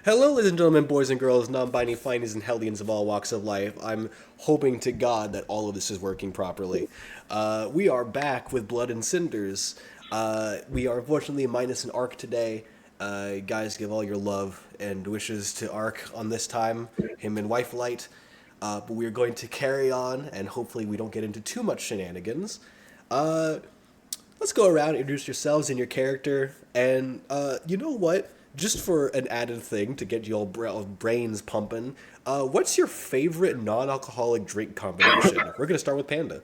Hello, ladies and gentlemen, boys and girls, non-binary findies and hellions of all walks of life. I'm hoping to God that all of this is working properly. We are back with Blood and Cinders. We are unfortunately minus an arc today. Guys, give all your love and wishes to Ark on this time, him and Wife Light. But we are going to carry on, and hopefully we don't get into too much shenanigans. Uh, let's go around, introduce yourselves and your character, and you know what? Just for an added thing to get your brains pumping, what's your favorite non-alcoholic drink combination? We're gonna start with Panda.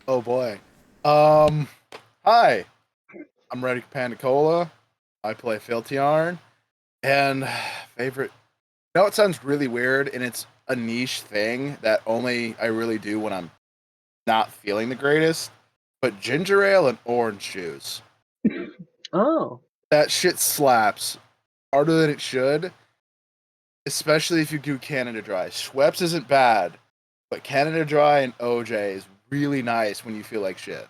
Oh boy. Um, Hi. I'm Ready Panda Cola. I play Filtiarn. And favorite. You know, it sounds really weird, and it's a niche thing that only I really do when I'm not feeling the greatest. But ginger ale and orange juice. Oh, That shit slaps harder than it should, especially if you do Canada Dry. Schweppes isn't bad, but Canada Dry and OJ is really nice when you feel like shit.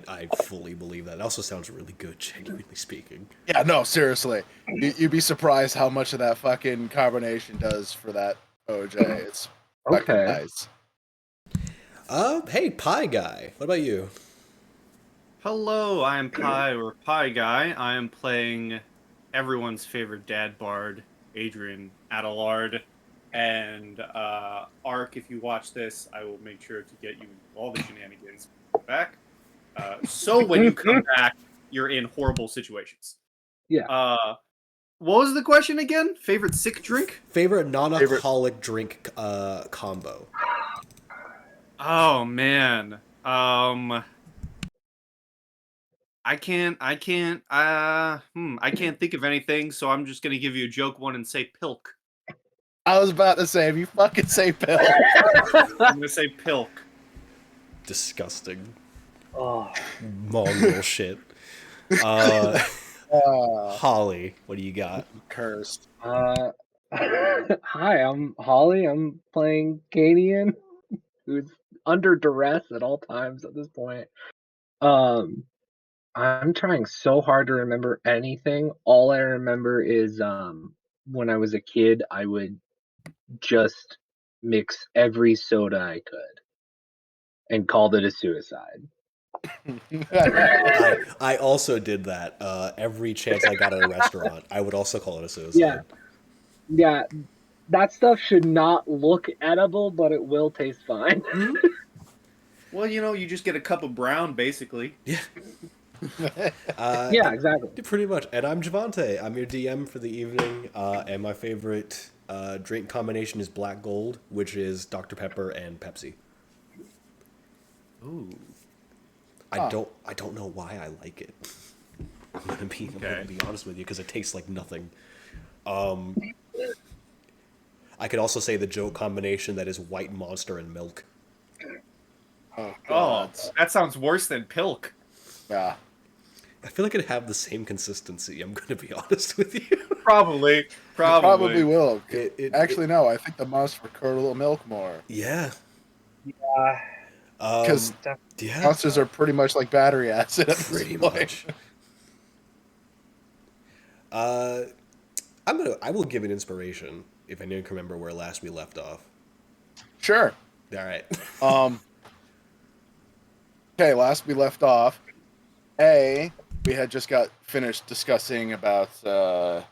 I fully believe that. It also sounds really good, genuinely speaking. Yeah, no, seriously. You'd be surprised how much of that fucking carbonation does for that OJ. It's fucking okay. nice. Hey, Pie Guy. What about you? Hello, I am Pi, or Pi Guy. I am playing everyone's favorite dad bard, Adrian Adelard. And Ark, if you watch this, I will make sure to get you all the shenanigans back. So when you come back, you're in horrible situations. Yeah. What was the question again? Favorite sick drink? Favorite non-alcoholic drink combo. Oh man. I can't think of anything, so I'm just gonna give you a joke one and say pilk. I was about to say, if you fucking say pill. I'm gonna say pilk. Disgusting. Oh, Mongol shit. Holly, what do you got? Cursed. hi, I'm Holly. I'm playing Cadian, who's under duress at all times at this point. I'm trying so hard to remember anything. All I remember is when I was a kid, I would just mix every soda I could and called it a suicide. I also did that. Every chance I got at a restaurant, I would also call it a Yeah, suicide. yeah. That stuff should not look edible, but it will taste fine. Well, you just get a cup of brown, basically. Yeah. Yeah, exactly. Pretty much. And I'm Javante. I'm your DM for the evening. And my favorite drink combination is Black Gold, which is Dr. Pepper and Pepsi. Ooh. I don't know why I like it. I'm gonna be honest with you because it tastes like nothing. I could also say the joke combination that is White Monster and milk. Oh, Oh, God. that sounds worse than pilk. Yeah. I feel like it'd have the same consistency. I'm gonna be honest with you. Probably. Probably will. Actually, No, I think the monster would curdle milk more. Yeah. Because Yeah. monsters are pretty much like battery acid at Pretty this point. much. I will give an inspiration if anyone can remember where last we left off. Sure. All right. Okay, last we left off, we had just got finished discussing about, the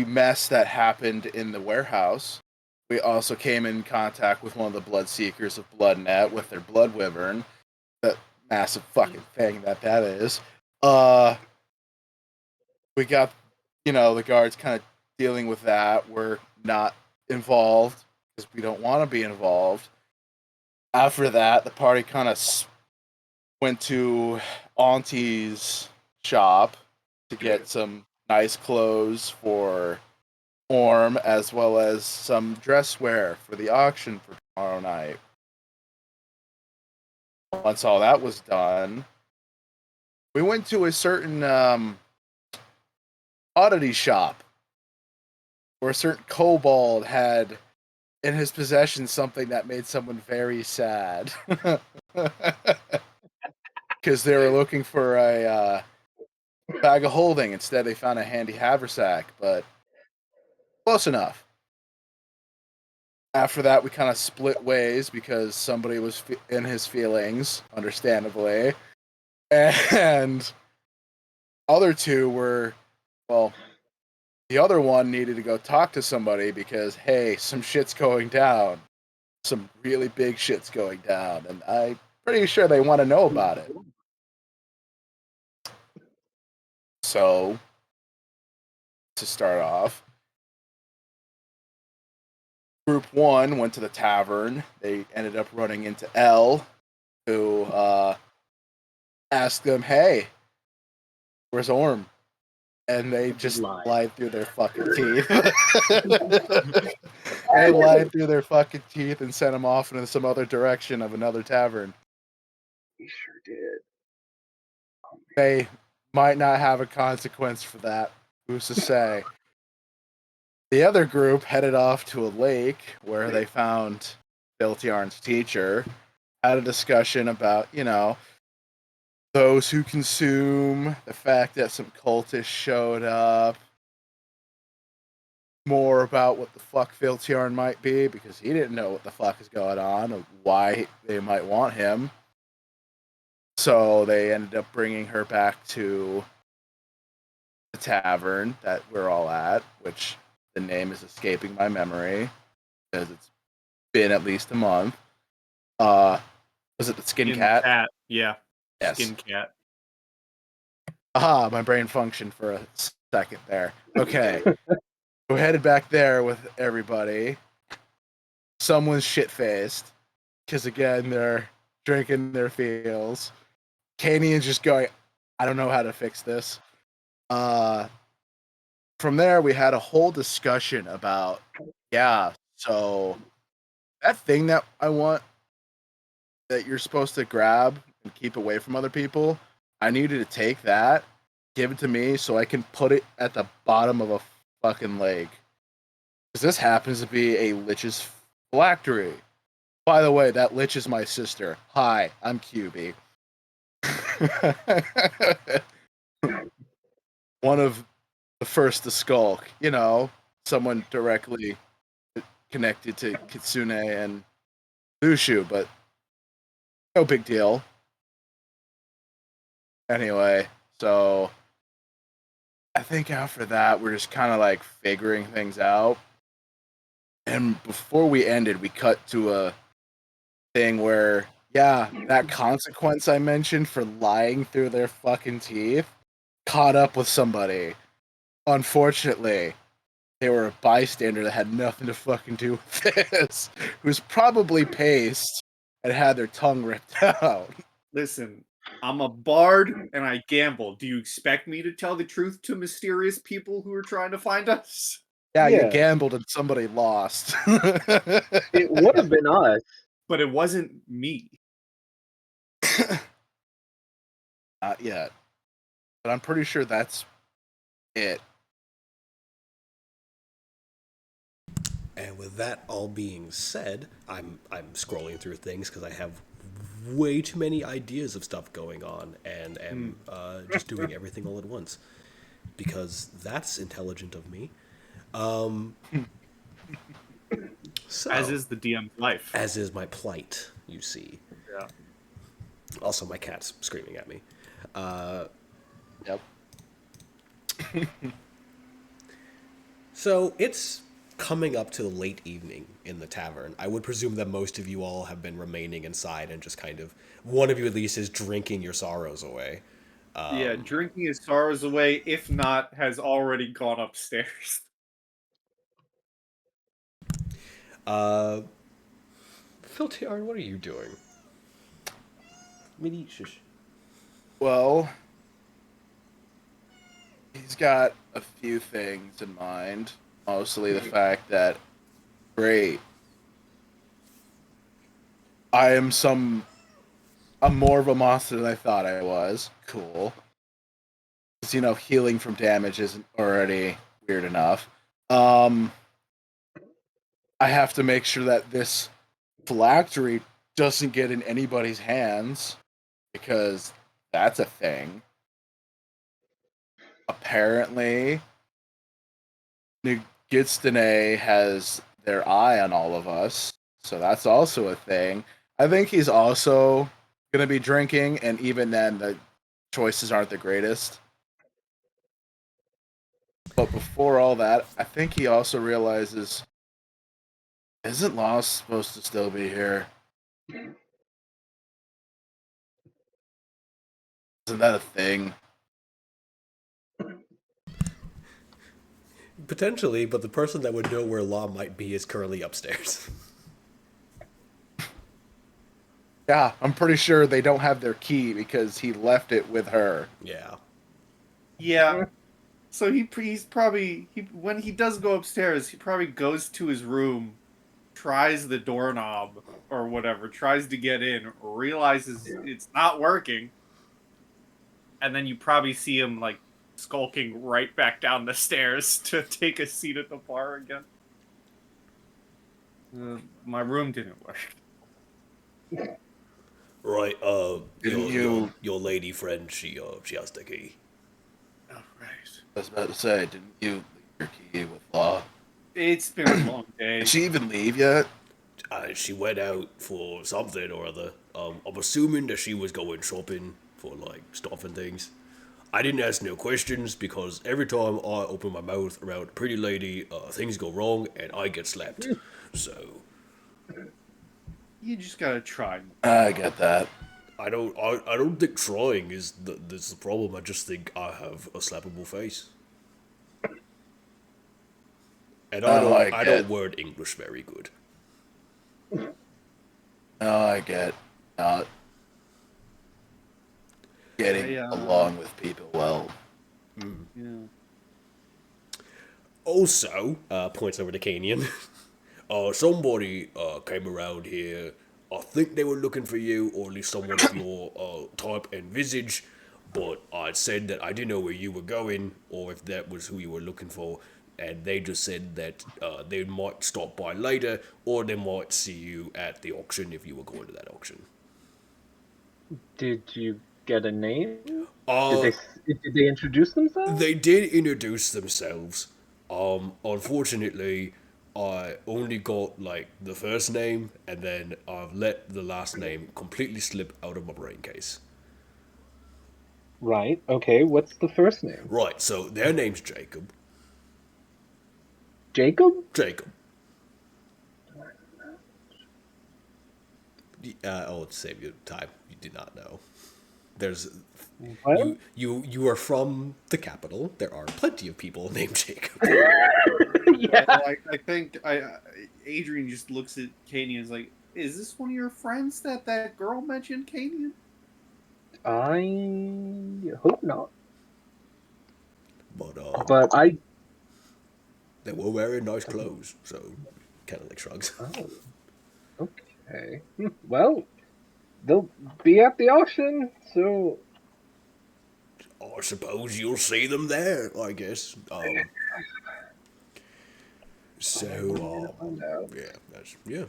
mess that happened in the warehouse. We also came in contact with one of the blood seekers of BloodNet with their blood wyvern. That massive fucking thing that is. We got, the guards kind of dealing with that. We're not involved because we don't want to be involved. After that, the party kind of went to Auntie's shop to get some nice clothes for Orm, as well as some dress wear for the auction for tomorrow night. Once all that was done, we went to a certain oddity shop where a certain kobold had in his possession something that made someone very sad. because they were looking for a bag of holding. Instead, they found a handy haversack, but close enough. After that, we kind of split ways because somebody was in his feelings, understandably, and other two were, well, the other one needed to go talk to somebody because, hey, some shit's going down. Some really big shit's going down, and I'm pretty sure they want to know about it. So, to start off, Group 1 went to the tavern. They ended up running into L, who asked them, hey, where's Orm? And they just lied through their fucking teeth. They lied through their fucking teeth and sent him off into some other direction of another tavern. He sure did. They might not have a consequence for that. Who's to say? The other group headed off to a lake where they found Biltiarn's teacher, had a discussion about, those who consume, the fact that some cultists showed up, more about what the fuck Biltiarn might be, because he didn't know what the fuck is going on, or why they might want him. So they ended up bringing her back to the tavern that we're all at, which the name is escaping my memory because it's been at least a month. Was it the Skin Cat? Yeah. Yes. Skin Cat. Aha, my brain functioned for a second there. Okay. We're headed back there with everybody. Someone's shit-faced because, again, they're drinking their feels. Kanian's just going, I don't know how to fix this. From there, we had a whole discussion about, so that thing that I want that you're supposed to grab and keep away from other people, I needed to take that, give it to me so I can put it at the bottom of a fucking lake. Because this happens to be a Lich's phylactery. By the way, that Lich is my sister. Hi, I'm QB. One of the first to skulk, someone directly connected to Kitsune and Lushu, but no big deal. Anyway, so I think after that, we're just kind of like figuring things out. And before we ended, we cut to a thing where, that consequence I mentioned for lying through their fucking teeth caught up with somebody. Unfortunately, they were a bystander that had nothing to fucking do with this, who's probably paced and had their tongue ripped out. Listen, I'm a bard and I gamble. Do you expect me to tell the truth to mysterious people who are trying to find us? Yeah, you Yeah. gambled and somebody lost. It would have been us. But it wasn't me. Not yet. But I'm pretty sure that's it. And with that all being said, I'm scrolling through things because I have way too many ideas of stuff going on and am just doing everything all at once. Because that's intelligent of me. So, As is the DM's life. as is my plight, you see. Yeah. Also, my cat's screaming at me. Yep. So it's coming up to the late evening in the tavern. I would presume that most of you all have been remaining inside and just kind of, one of you at least is drinking your sorrows away. Yeah, drinking his sorrows away, if not, has already gone upstairs. Filtiarn, what are you doing? Mini shush. Well, he's got a few things in mind. Mostly the fact that, great, I'm more of a monster than I thought I was. Cool. Because, healing from damage isn't already weird enough. I have to make sure that this phylactery doesn't get in anybody's hands, because that's a thing. Apparently, Gitstane has their eye on all of us, so that's also a thing. I think he's also going to be drinking, and even then, the choices aren't the greatest. But before all that, I think he also realizes, isn't Lost supposed to still be here? Isn't that a thing? Potentially, but the person that would know where Law might be is currently upstairs. Yeah, I'm pretty sure they don't have their key because he left it with her. Yeah. Yeah. So he's probably when he does go upstairs, he probably goes to his room, tries the doorknob or whatever, tries to get in, realizes it's not working, and then you probably see him like skulking right back down the stairs to take a seat at the bar again. My room didn't work. Right, Didn't you- your lady friend, she has the key. Oh, right. I was about to say, didn't you leave your key with Law? It's been a long day. Did she even leave yet? She went out for something or other. I'm assuming that she was going shopping for like stuff and things. I didn't ask no questions because every time I open my mouth around a pretty lady, things go wrong and I get slapped. So You just gotta try. I get that. I don't think trying is the problem. I just think I have a slappable face. And I don't word English very good. No, I get not getting along with people well. Yeah. Also, points over to Canyon. Somebody came around here. I think they were looking for you, or at least someone of your type and visage. But I said that I didn't know where you were going, or if that was who you were looking for. And they just said that they might stop by later, or they might see you at the auction if you were going to that auction. Did you get a name? Uh, Did they introduce themselves? They did introduce themselves. Unfortunately, I only got like the first name, and then I've let the last name completely slip out of my brain case. Right. Okay. What's the first name? Right. So their name's Jacob. Jacob? Jacob. I'll save you time. You do not know. There's What? you are from the capital. There are plenty of people named Jacob. Yeah. I think Adrian just looks at Kania and is like, "Is this one of your friends that girl mentioned, Kania?" I hope not. But I. they were wearing nice clothes, so kind of like shrugs. Oh. Okay. Well, they'll be at the auction, so. I suppose you'll see them there, I guess. Yeah.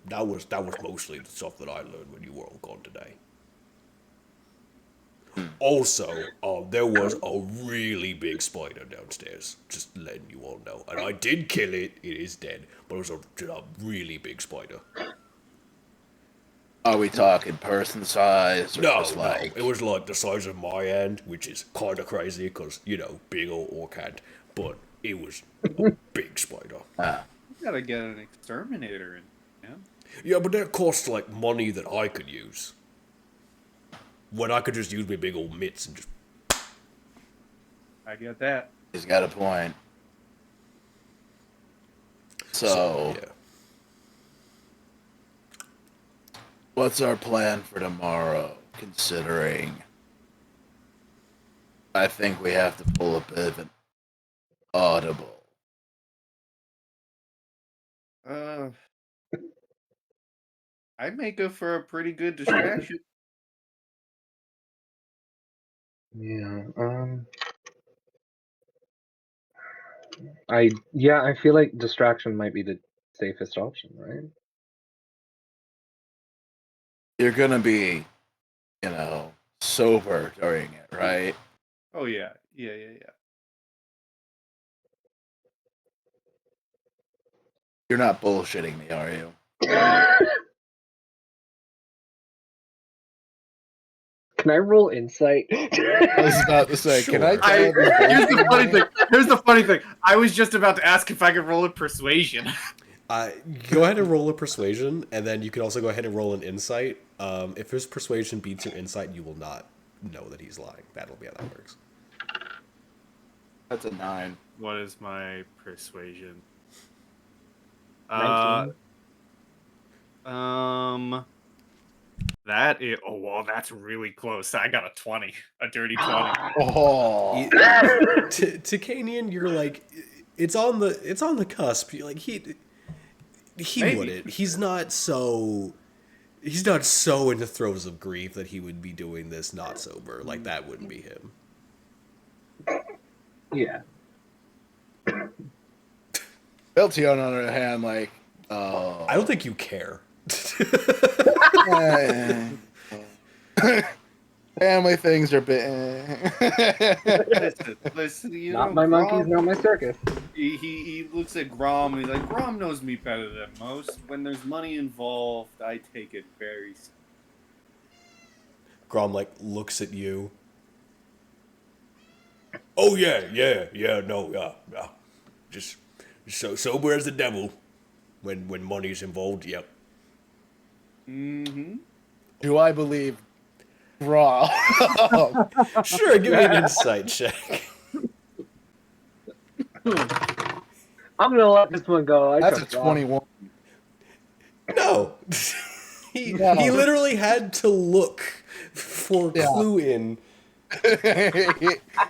That was mostly the stuff that I learned when you were all gone today. Also, there was a really big spider downstairs. Just letting you all know, and I did kill it. It is dead, but it was a really big spider. Are we talking person size or No, just like? it was like the size of my hand, which is kind of crazy because big old orc hand. But it was a big spider. You gotta get an exterminator in. Yeah. Yeah, but that costs like money that I could use. When I could just use my big old mitts and just. I get that. He's got a point. So yeah. What's our plan for tomorrow? Considering I think we have to pull a bit of an audible. I'd make it for a pretty good distraction. Yeah. I feel like distraction might be the safest option, right? You're gonna be, sober during it, right? Oh yeah. You're not bullshitting me, are you? Can I roll insight? I was about to say, can I Sure. tell this Here's the funny bullshit? thing. Here's the funny thing. I was just about to ask if I could roll a persuasion. Go ahead and roll a persuasion, and then you can also go ahead and roll an insight. If his persuasion beats your insight, you will not know that he's lying. That'll be how that works. That's a 9. What is my persuasion? 19. That is, oh well, that's really close. I got a 20, a dirty 20. Oh, To Kanian, you're like, it's on the cusp. You're like he Maybe. wouldn't. He's not so in the throes of grief that he would be doing this not sober. Like that wouldn't be him. Yeah. Belty on the other hand, like, oh, I don't think you care. family things are a bit. Listen, you Not know, my monkeys, Grom, not my circus. he looks at Grom and he's like, Grom knows me better than most. When there's money involved, I take it very seriously. Grom like looks at you. Oh yeah, no, yeah. Just so sober as the devil when money's involved. Yep. Mm-hmm. Do I believe Raw? Sure, give me an insight check. I'm gonna let this one go. That's a trust Rob. 21. No. He No. literally had to look for Yeah. clue in.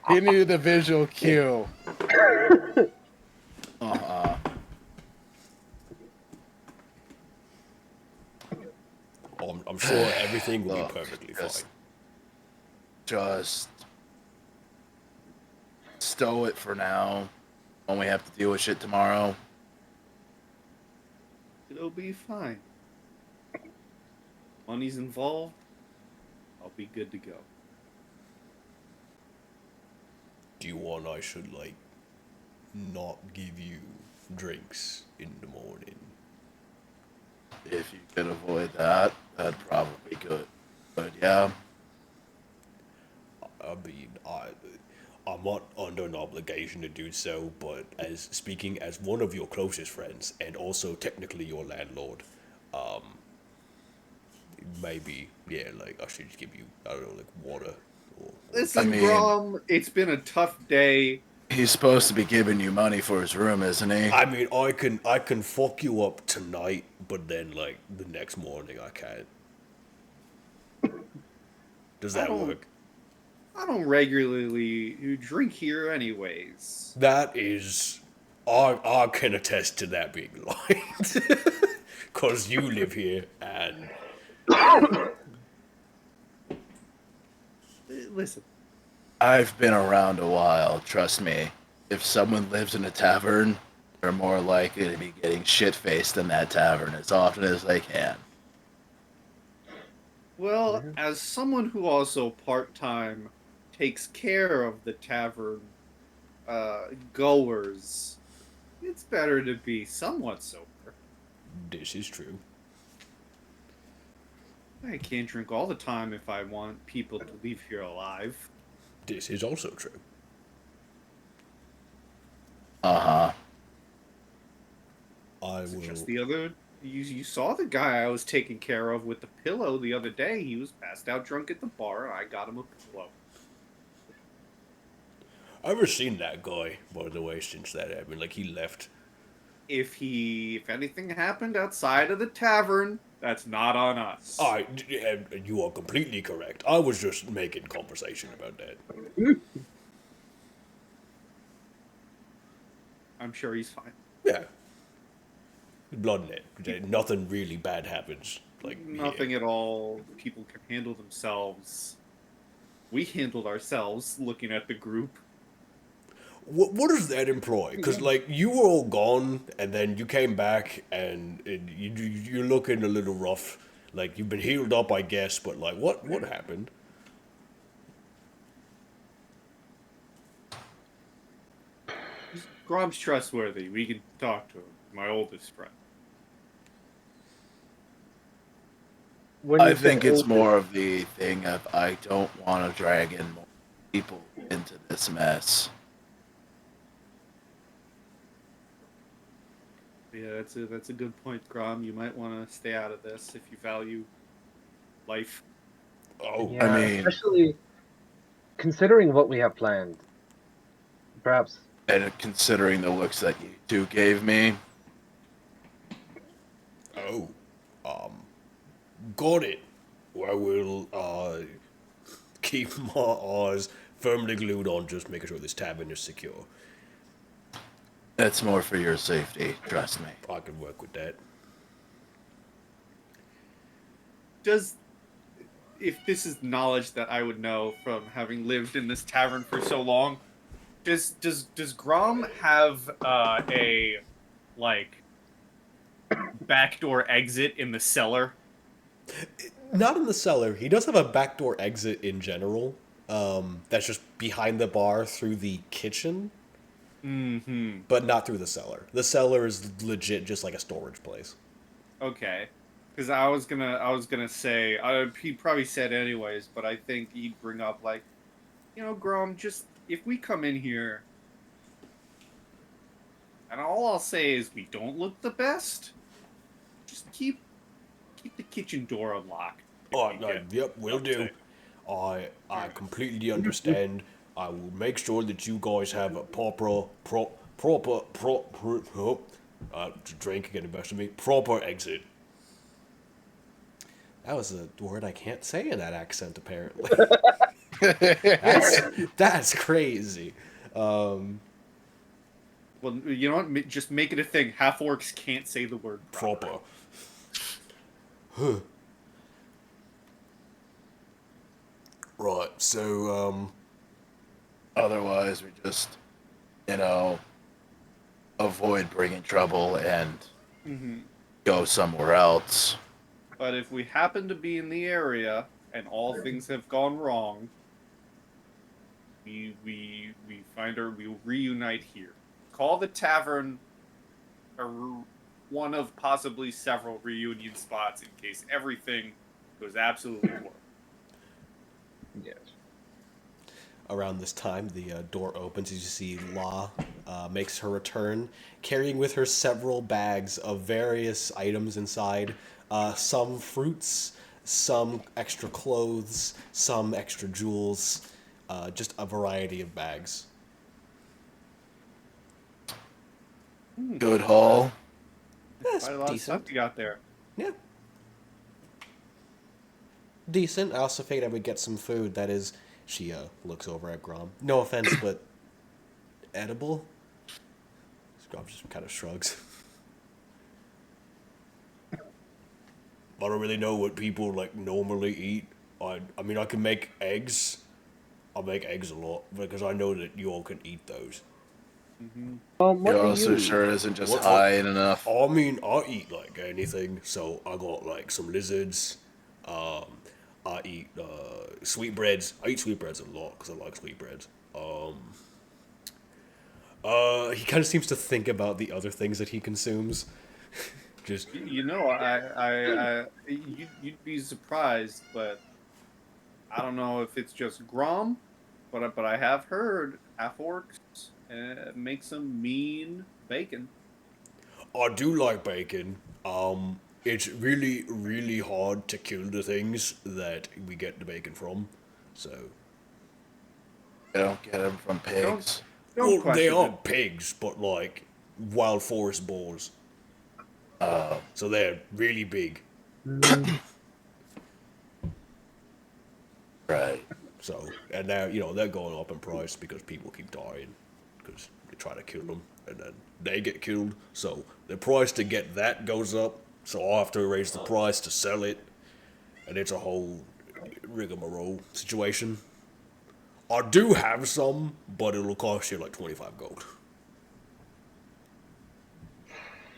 He needed the visual cue. I'm sure everything will be Look, perfectly just- fine. Just stow it for now. When we have to deal with shit tomorrow. It'll be fine. Money's involved, I'll be good to go. Do you want I should like not give you drinks in the morning? If you could avoid that, that'd probably be good. But yeah, I mean, I'm not under an obligation to do so, but as speaking as one of your closest friends and also technically your landlord, maybe like I should just give you I don't know like water. Or Listen, I mean- Grom, it's been a tough day. he's supposed to be giving you money for his room, isn't he? I mean, I can fuck you up tonight, but then like the next morning I can't. Does that don't- work? I don't regularly drink here anyways. That is, I can attest to that being lied, cause you live here and Listen, I've been around a while, trust me. If someone lives in a tavern, they're more likely to be getting shit-faced in that tavern as often as they can. well, as someone who also part-time takes care of the tavern goers, it's better to be somewhat sober. this is true. I can't drink all the time if I want people to leave here alive. This is also true. Uh-huh. I It's will. just the other, you saw the guy I was taking care of with the pillow the other day. He was passed out drunk at the bar. I got him a pillow. I've never seen that guy, by the way, since that happened. Like he left. If anything happened outside of the tavern, that's not on us. You are completely correct. I was just making conversation about that. I'm sure he's fine. Yeah. Blood net. Nothing really bad happens. Like Nothing at all. People can handle themselves. We handled ourselves looking at the group. What does that imply? Because like you were all gone, and then you came back, and you're looking a little rough. Like you've been healed up, I guess. But like, what happened? Grom's trustworthy. We can talk to him. My oldest friend. When I you say think it's old- more of the thing of I don't want to drag in more people into this mess. Yeah, that's a good point, Grom. You might want to stay out of this if you value life. Oh, Yeah, I mean- especially considering what we have planned. Perhaps And considering the looks that you two gave me, oh, got it. I will keep my eyes firmly glued on just making sure this tavern is secure. it's more for your safety. Trust me. I can work with that. If this is knowledge that I would know from having lived in this tavern for so long, does Grom have a like backdoor exit in the cellar? Not in the cellar. He does have a backdoor exit in general. That's just behind the bar through the kitchen, Mm-hmm. but not through the cellar. The cellar is legit just like a storage place. Okay. Because I was gonna say he probably said anyways, but I think he'd bring up like, Grom, just if we come in here, and all I'll say is we don't look the best, just keep the kitchen door unlocked. if Oh, we no, get yep, will do. upset. I completely understand. I will make sure that you guys have a proper drink getting the best of me. Proper exit. That was a word I can't say in that accent, apparently. That's crazy. Well, you know what? Just make it a thing. Half orcs can't say the word Proper. Right, so, Otherwise, we just, avoid bringing trouble and Mm-hmm. go somewhere else. But if we happen to be in the area and all things have gone wrong, we'll reunite here. Call the tavern one of possibly several reunion spots in case everything goes absolutely horrible. yes. around this time, the door opens as you see La makes her return, carrying with her several bags of various items inside. Some fruits, some extra clothes, some extra jewels, just a variety of bags. Good haul. That's Quite a lot of decent. stuff you got there. Yeah. Decent. I also figured I would get some food that is, she looks over at Grom. No offense, but edible? Grom just kind of shrugs. I don't really know what people like normally eat. I mean, I can make eggs. I make eggs a lot because I know that you all can eat those. What You're do also you sure it isn't just What- high enough. I mean, I eat like anything. So I got like some lizards. I eat sweetbreads. I eat sweetbreads a lot because I like sweetbreads. He kind of seems to think about the other things that he consumes. Just You'd be surprised, but I don't know if it's just Grom, but I have heard half orcs make some mean bacon. I do like bacon. It's really, really hard to kill the things that we get the bacon from. So, You don't get them from pigs. Don't well, they question are it. pigs, but like wild forest boars. Uh, So they're really big. right. So, and now, they're going up in price because people keep dying because they try to kill them and then they get killed. So the price to get that goes up. So I'll have to raise the price to sell it. And it's a whole rigmarole situation. I do have some, but it'll cost you like 25 gold.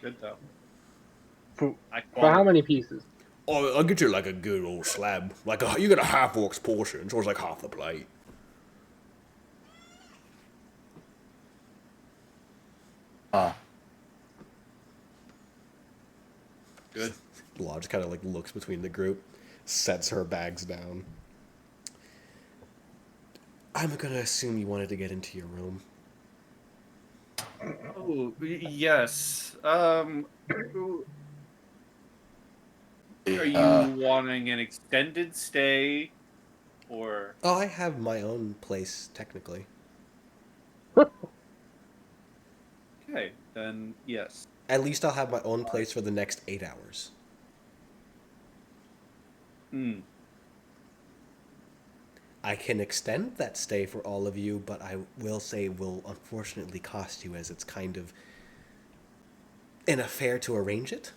Good though. For, I for how many pieces? I'll get you like a good old slab. You get a half orc's portion, so it's like half the plate. Good. Law just kind of like looks between the group, sets her bags down. I'm gonna assume you wanted to get into your room. Oh, yes. Are you wanting an extended stay, or Oh, I have my own place, technically. okay? Then yes. At least I'll have my own place for the next 8 hours. Hmm. I can extend that stay for all of you, but I will say it will unfortunately cost you, as it's kind of an affair to arrange it.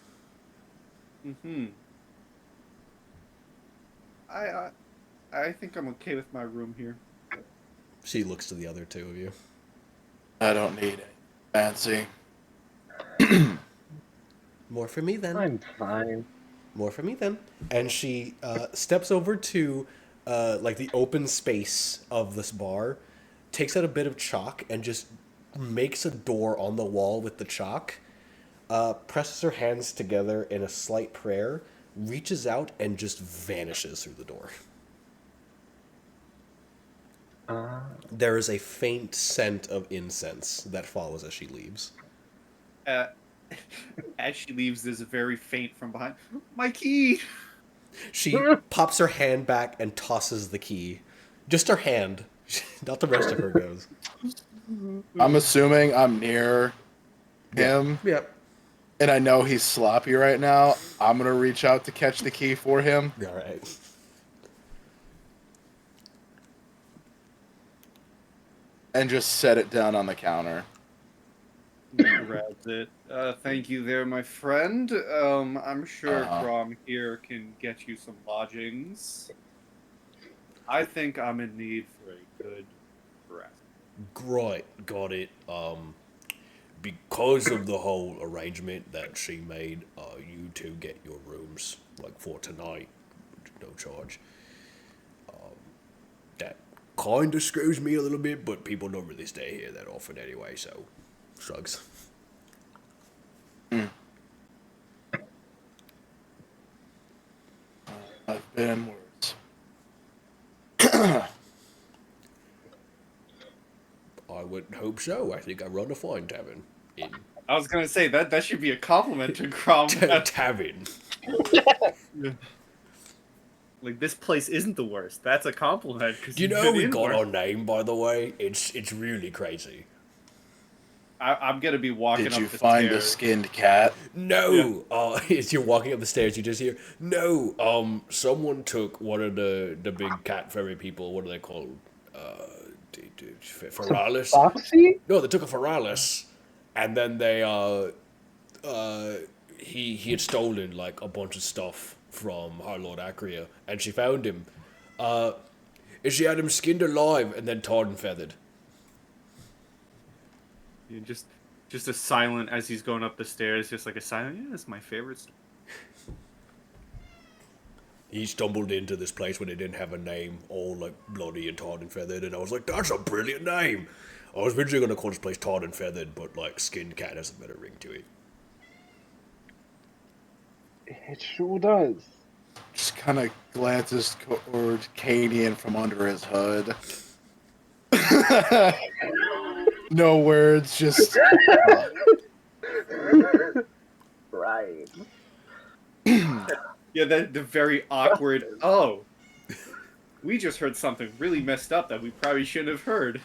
Hmm. I I think I'm okay with my room here. She looks to the other two of you. I don't need it. Fancy. More for me then. I'm fine. More for me then. And she steps over to like the open space of this bar, takes out a bit of chalk and just makes a door on the wall with the chalk, presses her hands together in a slight prayer, reaches out and just vanishes through the door. There is a faint scent of incense that follows as she leaves. Uh, as she leaves, there's a very faint from behind. My key. She pops her hand back and tosses the key. Just her hand. Not the rest of her goes. I'm assuming I'm near him, Yep. and I know he's sloppy right now. I'm gonna reach out to catch the key for him. All right. And just set it down on the counter. Grabs it. Thank you there, my friend. I'm sure Uh-huh. Grom here can get you some lodgings. I think I'm in need for a good rest. Right, got it. Because of the whole arrangement that she made, you two get your rooms, like, for tonight. No charge. That kind of screws me a little bit, but people don't really stay here that often anyway, so... Shrugs. I've been worse. I would hope so. I think I run a fine tavern. In I was gonna say that should be a compliment to Grom. tavern. Like, this place isn't the worst. That's a compliment. Do you know we got our name, by the way? It's really crazy. I'm gonna be walking Did up you the find stairs. a skinned cat? No! As you're walking up the stairs, you just hear, no, someone took one of the big cat furry people, what are they called? Feralis? Foxy? No, they took a Feralis, and then they, he had stolen, like, a bunch of stuff from our Lord Acria, and she found him. And she had him skinned alive and then tarred and feathered. Yeah, just a silent as he's going up the stairs, just like a silent. Yeah, that's my favorite. He stumbled into this place when it didn't have a name, all like bloody and tarred and feathered, and I was like, that's a brilliant name! I was originally going to call this place Tarred and Feathered, but like Skinned Cat has a better ring to it. It sure does. Just kind of glances toward Cadian from under his hood. No words, just... Right. Yeah, the very awkward. Oh, we just heard something really messed up that we probably shouldn't have heard.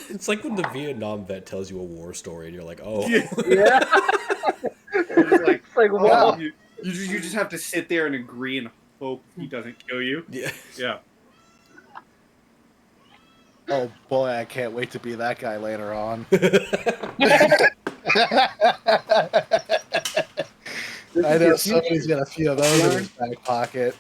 It's like when the Vietnam vet tells you a war story and you're like, oh. Yeah. It's like wow. you just have to sit there and agree and hope he doesn't kill you. Yeah. Yeah. Oh boy, I can't wait to be that guy later on. I know somebody's got a few of those in his back pocket.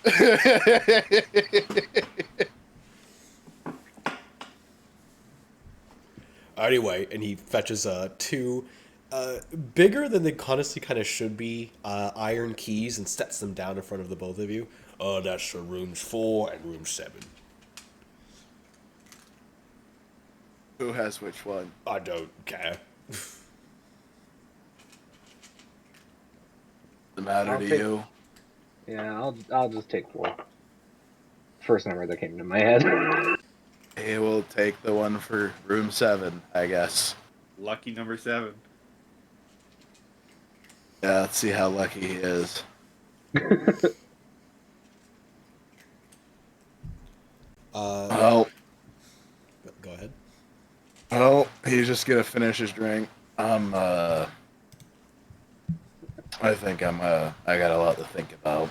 Anyway, and he fetches two bigger than they honestly kind of should be iron keys and sets them down in front of the both of you. That's for rooms 4 and room 7. Who has which one? I don't care. The matter I'll to take- you? Yeah, I'll just take 4. First number that came to my head. He will take the one for room 7, I guess. Lucky number 7. Yeah, let's see how lucky he is. Oh, Go ahead. well, he's just gonna finish his drink. I think I got a lot to think about.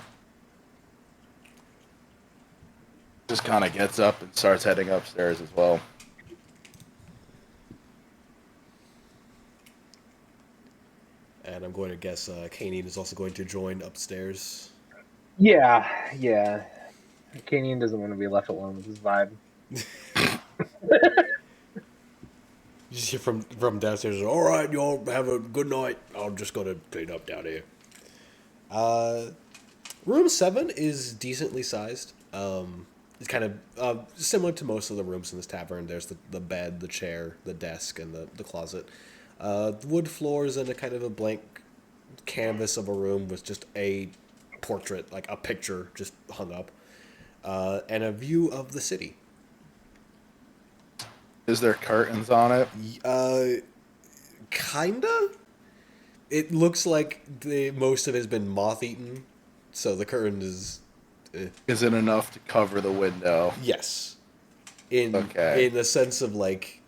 Just kind of gets up and starts heading upstairs as well. And I'm going to guess Kanine is also going to join upstairs. Yeah. Canyon doesn't want to be left alone with his vibe. You just hear from downstairs, all right, y'all have a good night. I'm just going to clean up down here. Room 7 is decently sized. It's kind of similar to most of the rooms in this tavern. There's the bed, the chair, the desk, and the closet. Wood floors and a kind of a blank canvas of a room with just a portrait, like a picture just hung up, and a view of the city. Is there curtains on it? Kinda. It looks like most of it has been moth-eaten, so the curtain is... Is it enough to cover the window? Yes. In the sense of, like...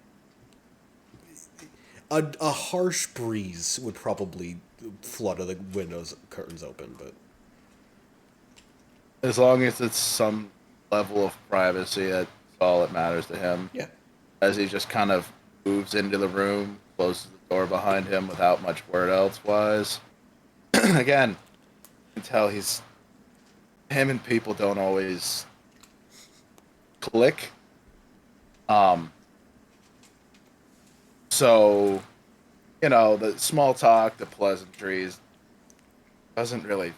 A harsh breeze would probably flutter the windows curtains open, but... As long as it's some level of privacy, that's all that matters to him. Yeah. As he just kind of moves into the room, closes the door behind him without much word elsewise. Again, you can tell him and people don't always click. So, the small talk, the pleasantries, doesn't really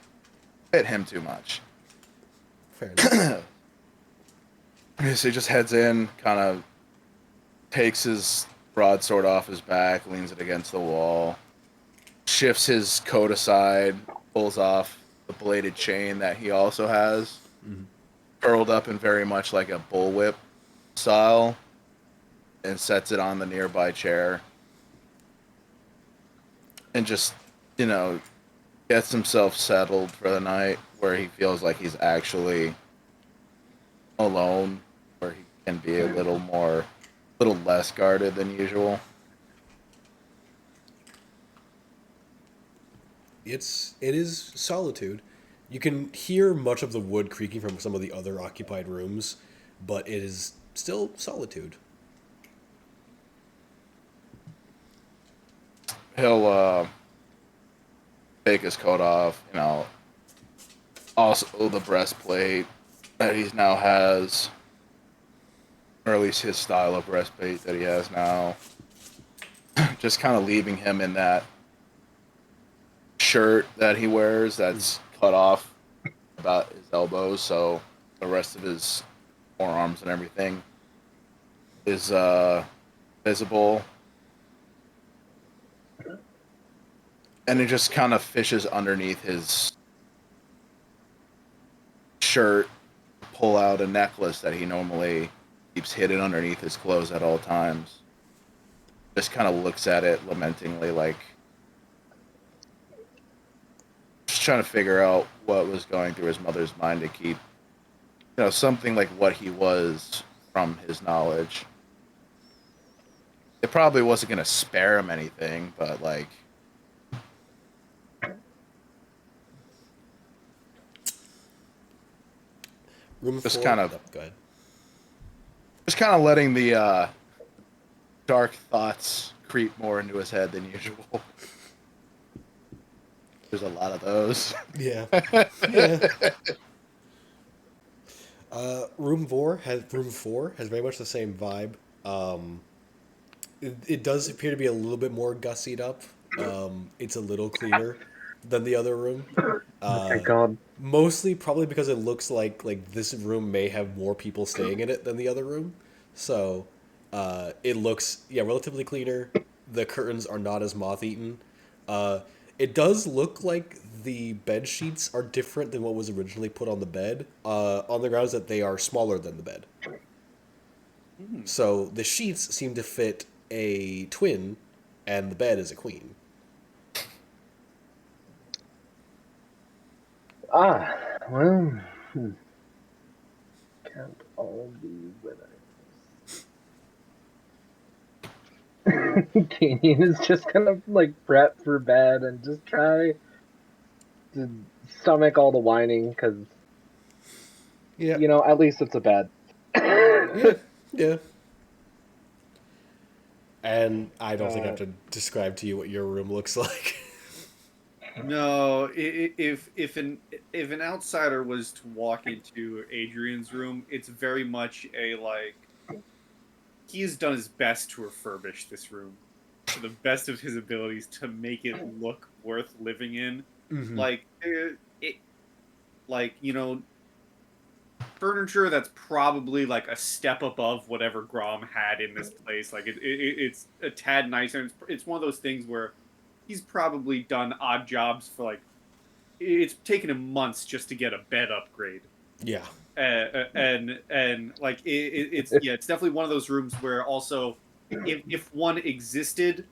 fit him too much. Fair enough. So he just heads in, kind of takes his broadsword off his back, leans it against the wall, shifts his coat aside, pulls off the bladed chain that he also has, curled up in very much like a bullwhip style, and sets it on the nearby chair. And just, gets himself settled for the night where he feels like he's actually alone, where he can be a little less guarded than usual. It is solitude. You can hear much of the wood creaking from some of the other occupied rooms, but it is still solitude. He'll take his coat off, also the breastplate that he now has, or at least his style of breastplate that he has now, just kind of leaving him in that shirt that he wears that's cut off about his elbows, so the rest of his forearms and everything is visible. And he just kind of fishes underneath his shirt, pull out a necklace that he normally keeps hidden underneath his clothes at all times. Just kind of looks at it lamentingly, like just trying to figure out what was going through his mother's mind to keep, something like what he was from his knowledge. It probably wasn't going to spare him anything, but like, Room Just 4. kind of- Go ahead. just kind of letting the dark thoughts creep more into his head than usual. There's a lot of those. Yeah. Yeah. Room 4 has very much the same vibe. It does appear to be a little bit more gussied up. It's a little cleaner than the other room. Thank God. Mostly probably because it looks like this room may have more people staying in it than the other room. So it looks relatively cleaner. The curtains are not as moth eaten. It does look like the bed sheets are different than what was originally put on the bed, on the grounds that they are smaller than the bed. So the sheets seem to fit a twin, and the bed is a queen. Well, can't all be winners. Canyon is just gonna like prep for bed and just try to stomach all the whining because Yeah. at least it's a bed. Yeah. Yeah. And I don't think I have to describe to you what your room looks like. No, if an outsider was to walk into Adrian's room, it's very much a like he has done his best to refurbish this room to the best of his abilities to make it look worth living in. Like like furniture that's probably like a step above whatever Grom had in this place. Like it's a tad nicer. It's one of those things where he's probably done odd jobs for like it's taken him months just to get a bed upgrade. Yeah. And like it's it's definitely one of those rooms where also if one existed,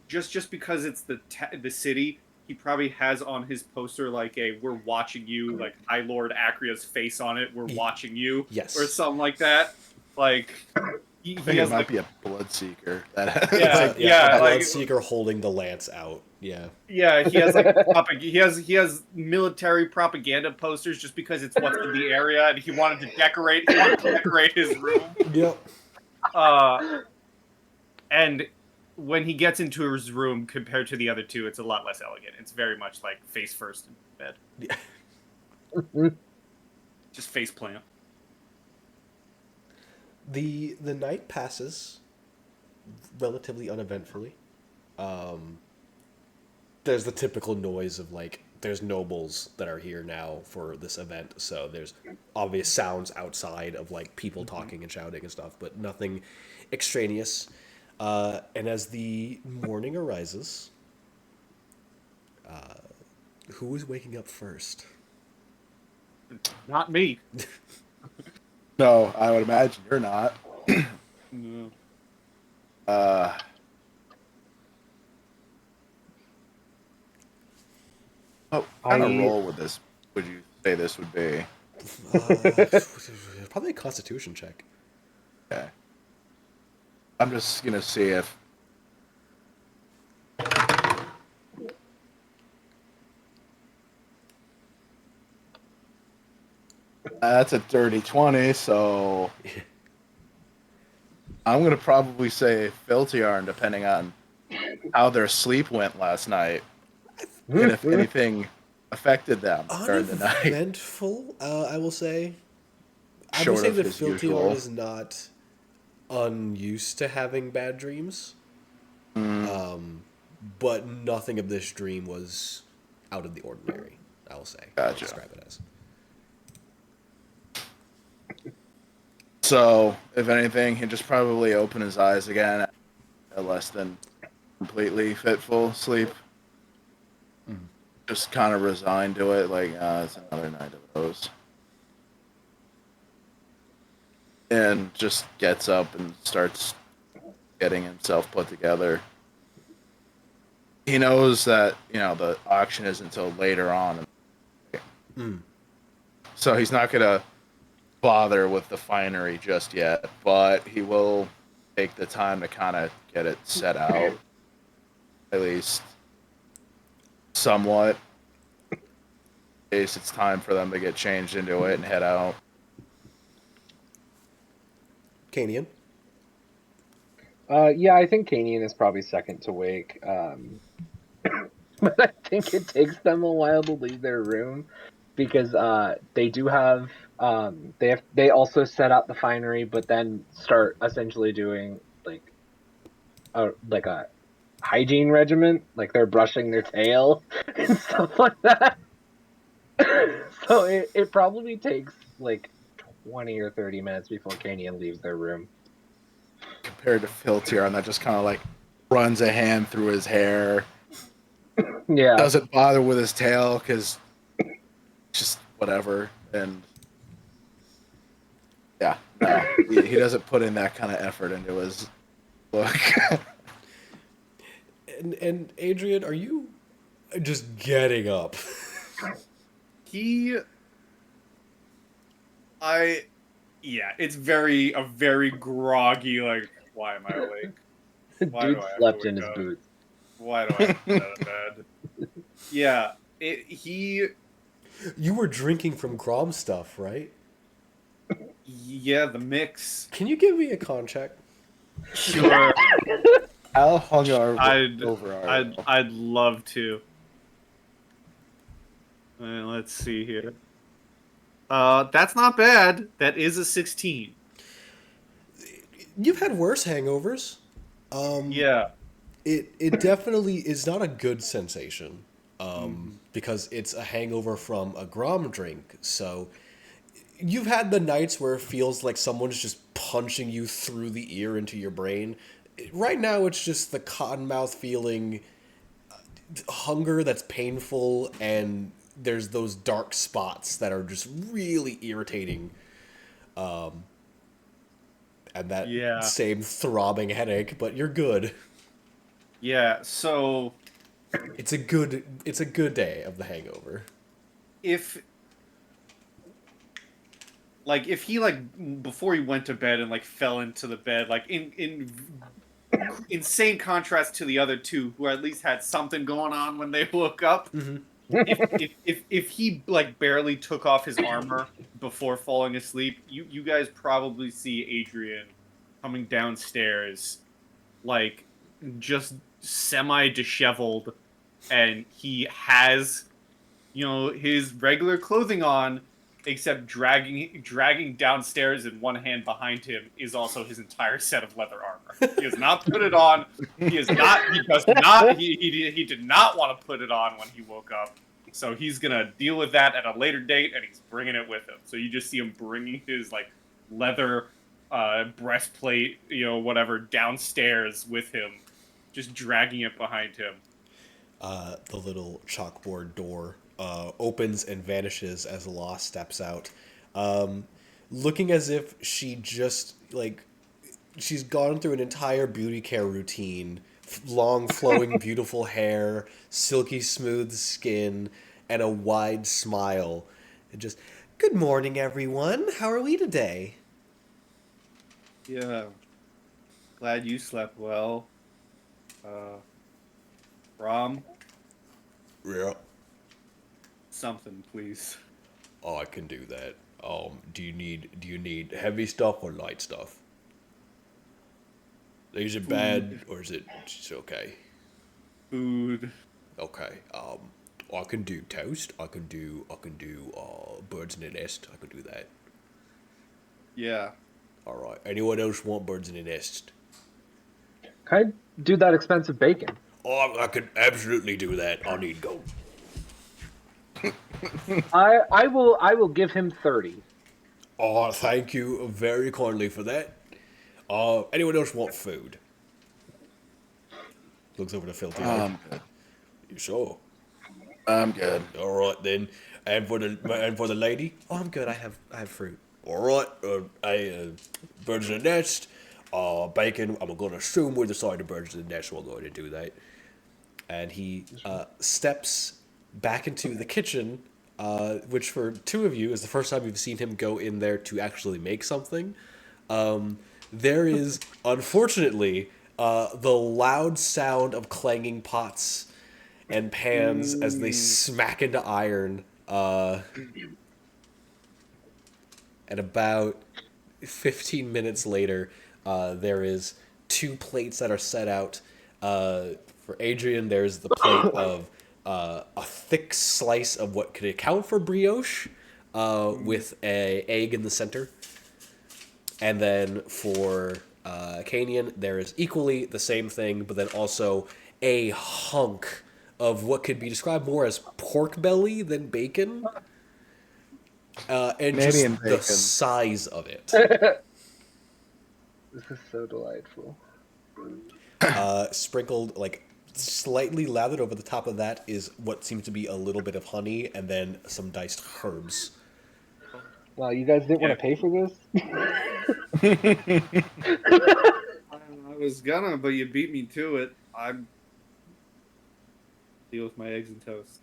just because it's the city, he probably has on his poster like a "We're watching you," like High Lord Akria's face on it. "We're watching you," Yes. or something like that. Like he I think has it might like be a Bloodseeker. yeah, a like Bloodseeker holding the lance out. Yeah. yeah, he has like he has military propaganda posters just because it's what's in the area, and he wanted to decorate his room. Yep. And when he gets into his room compared to the other two, it's a lot less elegant. It's very much like face first in bed. Yeah. Just face plant. The night passes relatively uneventfully. There's the typical noise of like there's nobles that are here now for this event, so there's obvious sounds outside of like people talking and shouting and stuff, but nothing extraneous. And as the morning arises, who is waking up first? Not me. No, I would imagine you're not. No. What kind of role would you say this would be? Probably a Constitution check. Okay. I'm just gonna see if that's a dirty 20, so I'm gonna probably say Filtiarn, depending on how their sleep went last night, and if anything affected them during the night. Uneventful, I will say. I would Short say of that his Filthy usual. Lord is not unused to having bad dreams. But nothing of this dream was out of the ordinary, I will say. Gotcha. Describe it as. So, if anything, he'd just probably open his eyes again at less than completely fitful sleep. Just kind of resigned to it, like, it's another night of those. And just gets up and starts getting himself put together. He knows that, the auction isn't until later on. So he's not going to bother with the finery just yet, but he will take the time to kind of get it set out, at least somewhat, in case it's time for them to get changed into it and head out. Canian? Yeah, I think Canyon is probably second to wake. But I think it takes them a while to leave their room because they do have they also set up the finery, but then start essentially doing like a hygiene regimen, like they're brushing their tail and stuff like that. So it probably takes like 20 or 30 minutes before Canyon leaves their room. Compared to Filtier, and that just kind of like runs a hand through his hair. Yeah. doesn't bother with his tail because just whatever. And yeah, no, he doesn't put in that kind of effort into his look. And Adrian, are you just getting up? It's a very groggy, like, why am I awake? Why Dude do I have to slept in wake his up? boots. Why do I have to get out of bed? Yeah, You were drinking from Grom stuff, right? yeah, the mix. Can you give me a con check? Sure, How hungover I'd, are you? I'd love to. Let's see here. That's not bad. That is a 16. You've had worse hangovers. Yeah. It definitely is not a good sensation. Mhm. Because it's a hangover from a Grom drink. So you've had the nights where it feels like someone's just punching you through the ear into your brain. Right now, it's just the cottonmouth feeling, hunger that's painful, and there's those dark spots that are just really irritating, and that Yeah. same throbbing headache. But you're good. Yeah. So It's a good day of the hangover. if if he before he went to bed and fell into the bed, in insane contrast to the other two who at least had something going on when they woke up. If he barely took off his armor before falling asleep, you guys probably see Adrian coming downstairs just semi disheveled, and he has his regular clothing on, except dragging downstairs in one hand behind him is also his entire set of leather armor. He has not put it on. He is not. He does not. He did not want to put it on when he woke up. So he's gonna deal with that at a later date, and he's bringing it with him. So you just see him bringing his leather breastplate, whatever, downstairs with him, just dragging it behind him. The little chalkboard door opens and vanishes as Law steps out, looking as if she just she's gone through an entire beauty care routine, long flowing beautiful hair, silky smooth skin, and a wide smile. And just, good morning, everyone. How are we today? Yeah. Glad you slept well. Rom, Yeah. something, please. Oh, I can do that. Do you need heavy stuff or light stuff? Is it bad or is it just okay? Food. Okay. I can do toast. I can do birds in a nest. I can do that. Yeah. All right. Anyone else want birds in a nest? Can I do that expensive bacon? Oh, I can absolutely do that. I need gold. I will give him 30. Oh, thank you very kindly for that. Anyone else want food? Looks over to Filthy. Good. You sure? I'm good. All right then. And for the lady, oh, I'm good. I have fruit. All right. Birds in the nest. Bacon. I'm gonna assume we're the side of birds in the nest. We're going to do that. And he steps back into the kitchen, which for two of you is the first time you've seen him go in there to actually make something. There is, unfortunately, the loud sound of clanging pots and pans as they smack into iron. And about 15 minutes later, there is two plates that are set out. For Adrian, there's the plate of a thick slice of what could account for brioche, with a egg in the center. And then for Canyon, there is equally the same thing, but then also a hunk of what could be described more as pork belly than bacon. And Canadian just the bacon. size of it. This is so delightful. Sprinkled, Slightly lathered over the top of that is what seems to be a little bit of honey and then some diced herbs. Wow, you guys didn't want to pay for this? I was gonna, but you beat me to it. I'm deal with my eggs and toast.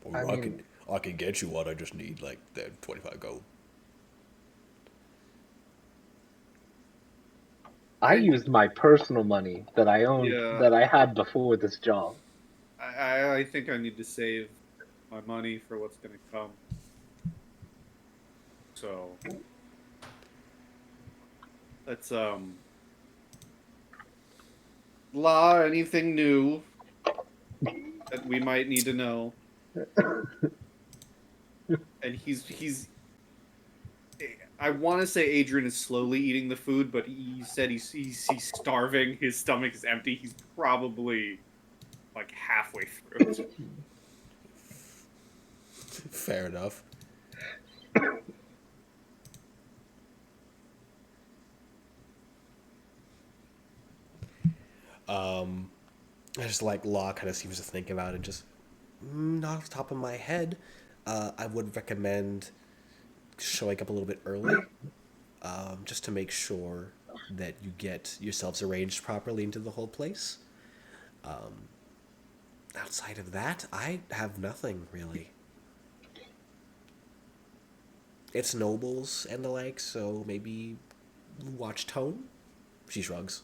Or I I mean- could I could get you one. I just need like the 25 gold. I used my personal money that I owned, Yeah. that I had before this job. I think I need to save my money for what's gonna come. So let's La, anything new that we might need to know? And he's I want to say Adrian is slowly eating the food, but he said he's starving. His stomach is empty. He's probably like halfway through. Fair enough. I just like Law kind of seems to think about it. Just not off the top of my head. I would recommend showing up a little bit early, just to make sure that you get yourselves arranged properly into the whole place. Outside of that, I have nothing really. It's nobles and the like, so maybe watch tone. She shrugs.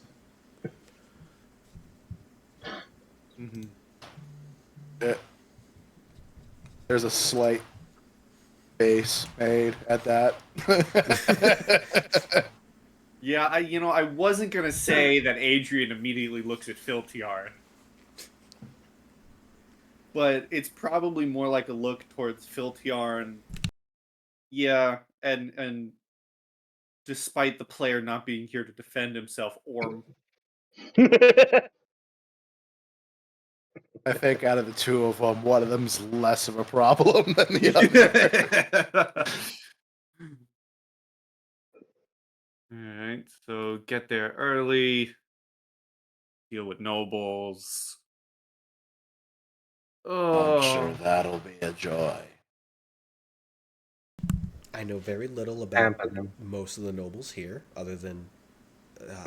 Mm-hmm. There's a slight face made at that. Yeah, I wasn't gonna say that Adrian immediately looks at Filtiar, but it's probably more like a look towards Filtiar. Yeah, and despite the player not being here to defend himself, or I think out of the two of them, one of them's less of a problem than the other. Alright, so get there early, deal with nobles. I'm sure Oh, that'll be a joy. I know very little about Pamper them. most of the nobles here, other than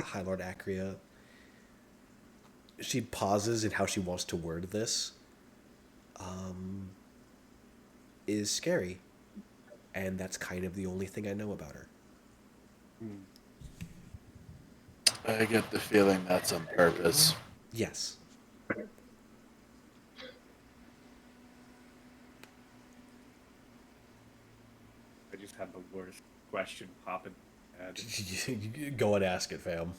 High Lord Acria. She pauses in how she wants to word this. Is scary, and that's kind of the only thing I know about her. I get the feeling that's on purpose. Yes. I just had the worst question pop in my head. Go and ask it, fam.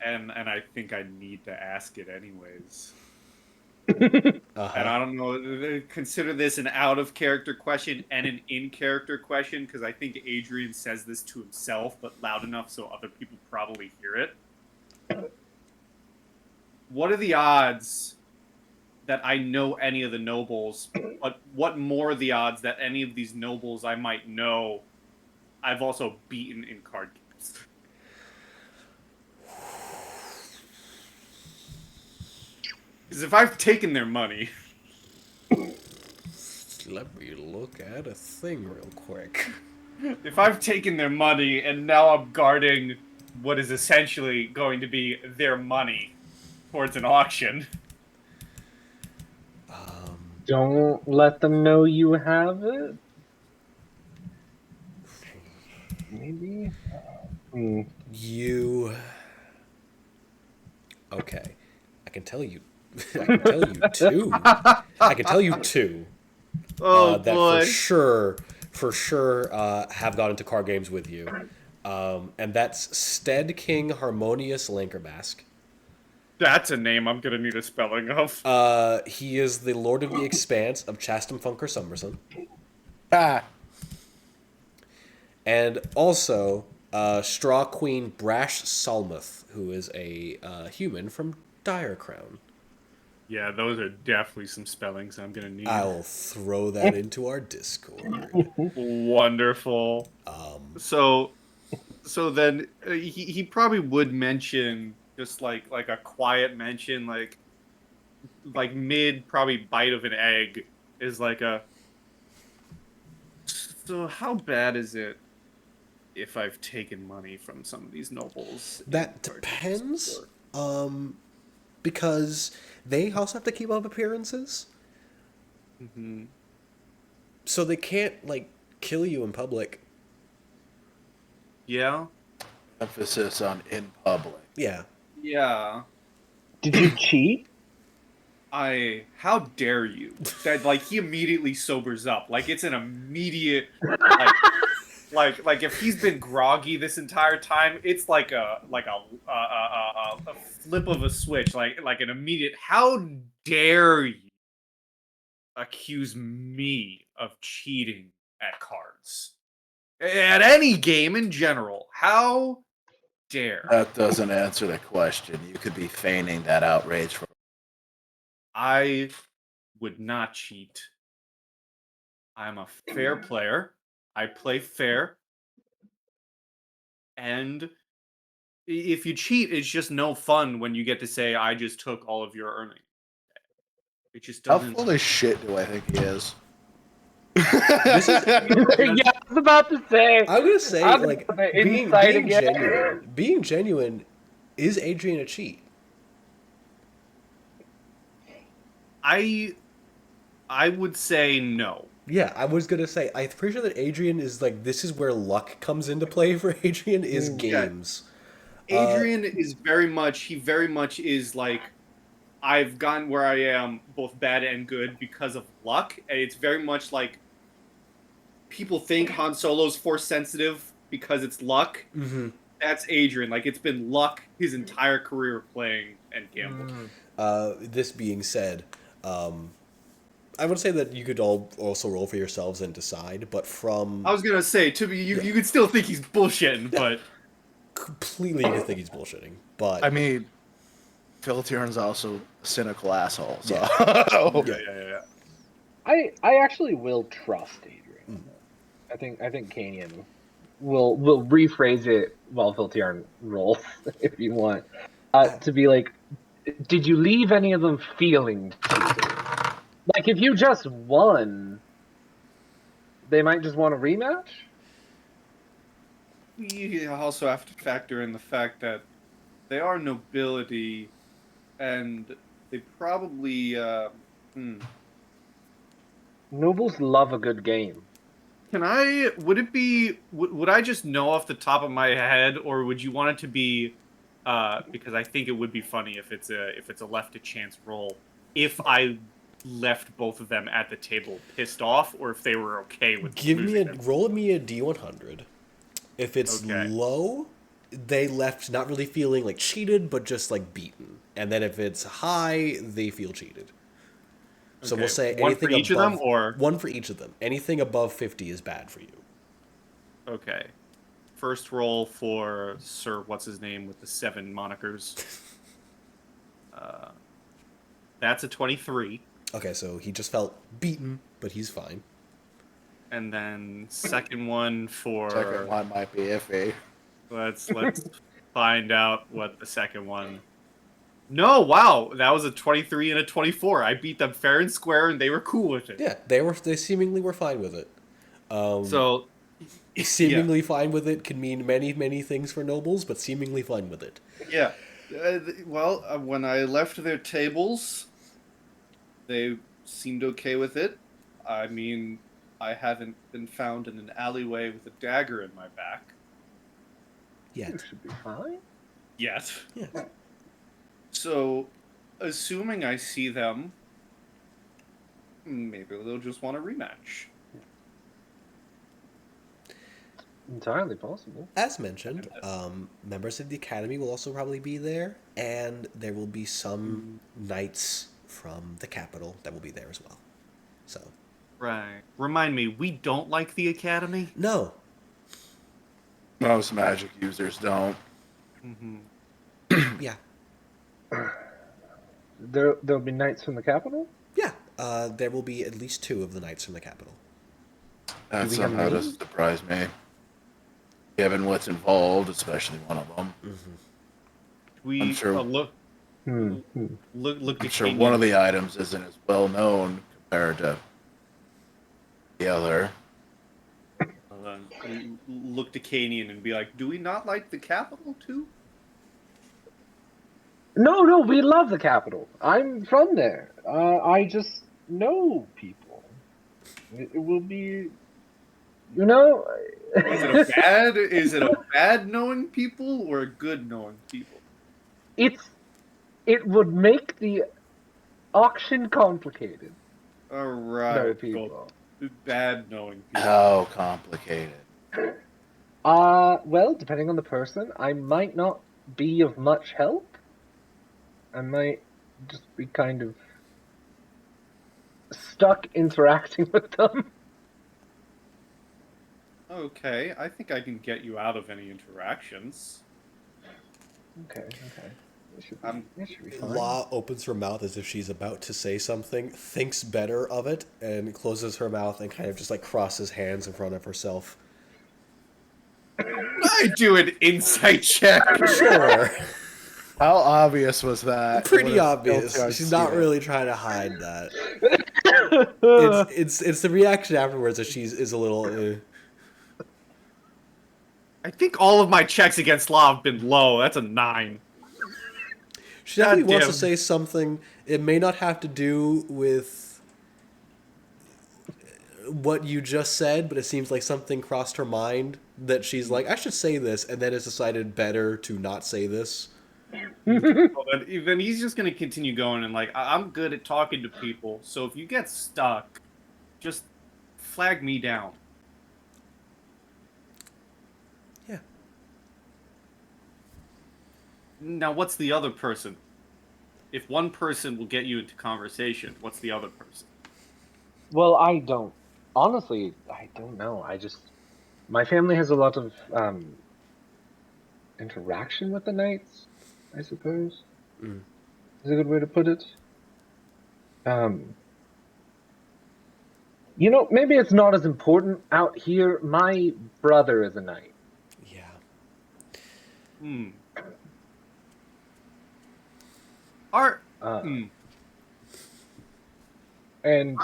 And I think I need to ask it anyways. Uh-huh. And I don't know, consider this an out of character question and an in character question, because I think Adrian says this to himself, but loud enough so other people probably hear it. What are the odds that I know any of the nobles, but what more are the odds that any of these nobles I might know I've also beaten in card games? Because if I've taken their money... Let me look at a thing real quick. If I've taken their money and now I'm guarding what is essentially going to be their money towards an auction... Don't let them know you have it. Maybe. You. Okay. I can tell you. I can tell you two. I can tell you two. Oh, That boy. for sure, have gone into card games with you. And that's Stead King Harmonious Lankermask. That's a name I'm going to need a spelling of. He is the Lord of the Expanse of Chastum Funker Summerson. Ah, And also, Straw Queen Brash Salmuth, who is a human from Dire Crown. Yeah, those are definitely some spellings I'm going to need. I'll throw that into our Discord. Wonderful. So then he probably would mention just like a quiet mention, like like mid probably bite of an egg is like a. So how bad is it if I've taken money from some of these nobles? That depends. Because they also have to keep up appearances, Mm-hmm. so they can't like kill you in public. Yeah. Emphasis on in public. Yeah. Yeah. Did you cheat? How dare you? That like he immediately sobers up. Like it's an immediate like if he's been groggy this entire time, it's like a flip of a switch, like an immediate. How dare you accuse me of cheating at cards? At any game in general. How dare? That doesn't answer the question. You could be feigning that outrage for. I would not cheat. I'm a fair player. I play fair. And if you cheat, it's just no fun when you get to say, I just took all of your earnings. It just How doesn't. full of shit do I think he is? This is. Yeah, I was about to say. I'm gonna say I'm like the being insight again. genuine. Being genuine is Adrian a cheat? I would say no. Yeah, I was gonna say I'm pretty sure that Adrian is like this is where luck comes into play for Adrian is games. Adrian is very much is like I've gotten where I am both bad and good because of luck, and it's very much like people think Han Solo's force sensitive because it's luck. Mm-hmm. That's Adrian. Like it's been luck his entire career of playing and gambling. This being said, I would say that you could all also roll for yourselves and decide, but from I was gonna say, to be you could still think he's bullshitting, but completely you could think he's bullshitting. But I mean, Phil Tieran's also a cynical asshole. So. yeah. I actually will trust Adrian. I think Kanyan will rephrase it while Filtiarn rolls if you want. To be like, did you leave any of them feeling cheated? Like if you just won, they might just want a rematch? You also have to factor in the fact that they are nobility, and they probably Nobles love a good game. Would I just know off the top of my head, or would you want it to be because I think it would be funny if it's a left to chance roll if I left both of them at the table pissed off, or if they were okay with roll me a D100. If it's low, they left not really feeling like cheated, but just like beaten. And then if it's high, they feel cheated. So we'll say one anything for each above, of them, or one for each of them. Anything above 50 is bad for you. Okay. First roll for Sir what's his name with the 7 monikers. That's a 23. Okay, so he just felt beaten, but he's fine. And then second one for Second one might be iffy. Let's find out what the second one. No, wow, that was a 23 and a 24. I beat them fair and square, and they were cool with it. Yeah, they seemingly were fine with it. So seemingly fine with it can mean many, many things for nobles, but seemingly fine with it. Yeah. When I left their tables, they seemed okay with it. I mean, I haven't been found in an alleyway with a dagger in my back. Yet. You should be fine. Yet. Yeah. So, assuming I see them, maybe they'll just want a rematch. Entirely possible. As mentioned, members of the Academy will also probably be there, and there will be some knights from the capital that will be there as well. So. Right. Remind me, we don't like the Academy? No. Most magic users don't. Mm-hmm. Yeah. There'll be knights from the capital? Yeah. There will be at least 2 of the knights from the capital. That somehow doesn't surprise me. Given what's involved, especially one of them. Mm-hmm. We I'm sure. Look I'm to sure Kenyon. one of the items isn't as well known compared to the other. Look to Kenyon and be like, "Do we not like the capital too?" No, we love the capital. I'm from there. I just know people. It will be, you know. Is it a bad knowing people or a good knowing people? It would make the auction complicated. All Know right, people. bad knowing people. How complicated. Well, depending on the person, I might not be of much help. I might just be kind of stuck interacting with them. Okay, I think I can get you out of any interactions. Okay. It should be fine. Law opens her mouth as if she's about to say something, thinks better of it, and closes her mouth and kind of just like crosses hands in front of herself. I do an insight check. Sure. How obvious was that? Pretty What if obvious. Iltiard She's not seen it? really trying to hide that. It's the reaction afterwards that is a little. I think all of my checks against law have been low. That's a 9. She definitely wants to Goddamn. say something. It may not have to do with what you just said, but it seems like something crossed her mind that she's like, I should say this, and then has decided better to not say this. Well, then he's just gonna continue going and like, I'm good at talking to people, so if you get stuck, just flag me down. Yeah. Now, what's the other person? If one person will get you into conversation, what's the other person? Well, I don't. Honestly, I don't know. My family has a lot of interaction with the knights, I suppose. Mm. Is a good way to put it. You know, maybe it's not as important out here. My brother is a knight. Yeah. Hmm. Our And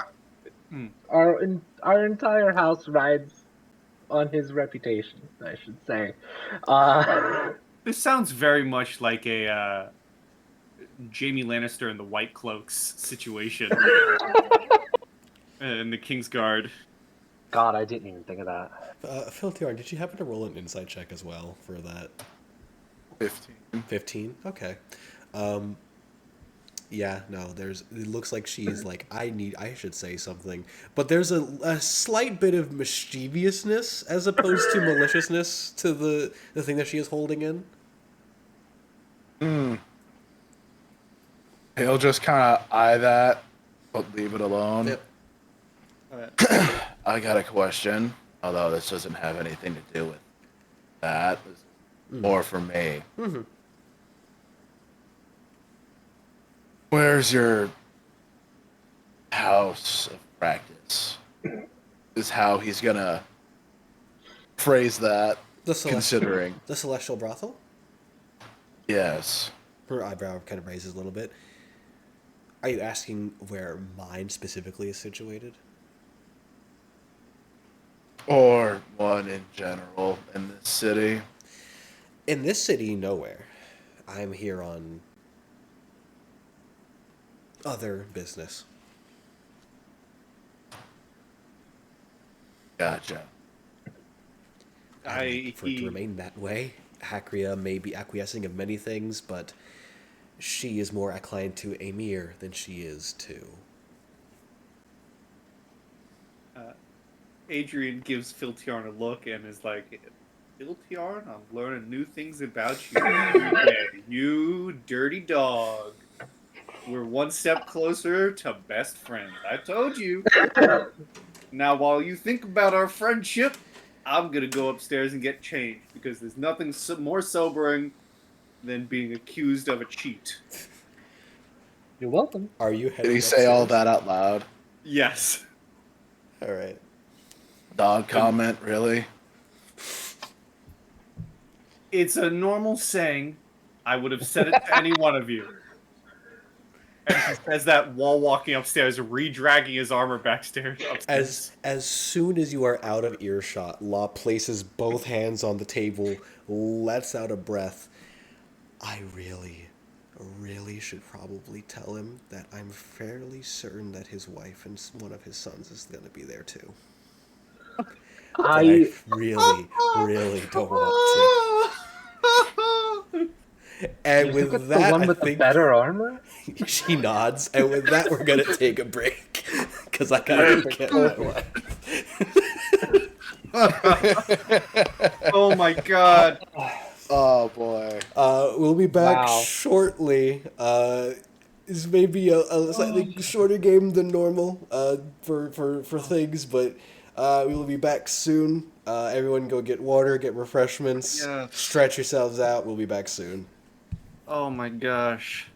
our entire house rides on his reputation, I should say. This sounds very much like a Jaime Lannister and the White Cloaks situation in the Kingsguard. God, I didn't even think of that. Phil Tiarn, did you happen to roll an insight check as well for that? 15. 15? Okay. Yeah, no, it looks like she's like, I should say something. But there's a slight bit of mischievousness as opposed to maliciousness to the thing that she is holding in. He'll just kind of eye that, but leave it alone. Yep. I got a question, although this doesn't have anything to do with that. It's more for me. Mm-hmm. Where's your house of practice? Is how he's gonna phrase that, considering. The Celestial Brothel? Yes. Her eyebrow kind of raises a little bit. Are you asking where mine specifically is situated? Or one in general in this city? In this city, nowhere. I'm here on other business. Gotcha. For it to remain that way. Hakria may be acquiescing of many things, but she is more inclined to Amir than she is to. Adrian gives Phil Tiarn a look and is like, Phil Tiarn, I'm learning new things about you every day. You dirty dog. We're one step closer to best friends. I told you. Now, while you think about our friendship, I'm going to go upstairs and get changed because there's nothing more sobering than being accused of a cheat. You're welcome. Are you heading Did he say all upstairs? that out loud? Yes. All right. Dog comment, really? It's a normal saying. I would have said it to any one of you. says that while walking upstairs, re-dragging his armor upstairs. As soon as you are out of earshot, Law places both hands on the table, lets out a breath. I really should probably tell him that I'm fairly certain that his wife and one of his sons is going to be there too. But I really don't want to. And You think with it's that, the one with I think the better armor? she nods. And with that, we're gonna take a break because I gotta go get my wife. Oh my god. Oh boy. We'll be back Wow. shortly. This may be a slightly shorter game than normal for things, but we will be back soon. Everyone go get water, get refreshments, Yes. stretch yourselves out. We'll be back soon. Oh my gosh.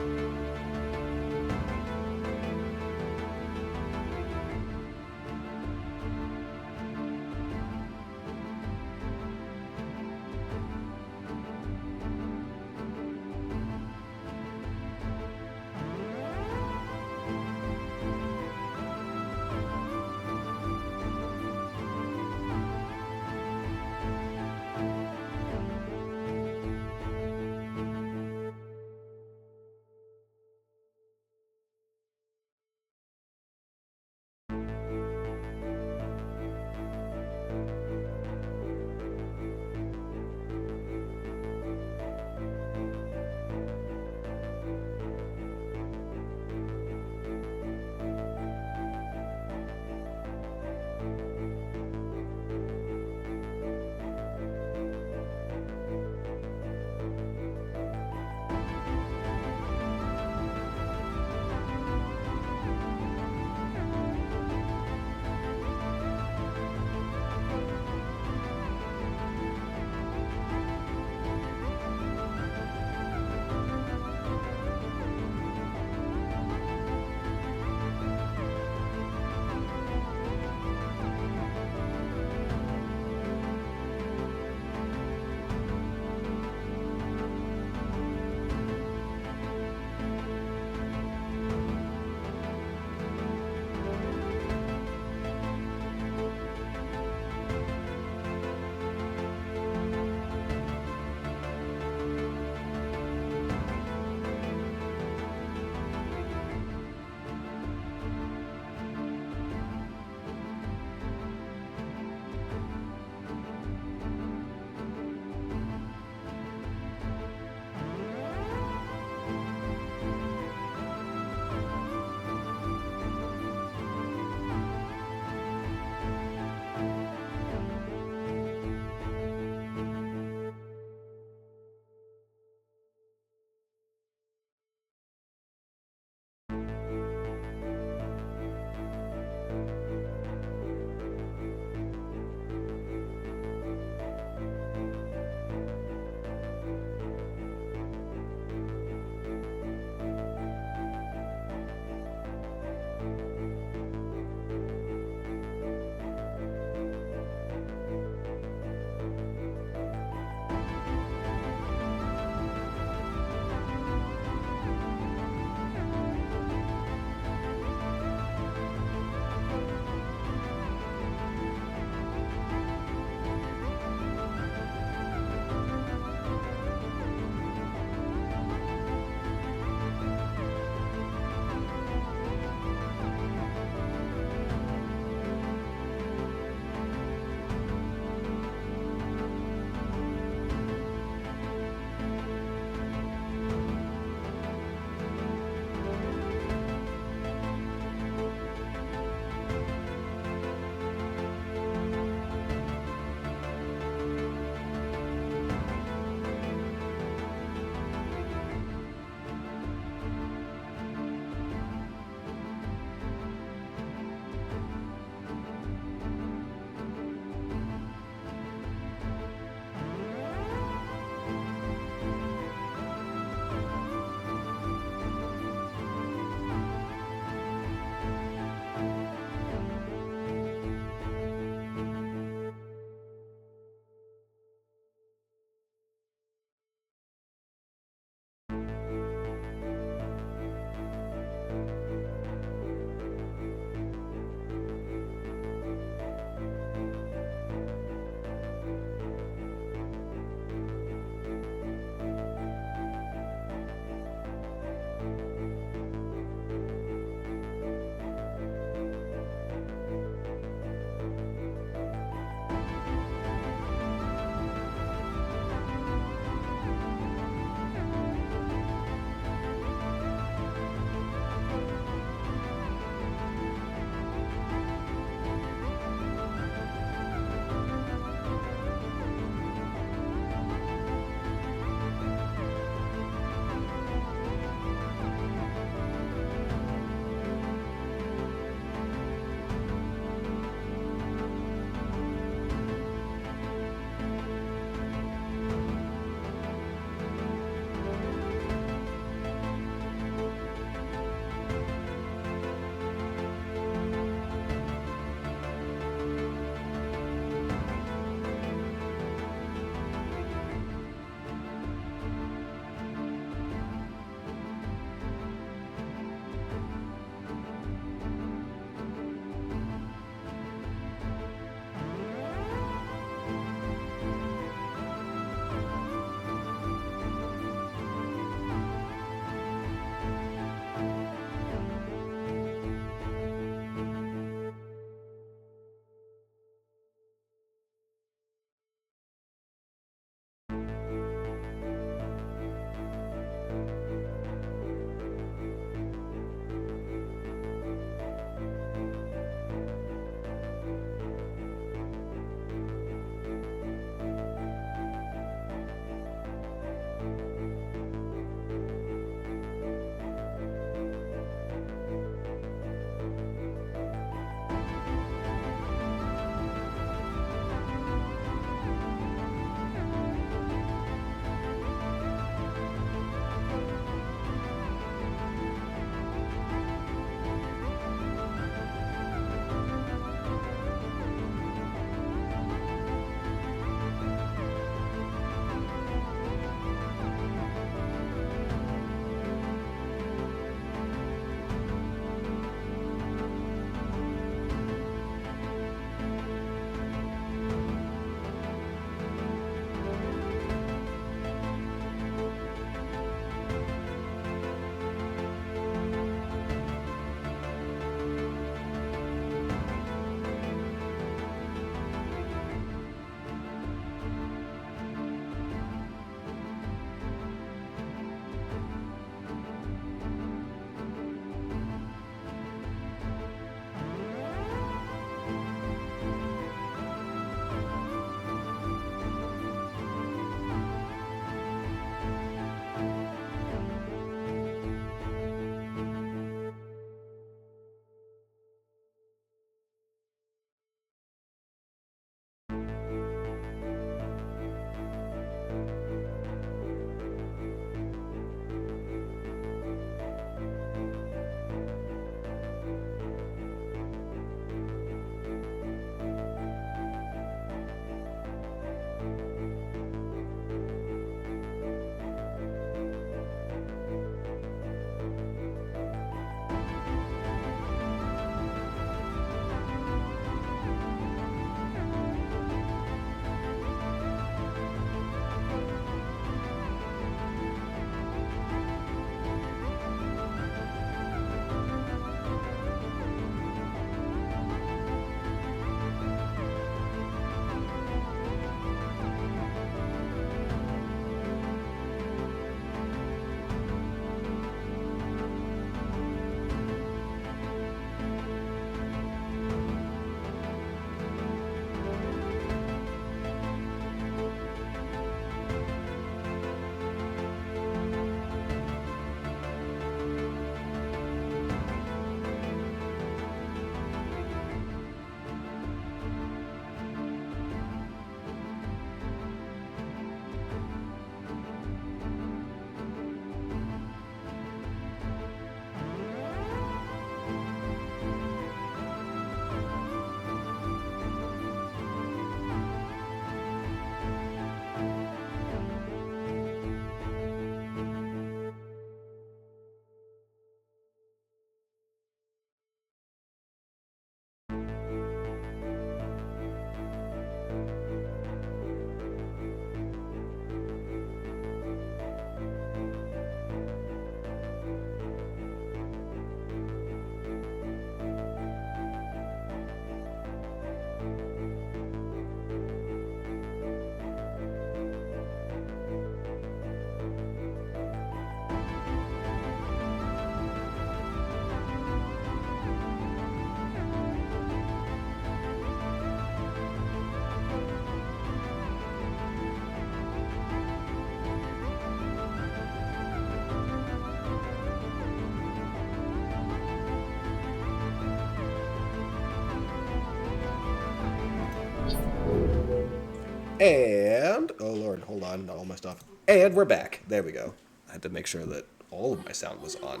And, oh lord, hold on, not all my stuff. And we're back. There we go. I had to make sure that all of my sound was on.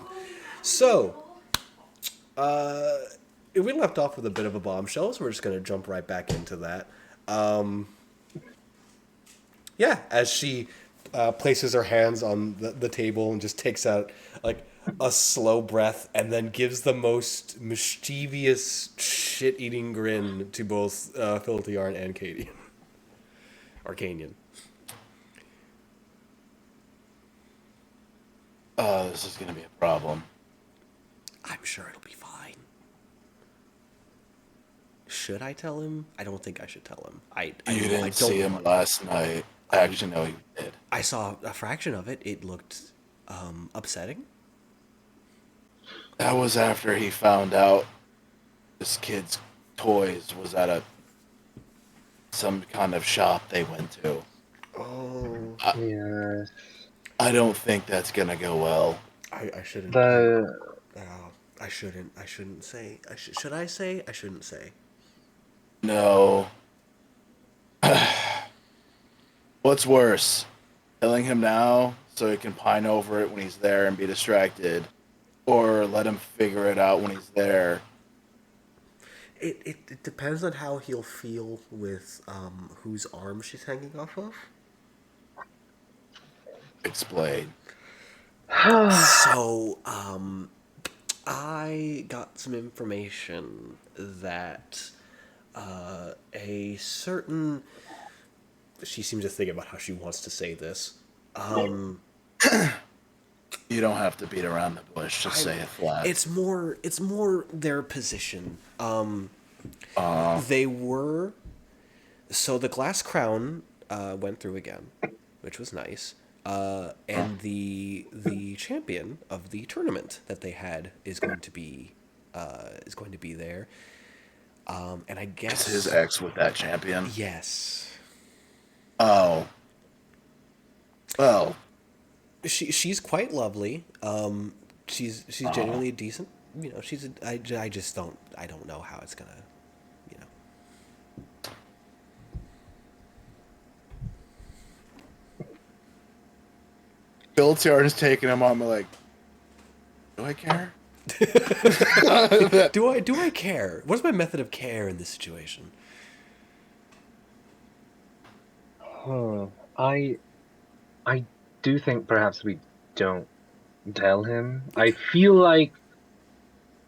So, we left off with a bit of a bombshell, so we're just going to jump right back into that. Yeah, as she places her hands on the table and just takes out, like, a slow breath and then gives the most mischievous, shit-eating grin to both Philtiarn and Cadian. Or Canyon. Oh, this is gonna be a problem. I'm sure it'll be fine. Should I tell him? I don't think I should tell him. You I didn't see him want- last night. Actually, no, you did. I saw a fraction of it. It looked upsetting. That was after he found out this kid's toys was at some kind of shop they went to. Oh, Yes. I don't think that's gonna go well. I shouldn't. The I shouldn't. I shouldn't say. Should I say? I shouldn't say. No. What's worse? Killing him now so he can pine over it when he's there and be distracted, or let him figure it out when he's there. It depends on how he'll feel with whose arm she's hanging off of. Explain. So, I got some information that a certain. She seems to think about how she wants to say this. You don't have to beat around the bush. Just say it flat. It's more their position. They were. So the glass crown went through again, which was nice. And the champion of the tournament that they had is going to be there. And I guess Is his ex with that champion? yes. Oh. Well, She's quite lovely. She's genuinely decent. You know, I just don't know how it's gonna, you know. Philtiarn's taking him on. Like, do I care? Do I care? What's my method of care in this situation? I do think perhaps we don't tell him. I feel like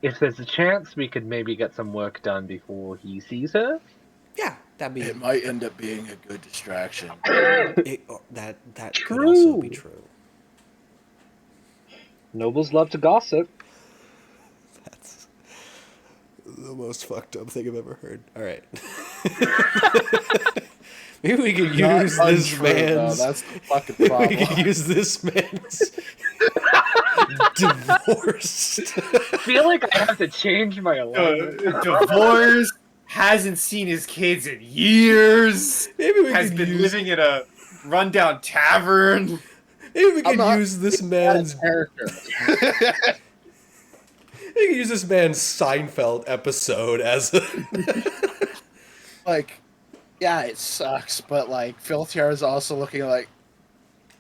if there's a chance, we could maybe get some work done before he sees her. Yeah, that'd be It might end up being a good distraction. that could also be true. Nobles love to gossip. That's the most fucked up thing I've ever heard. All right. Maybe we could use Not this untrue, though. man's. That's the fucking We problem. could use this man's divorced. I feel like I have to change my alignment. Divorce, hasn't seen his kids in years, Maybe we has could been use. living in a rundown tavern. Maybe we I'm could not- use this man's. character. We could use this man's Seinfeld episode as a. Like, yeah, it sucks, but like Philtiar is also looking like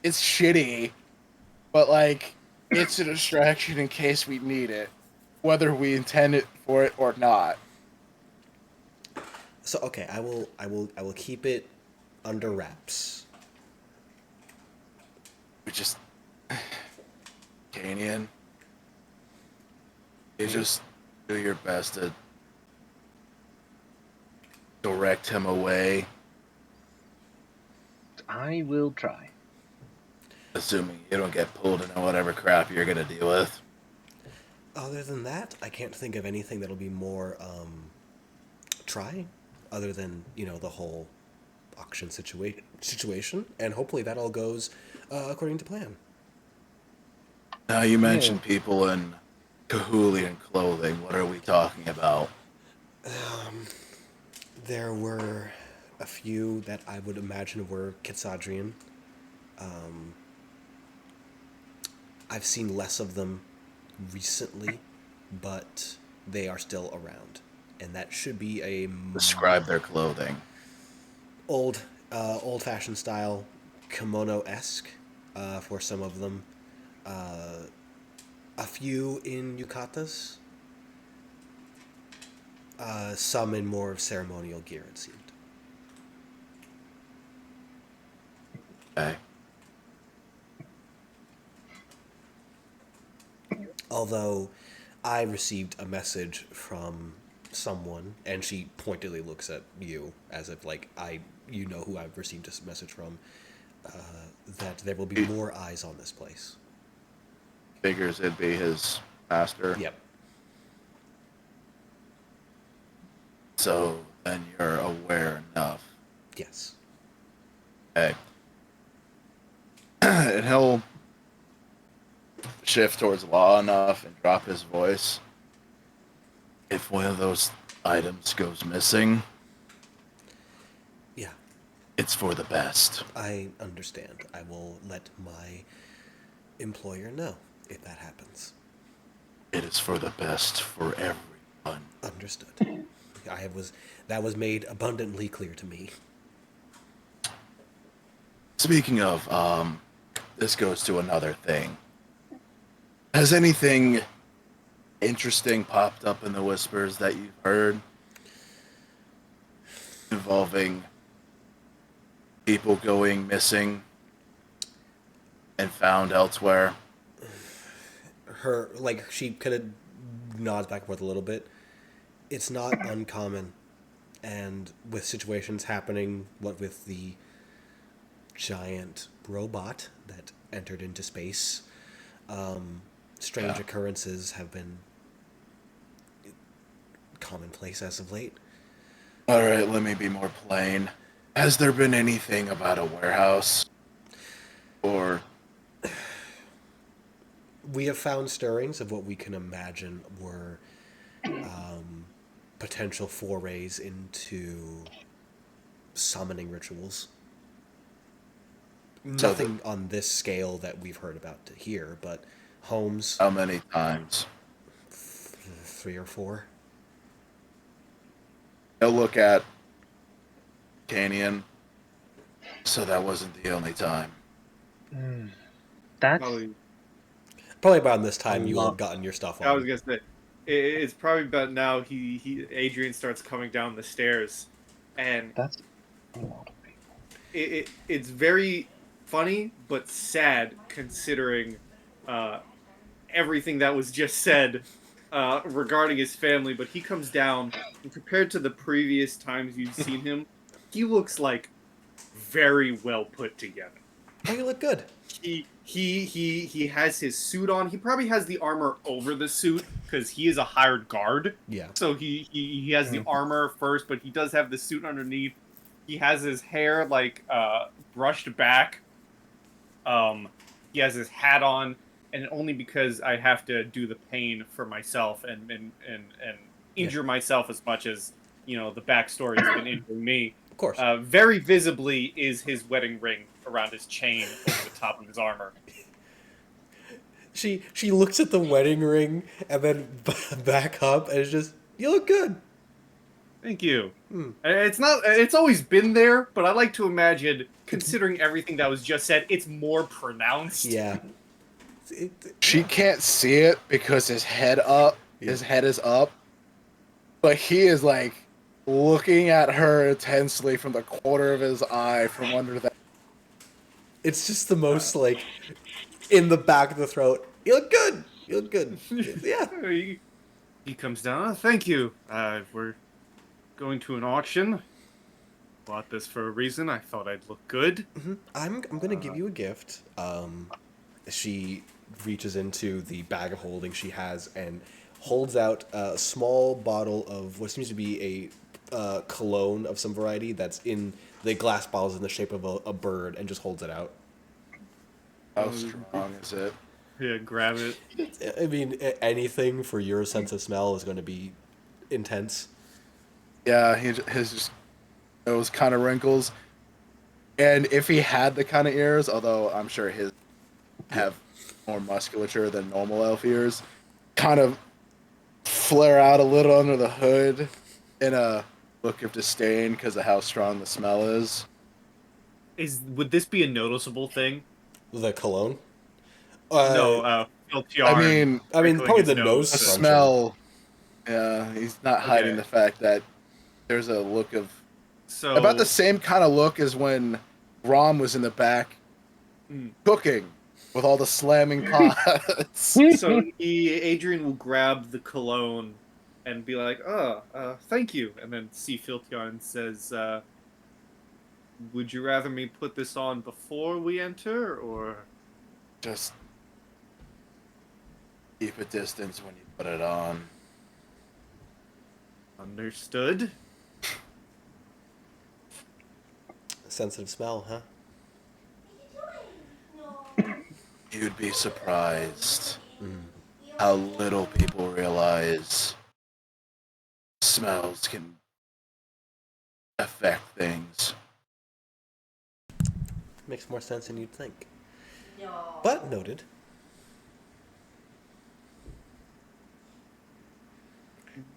it's shitty, but like it's a distraction in case we need it, whether we intend it for it or not. So okay, I will keep it under wraps. We just Canyon, you just do your best to direct him away, I will try. assuming you don't get pulled into whatever crap you're gonna deal with. Other than that, I can't think of anything that'll be more trying, other than the whole auction situation, and hopefully that all goes according to plan. Now you mentioned people in Cahulian clothing. What are we talking about? There were a few that I would imagine were Kitsadrian. I've seen less of them recently, but they are still around, and that should be a Describe their clothing. old old-fashioned style, kimono-esque for some of them. A few in yukatas. Some in more of ceremonial gear, it seemed. Okay. Although I received a message from someone, and she pointedly looks at you as if like you know who I've received this message from, that there will be He more eyes on this place. figures it'd be his master. Yep. So then you're aware enough. Yes. Okay. And he'll shift towards Law enough and drop his voice. If one of those items goes missing, Yeah. it's for the best. I understand. I will let my employer know if that happens. It is for the best for everyone. Understood. That was made abundantly clear to me. Speaking of, this goes to another thing. Has anything interesting popped up in the whispers that you've heard involving people going missing and found elsewhere? She kind of nods back and forth a little bit. It's not uncommon, and with situations happening, what with the giant robot that entered into space, strange occurrences have been commonplace as of late. All right, let me be more plain. Has there been anything about a warehouse? Or We have found stirrings of what we can imagine were potential forays into summoning rituals. Nothing on this scale that we've heard about here, but homes, how many times? 3 or 4. He'll look at Canyon. So that wasn't the only time. That's Probably, Probably around this time A you will lot. have gotten your stuff on. I was gonna say, it's probably about now. Adrian starts coming down the stairs, and that's a lot of people. it's very funny but sad considering everything that was just said regarding his family. But he comes down, and compared to the previous times you've seen him, he looks like very well put together. Oh, you look good. He has his suit on. He probably has the armor over the suit because he is a hired guard. Yeah. So he has the armor first, but he does have the suit underneath. He has his hair like brushed back. He has his hat on, and only because I have to do the pain for myself and injure myself as much as the backstory has been injuring me. Of course. Very visibly is his wedding ring around his chain over the top of his armor. She looks at the wedding ring and then back up and it's just, you look good. Thank you. It's always been there, but I like to imagine, considering everything that was just said, it's more pronounced. Yeah. She can't see it because his head is up, but he is like looking at her intensely from the corner of his eye from under that. It's just the most like in the back of the throat. You look good. You look good. Yeah. He comes down. "Oh, thank you. We're going to an auction. Bought this for a reason. I thought I'd look good." I'm gonna give you a gift. She reaches into the bag of holding she has and holds out a small bottle of what seems to be a cologne of some variety that's in the glass bottles in the shape of a bird and just holds it out. How strong is it? Yeah, grab it. I mean, anything for your sense of smell is going to be intense. Yeah, his just nose kind of wrinkles, and if he had the kind of ears, although I'm sure his have more musculature than normal elf ears, kind of flare out a little under the hood in a look of disdain because of how strong the smell is. would this be a noticeable thing? The cologne. No, I Filthiarn mean, wrinkling probably his the nose the scrunching. smell. Yeah, he's not hiding Okay. the fact that there's a look of So about the same kind of look as when Rom was in the back cooking with all the slamming pots. So Adrian will grab the cologne and be like, thank you. And then see Filthiarn says, would you rather me put this on before we enter, or? Just keep a distance when you put it on. Understood. Sensitive smell, huh? You'd be surprised how little people realize smells can affect things. Makes more sense than you'd think. But noted.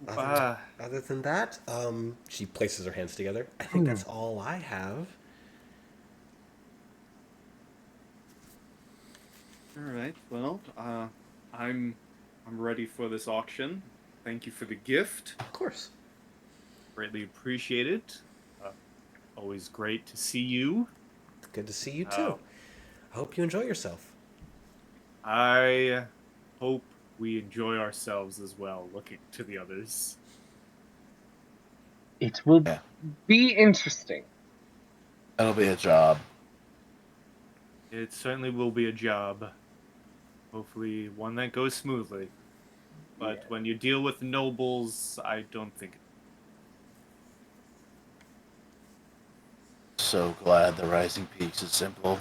Other than that, she places her hands together. I think that's all I have. All right. Well, I'm ready for this auction. Thank you for the gift. Of course. Greatly appreciate it. Always great to see you. Good to see you too. I hope you enjoy yourself. I hope we enjoy ourselves as well, looking to the others. It will Yeah. be interesting. That'll be a job. It certainly will be a job. Hopefully one that goes smoothly. But when you deal with nobles, I don't think it. So glad the Rising Peaks is simple.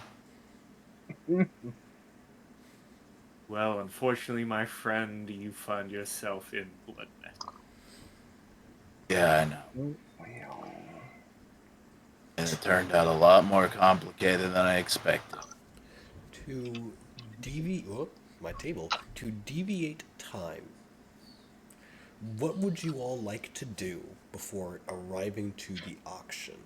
Well, unfortunately, my friend, you find yourself in Blood. Yeah, I know. And it turned out a lot more complicated than I expected. To deviate time. What would you all like to do before arriving to the auction?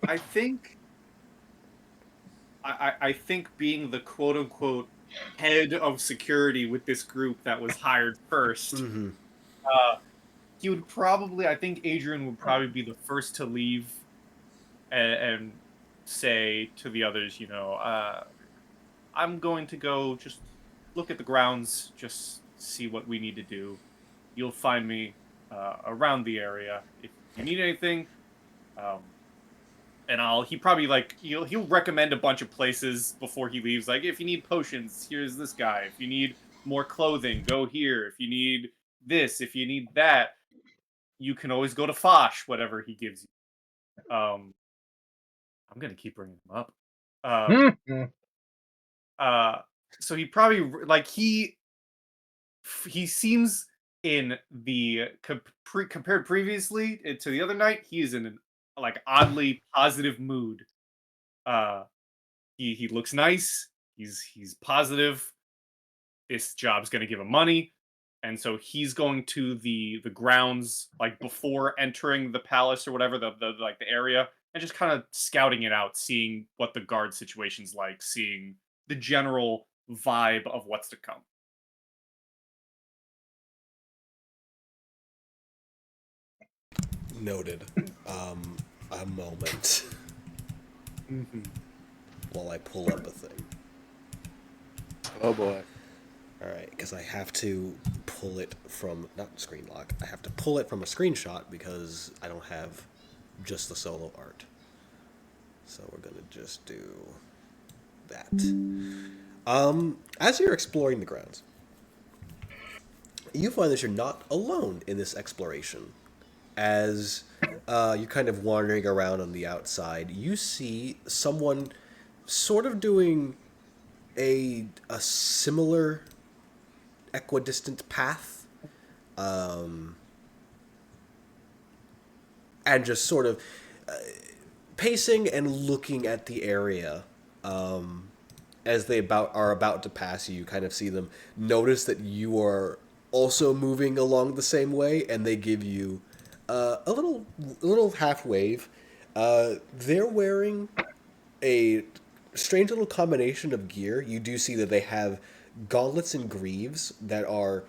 I think I think being the quote unquote head of security with this group that was hired 1st, he would probably, I think Adrian would probably be the first to leave and say to the others, I'm going to go just look at the grounds, just see what we need to do. You'll find me around the area if you need anything. And he probably he'll recommend a bunch of places before he leaves. Like, if you need potions, here's this guy. If you need more clothing, go here. If you need this, if you need that, you can always go to Fosh, whatever he gives you. I'm gonna keep bringing him up. So he probably he seems in the compared previously to the other night, he is in an oddly positive mood. He looks nice. He's positive. This job's gonna give him money, and so he's going to the grounds before entering the palace or whatever the area, and just kind of scouting it out, seeing what the guard situation's like, seeing the general vibe of what's to come. Noted. A moment while I pull up a thing. Oh boy. Alright, because I have to pull it from, not screen lock, I have to pull it from a screenshot because I don't have just the solo art. So we're going to just do that. As you're exploring the grounds, you find that you're not alone in this exploration. As you're kind of wandering around on the outside, you see someone sort of doing a similar equidistant path, and just sort of pacing and looking at the area. As they are about to pass you, you kind of see them notice that you are also moving along the same way, and they give you a little half wave. They're wearing a strange little combination of gear. You do see that they have gauntlets and greaves that are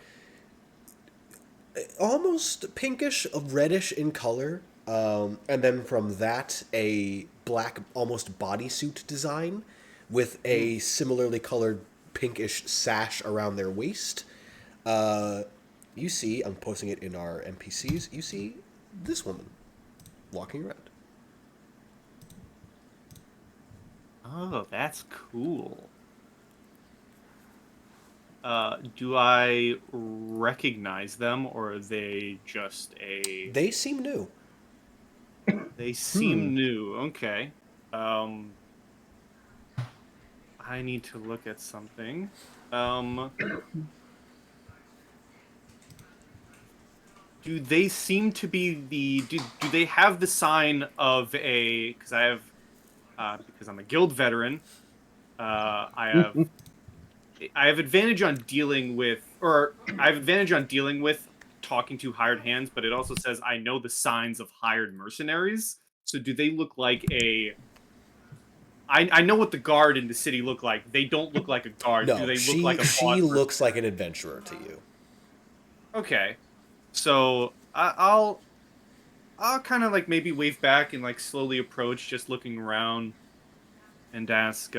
almost pinkish, reddish in color. And then from that, a black, almost bodysuit design with a similarly colored pinkish sash around their waist. You see, I'm posting it in our NPCs, you see this woman walking around. Oh, that's cool. Do I recognize them, or are they just a... They seem new. They seem new. Okay. I need to look at something. Do they seem to be the... Do they have the sign of a... Because I have... because I'm a guild veteran, I have advantage on dealing with... Or I have advantage on dealing with talking to hired hands, but it also says I know the signs of hired mercenaries. So do they look like a... I know what the guard in the city look like. They don't look like a guard. Do No, they look like a she boss looks like an adventurer to you. Okay. So I'll kind of like maybe wave back and like slowly approach, just looking around, and ask,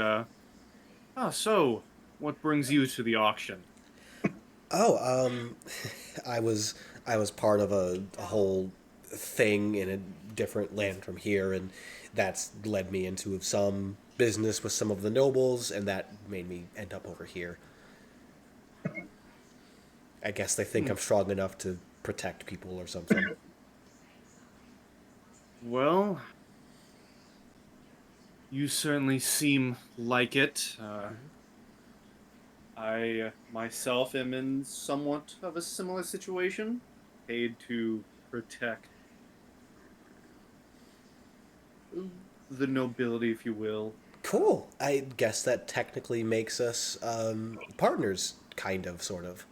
so what brings you to the auction? Oh, I was part of a whole thing in a different land from here, and that's led me into some business with some of the nobles, and that made me end up over here. I guess they think I'm strong enough to protect people or something. Well, you certainly seem like it. I myself am in somewhat of a similar situation, paid to protect the nobility, if you will. Cool. I guess that technically makes us partners, kind of, sort of.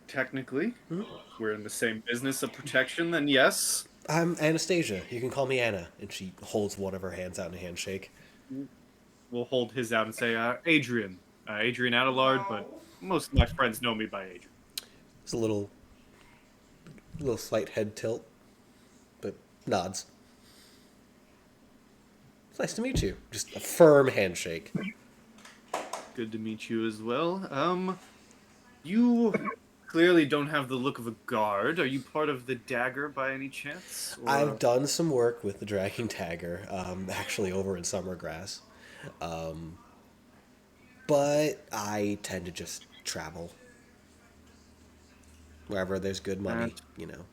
Technically, if we're in the same business of protection, then yes. I'm Anastasia. You can call me Anna. And she holds one of her hands out in a handshake. We'll hold his out and say, Adrian. Adrian Adelard, but most of my friends know me by Adrian. It's a little slight head tilt, but nods. It's nice to meet you. Just a firm handshake. Good to meet you as well. You clearly don't have the look of a guard. Are you part of the Dagger by any chance? Or... I've done some work with the Dragging Dagger, actually over in Summergrass. But I tend to just travel. Wherever there's good money, you know.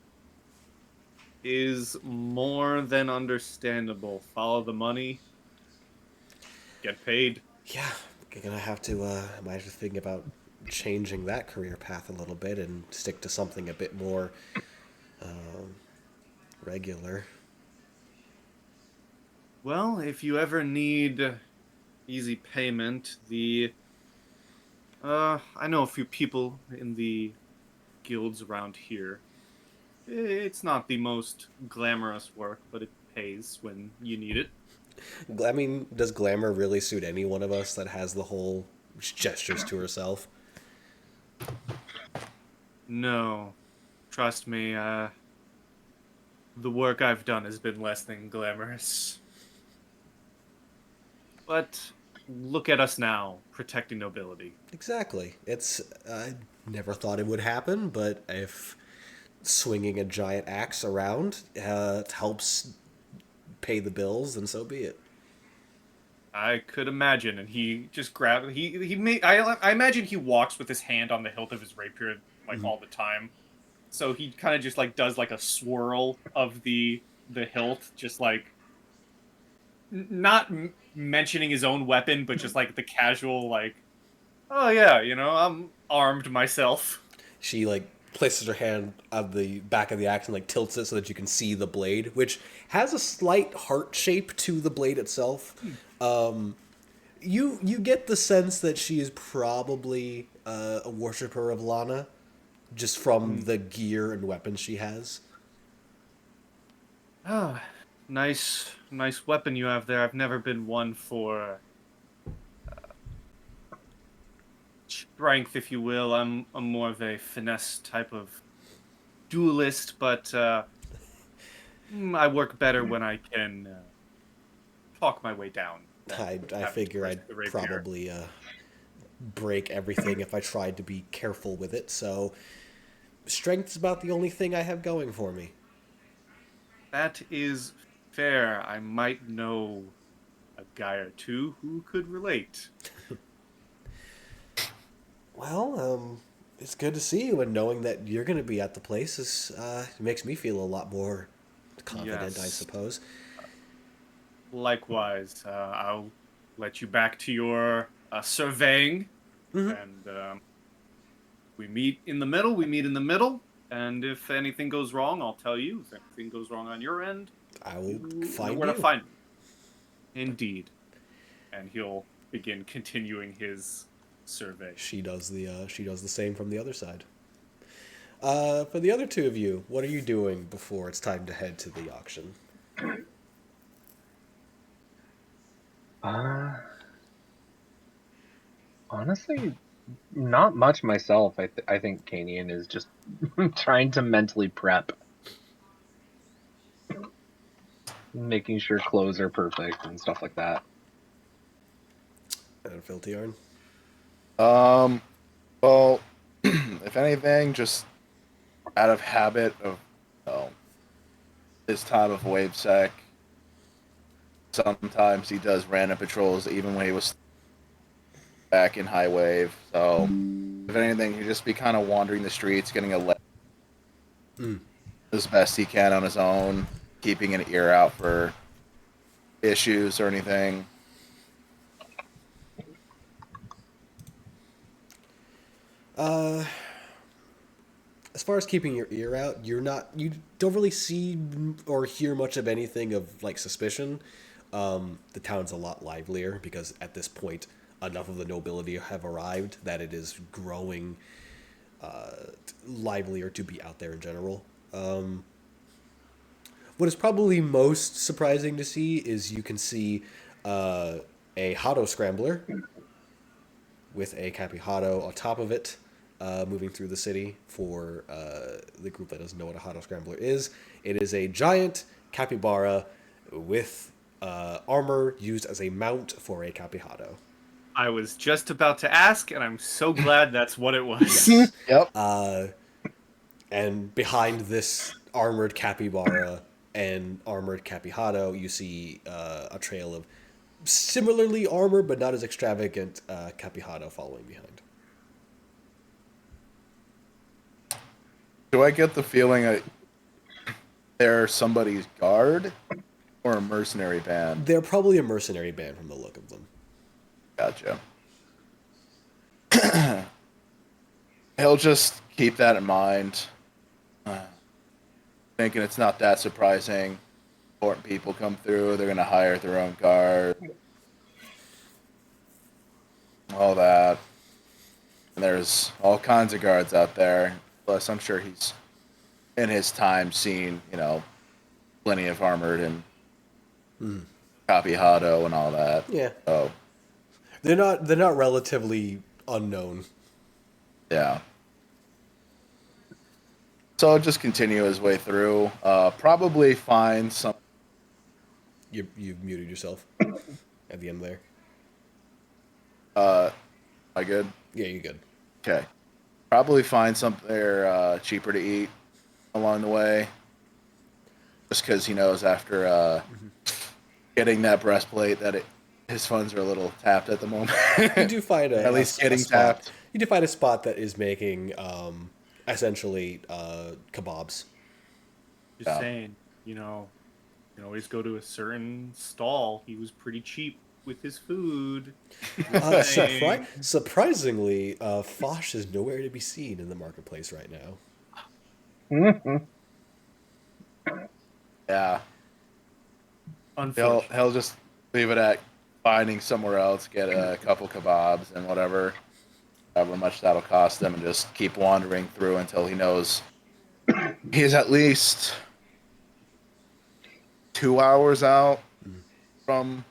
Is more than understandable. Follow the money. Get paid. Yeah, I'm gonna have to, I might have to think about changing that career path a little bit and stick to something a bit more regular. Well, if you ever need easy payment, I know a few people in the guilds around here. It's not the most glamorous work, but it pays when you need it. I mean, does glamour really suit any one of us that has the whole gestures to herself? No. Trust me, the work I've done has been less than glamorous. But look at us now, protecting nobility. Exactly. I never thought it would happen, but if swinging a giant axe around helps pay the bills, then so be it. I could imagine, and he just grabbed. He made. I imagine he walks with his hand on the hilt of his rapier like all the time. So he kind of just like does like a swirl of the hilt, just like not mentioning his own weapon, but just like the casual like, oh yeah, I'm armed myself. She like places her hand on the back of the axe and like tilts it so that you can see the blade, which has a slight heart shape to the blade itself. You get the sense that she is probably a worshiper of Lana, just from the gear and weapons she has. Ah, nice weapon you have there. I've never been one for strength, if you will. I'm more of a finesse type of duelist, but I work better when I can talk my way down than I having to figure push I'd the rapier. probably break everything if I tried to be careful with it. So strength's about the only thing I have going for me. That is fair. I might know a guy or two who could relate. Well, it's good to see you, and knowing that you're going to be at the place makes me feel a lot more confident, I Yes. suppose. Likewise, I'll let you back to your surveying, Hmm. and we meet in the middle. We meet in the middle, and if anything goes wrong, I'll tell you. If anything goes wrong on your end, I will you know find where to you. find me. Indeed, and he'll begin continuing his survey. She does the same from the other side. For the other two of you, what are you doing before it's time to head to the auction? Uh, honestly, not much myself. I think Kanian is just trying to mentally prep, making sure clothes are perfect and stuff like that. And Filthy Yarn? Well, if anything, just out of habit of, you know, this time of wave sec, sometimes he does random patrols even when he was back in high wave. So, if anything, he'd just be kind of wandering the streets, getting a Mm. as best he can on his own, keeping an ear out for issues or anything. Uh, as far as keeping your ear out, you don't really see or hear much of anything of like suspicion. The town's a lot livelier because at this point, enough of the nobility have arrived that it is growing livelier to be out there in general. What is probably most surprising to see is you can see a Hado Scrambler with a Cappy Hado on top of it, moving through the city. For the group that doesn't know what a Hado Scrambler is, it is a giant capybara with armor used as a mount for a Cappy Hado. I was just about to ask, and I'm so glad that's what it was. Yes. Yep. And behind this armored capybara and armored capihado, you see a trail of similarly armored but not as extravagant capihado following behind. Do I get the feeling that they're somebody's guard or a mercenary band? They're probably a mercenary band from the look of them. Gotcha. He'll just keep that in mind, thinking it's not that surprising. Important people come through, they're going to hire their own guard, all that. And there's all kinds of guards out there. Plus, I'm sure he's, in his time, seen, plenty of armored and copy Hado and all that. Yeah, So, they're not relatively unknown. yeah. So I'll just continue his way through. Probably find some. You've muted yourself at the end there. Am I good? Yeah, you're good. Okay. Probably find something cheaper to eat along the way. Just because he knows after getting that breastplate that his funds are a little tapped at the moment. You do find At least a getting spot. tapped. You do find a spot that is making essentially kebabs. Just Yeah. saying, you can always go to a certain stall. He was pretty cheap with his food. Just saying. Surprisingly, Fosh is nowhere to be seen in the marketplace right now. Yeah. Unfortunately. He'll just leave it at finding somewhere else, get a couple kebabs and whatever. however much that'll cost him, and just keep wandering through until he knows he's at least 2 hours out from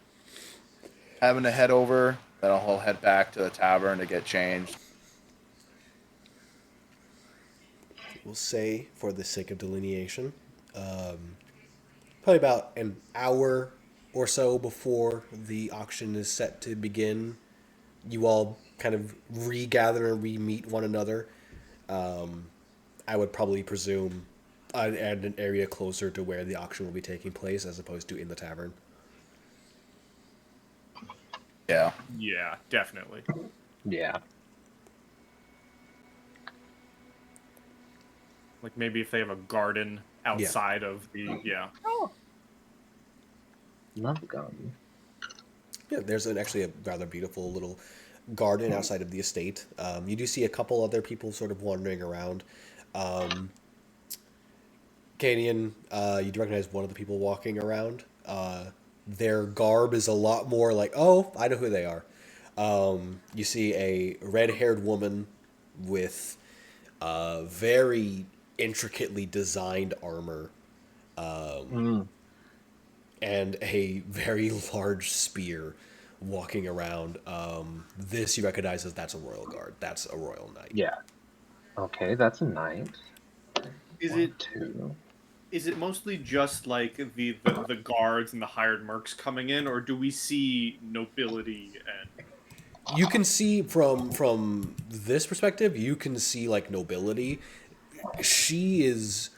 having to head over. Then he'll head back to the tavern to get changed. We'll say, for the sake of delineation, probably about an hour or so before the auction is set to begin, you all kind of regather and re-meet one another. I would probably presume at an area closer to where the auction will be taking place as opposed to in the tavern. Yeah. Yeah, definitely. Yeah. Like maybe if they have a garden outside of the Love garden. Yeah, there's actually a rather beautiful little garden outside of the estate. You do see a couple other people sort of wandering around. Canian, you do recognize one of the people walking around. Their garb is a lot more like, oh, I know who they are. You see a red-haired woman with very intricately designed armor and a very large spear walking around. This you recognize as that's a royal guard. That's a royal knight. Yeah. Okay, that's a knight. Is One, it two. is it mostly just like the guards and the hired mercs coming in, or do we see nobility and You can see from this perspective, you can see like nobility. She is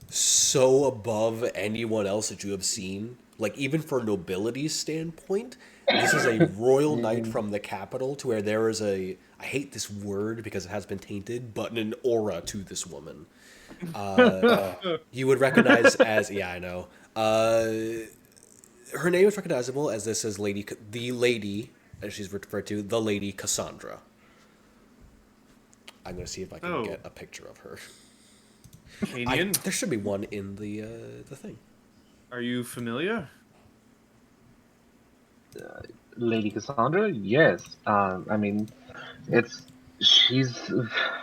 so above anyone else that you have seen. Like even for nobility's standpoint, this is a royal knight from the capital to where there is a, I hate this word because it has been tainted, but an aura to this woman. You would recognize as, yeah, I know. Her name is recognizable as this is the lady, as she's referred to, the Lady Cassandra. I'm going to see if I can Oh. get a picture of her. Canian? There should be one in the thing. Are you familiar? Lady Cassandra? Yes. I mean, she's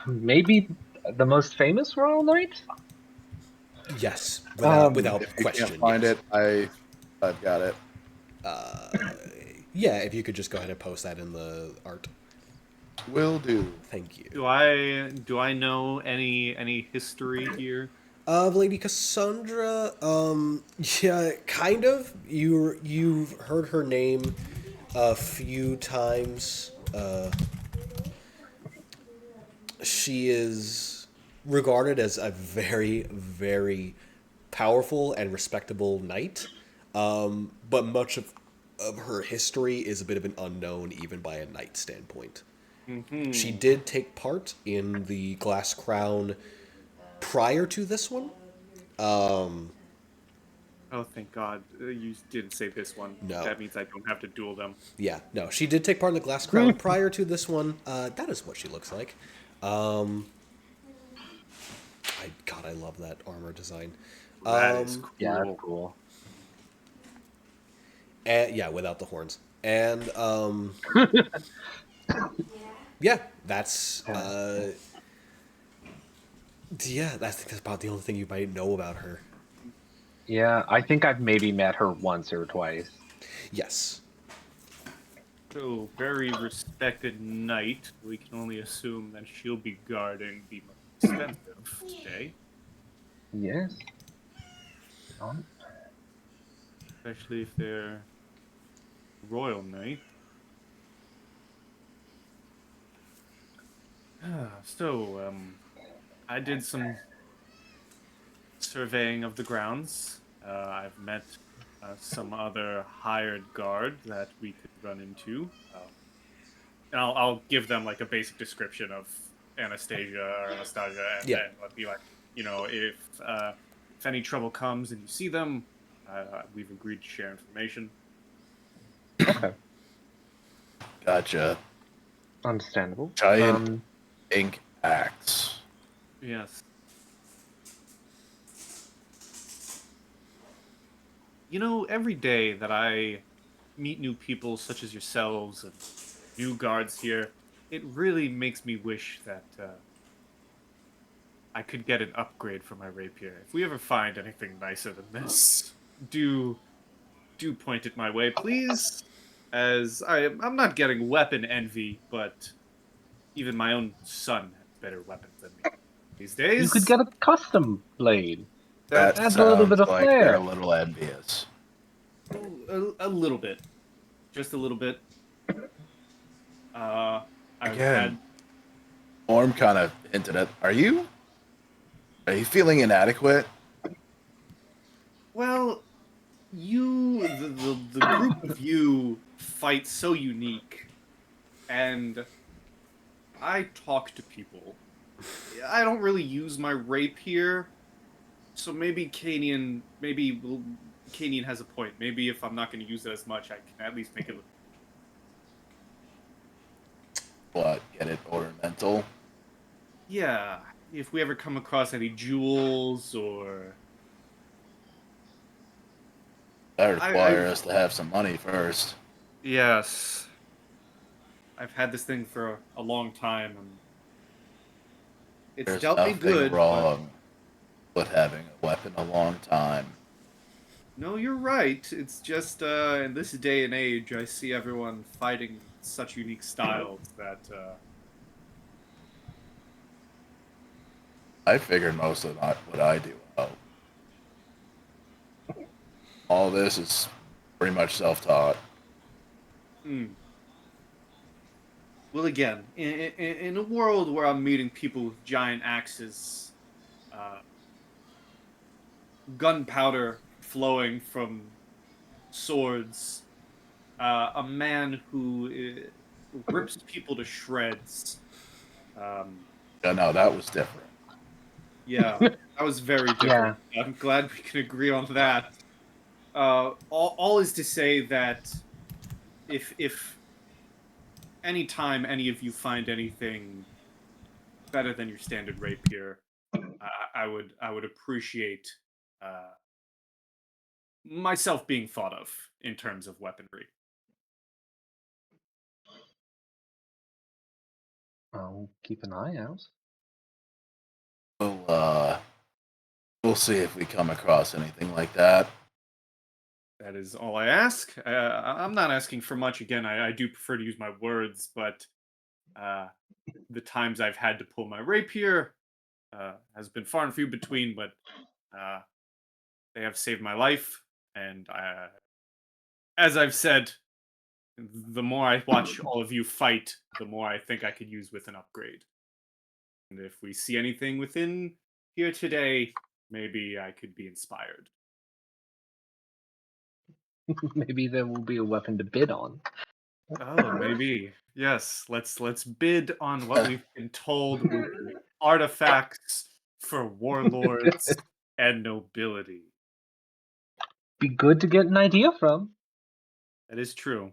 maybe the most famous royal knight. Yes, Um, without If you question. can't find Yes. it, I've got it. Yeah, if you could just go ahead and post that in the art. Will do. Thank you. Do I know any history here? Of Lady Cassandra, yeah, kind of. You've heard her name a few times. She is regarded as a very, very powerful and respectable knight. But much of her history is a bit of an unknown, even by a knight standpoint. Mm-hmm. She did take part in the Glass Crown prior to this one. Oh, thank God you didn't say this one. No. That means I don't have to duel them. Yeah, no, she did take part in the Glass Crown prior to this one. That is what she looks like. I love that armor design. That is cool. yeah, that's cool. And, yeah, without the horns. And yeah, that's yeah, I think that's about the only thing you might know about her. Yeah, I think I've maybe met her once or twice. Yes. So, very respected knight. We can only assume that she'll be guarding the most expensive today. Yes. Especially if they're royal knight. So, I did some surveying of the grounds. I've met some other hired guard that we could run into. And I'll give them like a basic description of Anastasia, and Yeah. then I'll be like, if any trouble comes and you see them, we've agreed to share information. Okay. Gotcha. Understandable. Giant ink axe. Yes. Every day that I meet new people such as yourselves and new guards here, it really makes me wish that I could get an upgrade for my rapier. If we ever find anything nicer than this, do point it my way, please. As I'm not getting weapon envy, but even my own son has better weapons than me these You could days. get a custom blade. That Adds a little bit sounds of like they're a flair. little envious. A little bit, just a little bit. I've Again, had Orm kind of hinted at. Are you feeling inadequate? well, the group of you fight so unique, and I talk to people. I don't really use my rapier, so maybe Kanian has a point. Maybe if I'm not going to use it as much, I can at least make it look. What? Get it ornamental? Yeah, if we ever come across any jewels or That I, require I've us to have some money first. yes, I've had this thing for a long time, and it's There's dealt me nothing good. But wrong with having a weapon a long time. no, you're right. It's just in this day and age, I see everyone fighting such unique styles that I figured most of what I do out. All this is pretty much self-taught. hmm. Well, again, in a world where I'm meeting people with giant axes, uh, gunpowder flowing from swords, a man who rips people to shreds. Um, Yeah, no, that was different. yeah, that was very different. I'm glad we can agree on that. All is to say that if any time any of you find anything better than your standard rapier, I would appreciate uh, myself being thought of in terms of weaponry. I'll keep an eye out. We'll we'll see if we come across anything like that. That is all I ask. I'm not asking for much. Again, I do prefer to use my words, but uh, the times I've had to pull my rapier has been far and few between. But uh, they have saved my life, and as I've said, the more I watch all of you fight, the more I think I could use with an upgrade. And if we see anything within here today, maybe I could be inspired. Maybe there will be a weapon to bid on. Oh, maybe. Yes, let's bid on what we've been told will be artifacts for warlords and nobility. Be good to get an idea from. That is true.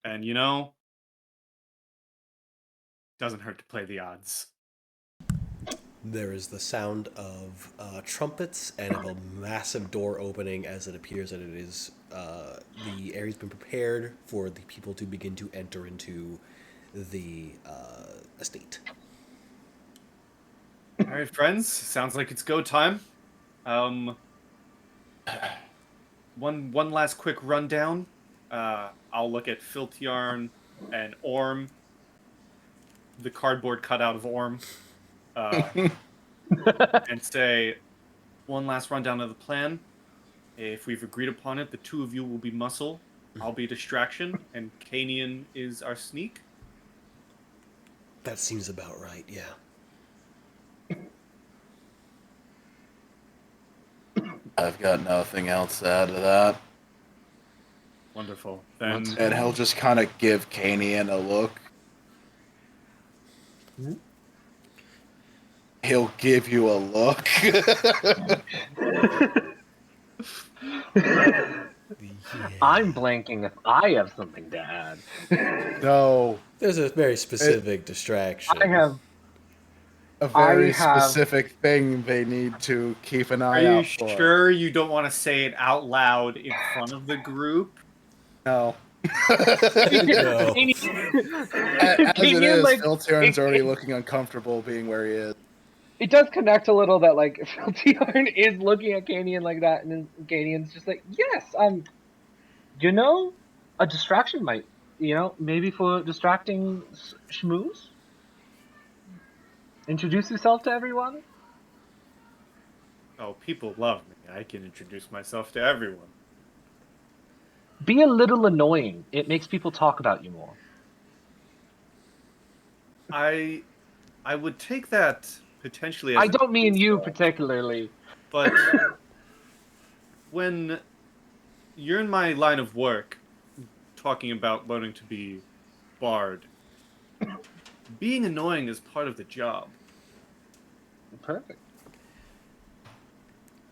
And doesn't hurt to play the odds. There is the sound of trumpets and of a massive door opening as it appears that it is the area's been prepared for the people to begin to enter into the estate. All right, friends. Sounds like it's go time. One last quick rundown. I'll look at Filtyarn and Orm, the cardboard cutout of Orm, and say one last rundown of the plan. If we've agreed upon it, the two of you will be muscle. I'll be distraction, and Kanian is our sneak. That seems about right, yeah. I've got nothing else to add to that. Wonderful. Then And he'll just kind of give Kanian a look. He'll give you a look. I'm blanking if I have something to add. No, There's a very specific distraction. I have. a very I have- specific thing they need to keep an are eye you out for. sure you don't want to say it out loud in front of the group? No. No. As it is, like, Phil Tiernan already looking uncomfortable being where he is. it does connect a little that like Phil Tiernan is looking at Canian like that, and then Canian's just like, yes, you know, a distraction might, maybe for distracting schmooze. Introduce yourself to everyone. Oh, people love me. I can introduce myself to everyone. Be a little annoying. It makes people talk about you more. I would take that potentially as I an don't mean you insult, particularly. but when you're in my line of work talking about learning to be bard, being annoying is part of the job. Perfect.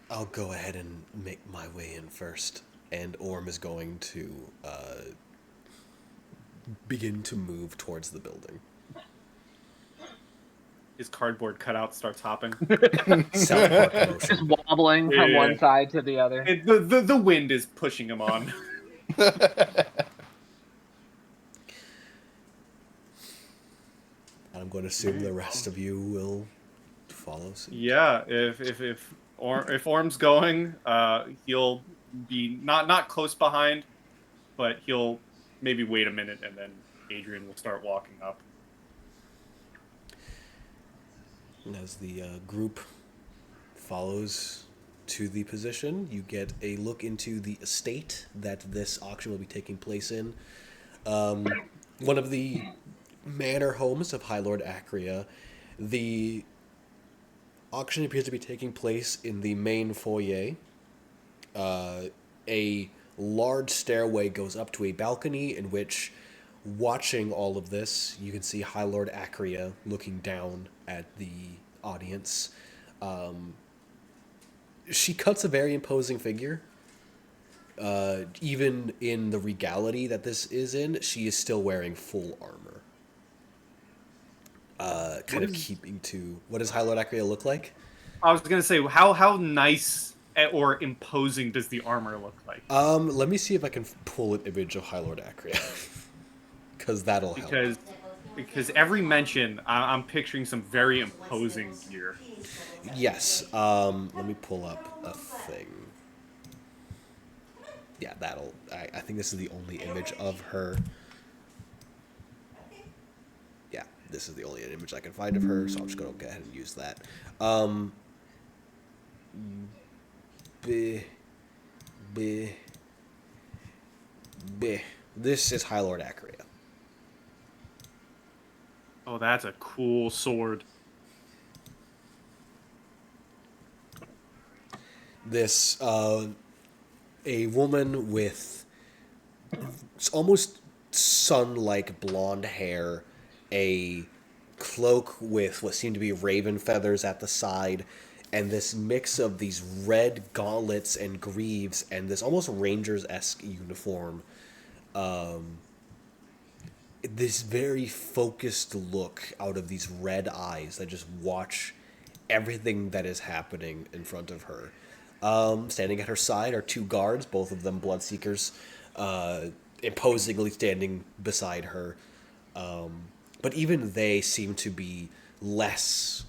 I'll go ahead and make my way in first, and Orm is going to begin to move towards the building. His cardboard cutout starts hopping. South Park Just motion. wobbling from Yeah. one side to the other. The wind is pushing him on. I'm going to assume the rest of you will follow suit. Yeah, if Orm's going, he'll be not close behind, but he'll maybe wait a minute, and then Adrian will start walking up. And as the group follows to the position, you get a look into the estate that this auction will be taking place in. One of the manor homes of High Lord Acria. The auction appears to be taking place in the main foyer. A large stairway goes up to a balcony in which, watching all of this, you can see High Lord Acria looking down at the audience. She cuts a very imposing figure. Even in the regality that this is in, she is still wearing full armor. Kind of keeping to what does High Lord Acria look like? I was gonna say, how nice or imposing does the armor look like? Let me see if I can pull an image of High Lord Acria, because that'll help. Because every mention, I'm picturing some very imposing gear. Yes. Let me pull up a thing. Yeah, that'll. I think this is the only image of her. Yeah, this is the only image I can find of her, so I'm just gonna go ahead and use that. Bleh, bleh, bleh. This is High Lord Acria. Oh, that's a cool sword. This a woman with almost sun-like blonde hair, a cloak with what seem to be raven feathers at the side, and this mix of these red gauntlets and greaves and this almost rangers-esque uniform. This very focused look out of these red eyes that just watch everything that is happening in front of her. Standing at her side are two guards, both of them bloodseekers, imposingly standing beside her. But even they seem to be less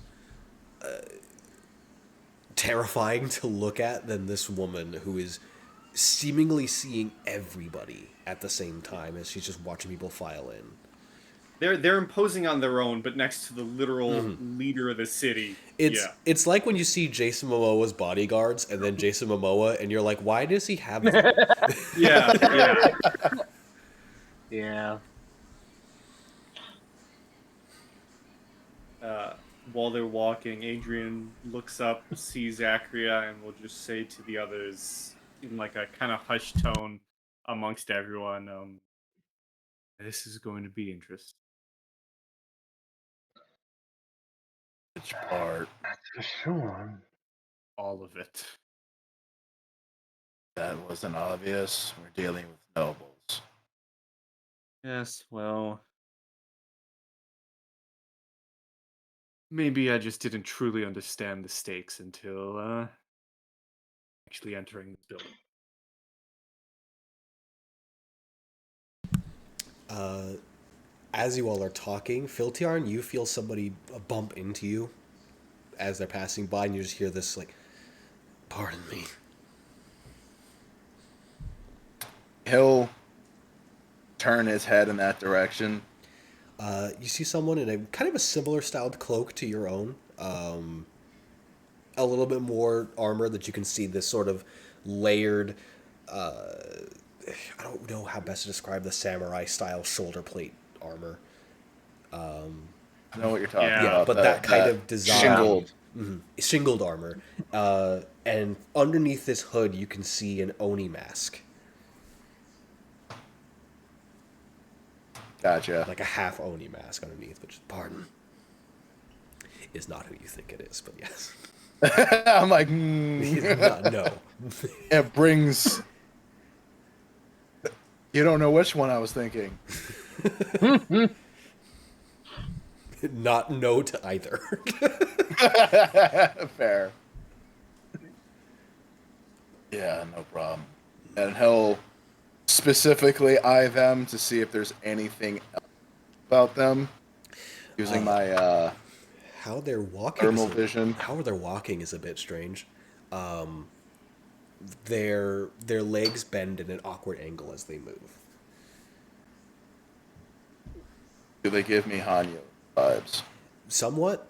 terrifying to look at than this woman who is seemingly seeing everybody at the same time as she's just watching people file in. They're imposing on their own, but next to the literal leader of the city. It's like when you see Jason Momoa's bodyguards and then Jason Momoa and you're like, why does he have them? Yeah. Yeah. While they're walking, Adrian looks up, sees Acria, and will just say to the others in like a kind of hushed tone amongst everyone, "This is going to be interesting." Which part? That's for sure. All of it. That wasn't obvious. We're dealing with nobles. Yes, well, maybe I just didn't truly understand the stakes until actually entering this building. as you all are talking, Filtiarn, you feel somebody bump into you as they're passing by, and you just hear this, like, pardon me. He'll turn his head in that direction. You see someone in a kind of a similar styled cloak to your own. A little bit more armor that you can see this sort of layered. I don't know how best to describe the samurai style shoulder plate armor. I know what you're talking Yeah, about. but that kind of design. Shingled. Shingled armor. And underneath this hood, you can see an Oni mask. Gotcha. Like a half Oni mask underneath, which, pardon, is not who you think it is, but yes. I'm like, No. it brings. You don't know which one I was thinking. Not no to either. Fair. Yeah, no problem. And he'll specifically eye them to see if there's anything else about them. Using my How they're walking. thermal vision. How they're walking is a bit strange. Their legs bend in an awkward angle as they move. Do they give me Hanyo vibes? Somewhat.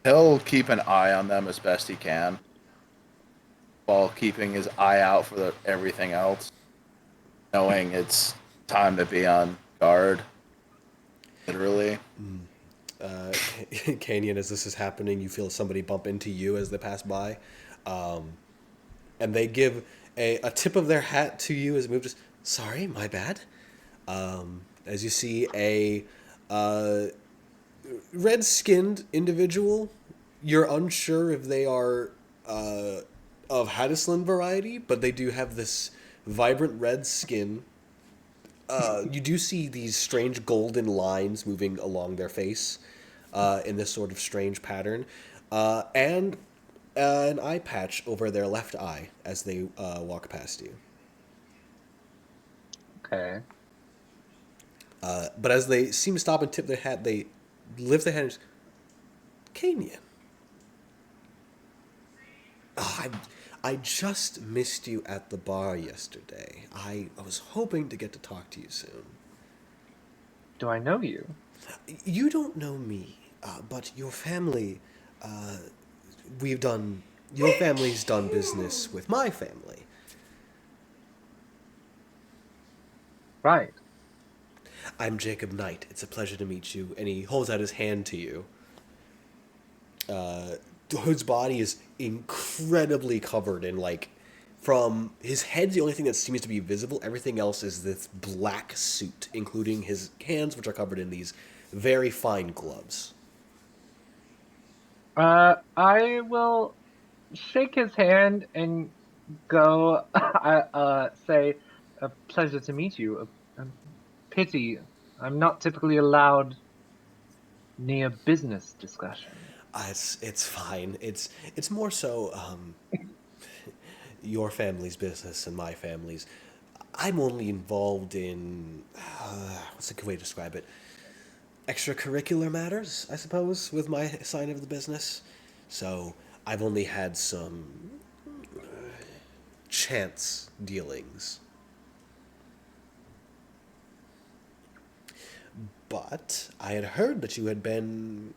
He'll keep an eye on them as best he can, while keeping his eye out for everything else, knowing it's time to be on guard. Literally. Canyon, as this is happening, you feel somebody bump into you as they pass by, and they give a tip of their hat to you as they move. Just, sorry, my bad. As you see a red-skinned individual, you're unsure if they are of Hadisland variety, but they do have this vibrant red skin. You do see these strange golden lines moving along their face in this sort of strange pattern, and an eye patch over their left eye as they walk past you. Okay. But as they seem to stop and tip their hat, they lift their hand and just, Canyon. Oh, I just missed you at the bar yesterday. I was hoping to get to talk to you soon. Do I know you? You don't know me, but your family, your family's done business with my family. Right. I'm Jacob Knight. It's a pleasure to meet you. And he holds out his hand to you. Hood's body is incredibly covered in, like, from his head's the only thing that seems to be visible. Everything else is this black suit, including his hands, which are covered in these very fine gloves. I will shake his hand and go, say, a pleasure to meet you. Pity, I'm not typically allowed near business discussion. It's fine. It's more so your family's business and my family's. I'm only involved in what's a good way to describe it? Extracurricular matters, I suppose, with my side of the business. So I've only had some chance dealings. But I had heard that you had been,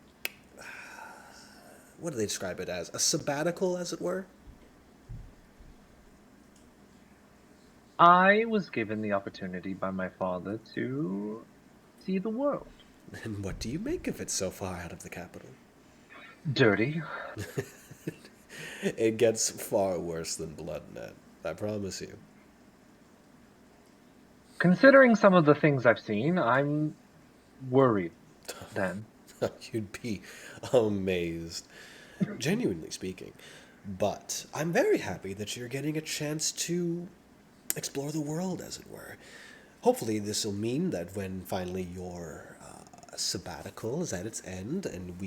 what do they describe it as? A sabbatical, as it were? I was given the opportunity by my father to see the world. And what do you make of it so far out of the capital? Dirty. It gets far worse than BloodNet, I promise you. Considering some of the things I've seen, I'm worried then. You'd be amazed, genuinely speaking. But I'm very happy that you're getting a chance to explore the world, as it were. Hopefully this will mean that when finally your sabbatical is at its end and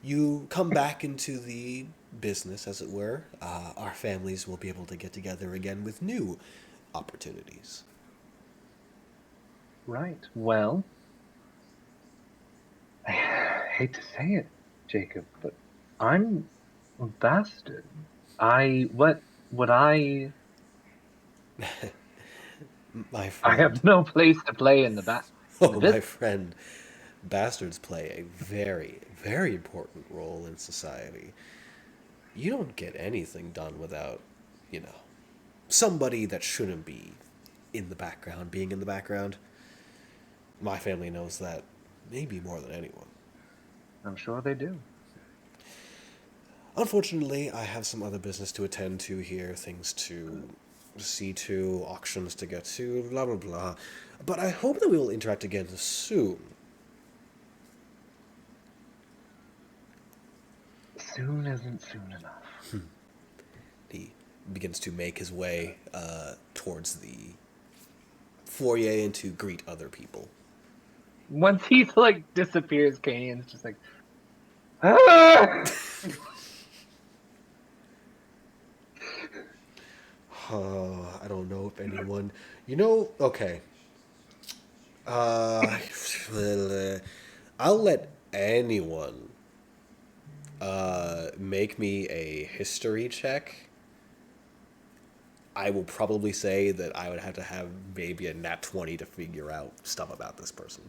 you come back into the business, as it were, our families will be able to get together again with new opportunities. Right. Well, I hate to say it, Jacob, but I'm a bastard. What My I friend, have no place to play in in the oh, my business. friend, bastards play a very, very important role in society. You don't get anything done without, you know, somebody that shouldn't be in the background being in the background. My family knows that maybe more than anyone. I'm sure they do. Unfortunately, I have some other business to attend to here, things to see to, auctions to get to, blah blah blah. But I hope that we will interact again soon. Soon isn't soon enough. He begins to make his way towards the foyer and to greet other people. Once he like disappears, Kanian's just like, ah! I don't know if anyone. You know, okay. Uh, I'll let anyone make me a history check. I will probably say that I would have to have maybe a nat 20 to figure out stuff about this person.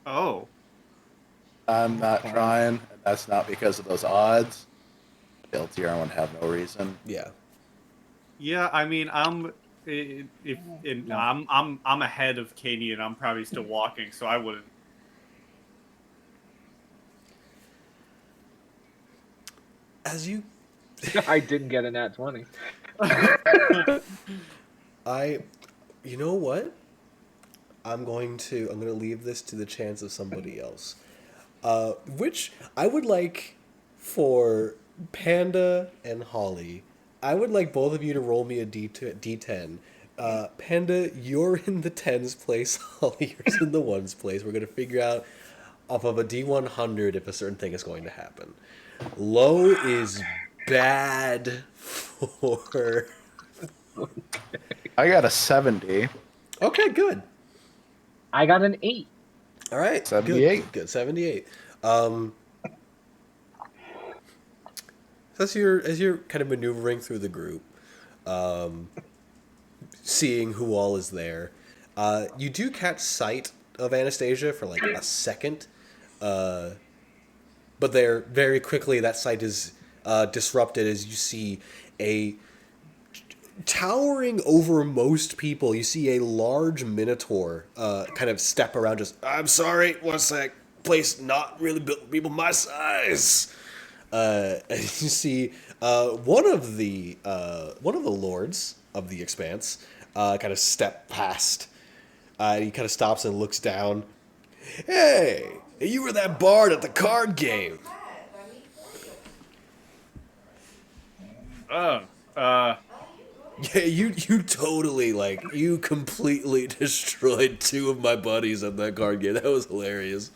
Oh, I'm not Okay. trying, and that's not because of those odds. Guilty, I would have no reason. Yeah. yeah. I mean, I'm ahead of Katie, and I'm probably still walking, so I wouldn't. As you. I didn't get a nat 20. I. You know what? I'm gonna leave this to the chance of somebody else. Which I would like for Panda and Holly. I would like both of you to roll me a D10. Panda, you're in the tens place. Holly, you're in the ones place. We're gonna figure out off of a D100 if a certain thing is going to happen. Low is bad for. I got a 70. Okay, good. I got an 8. All right, 78. good. 78. So as you're kind of maneuvering through the group, seeing who all is there, you do catch sight of Anastasia for like a second, but there very quickly that sight is disrupted as you see a towering over most people. You see a large minotaur kind of step around. Just, I'm sorry, one sec. Place not really built for people my size. And you see one of the lords of the expanse kind of step past. He kind of stops and looks down. Hey, you were that bard at the card game. Oh, Yeah, you totally you completely destroyed two of my buddies at that card game. That was hilarious.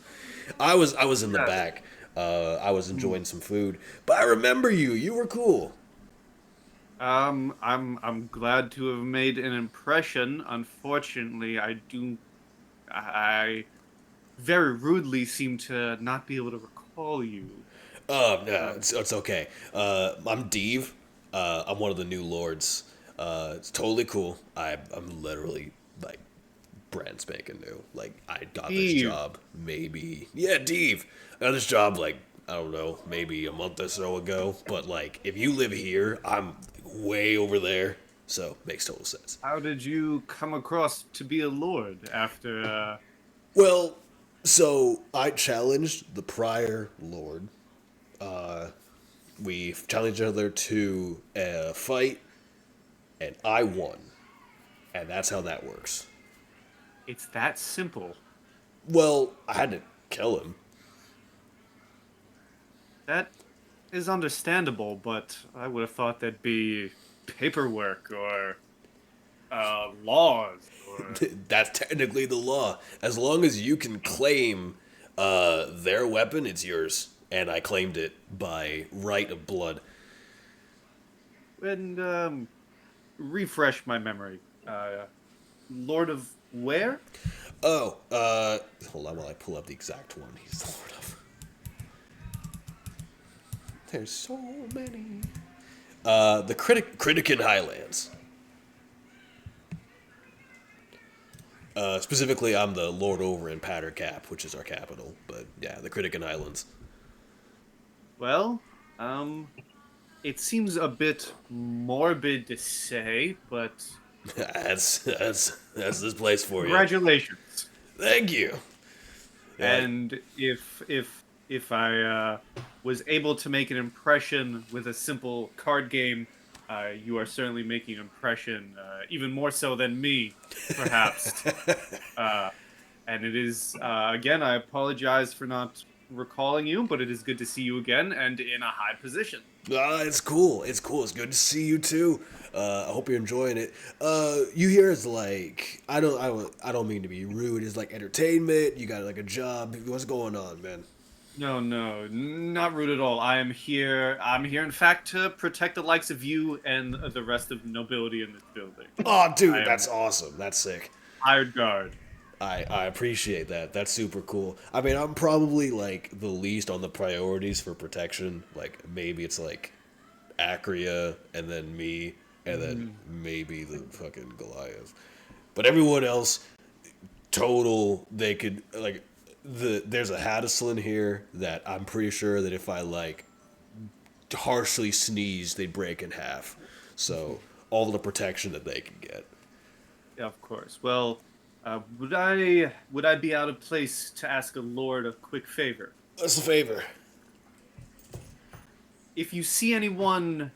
I was in the back. I was enjoying some food, but I remember you. You were cool. I'm glad to have made an impression. Unfortunately, I very rudely seem to not be able to recall you. No, it's okay. I'm Deve. I'm one of the new lords. It's totally cool. I'm literally like brand spanking new. Like I got this Steve. job maybe Deve. I got this job like I don't know maybe a month or so ago. But like if you live here, I'm way over there. So makes total sense. How did you come across to be a lord after? Well, so I challenged the prior lord. We challenged each other to a fight, and I won. And that's how that works. It's that simple. Well, I had to kill him. That is understandable, but I would have thought that'd be paperwork or laws or. That's technically the law. As long as you can claim their weapon, it's yours. and I claimed it by right of blood. And refresh my memory. Lord of where? Oh, hold on while I pull up the exact one. He's the Lord of. There's so many. The Critican Highlands. Specifically, I'm the Lord over in Pattercap, which is our capital. But yeah, the Critican Highlands. Well, it seems a bit morbid to say, but That's this place for you. congratulations. Thank you. Yeah, And if I was able to make an impression with a simple card game, you are certainly making an impression, even more so than me, perhaps. uh, and it is again, I apologize for not recalling you, but it is good to see you again and in a high position. it's cool. It's cool. It's good to see you too. I hope you're enjoying it. You here is like I don't mean to be rude. It's like entertainment. You got like a job. What's going on, man? No, no, not rude at all. I am here. I'm here, in fact, to protect the likes of you and the rest of the nobility in this building. Oh, dude, I am that's awesome. That's sick. hired guard. I appreciate that. That's super cool. I mean, I'm probably like the least on the priorities for protection. Like maybe it's like Acria and then me and then maybe the fucking Goliath. But everyone else, total, they could like there's a Hadislan here that I'm pretty sure that if I like harshly sneeze, they'd break in half. So all the protection that they can get. Yeah, of course. Well, would I be out of place to ask a lord a quick favor? What's the favor? If you see anyone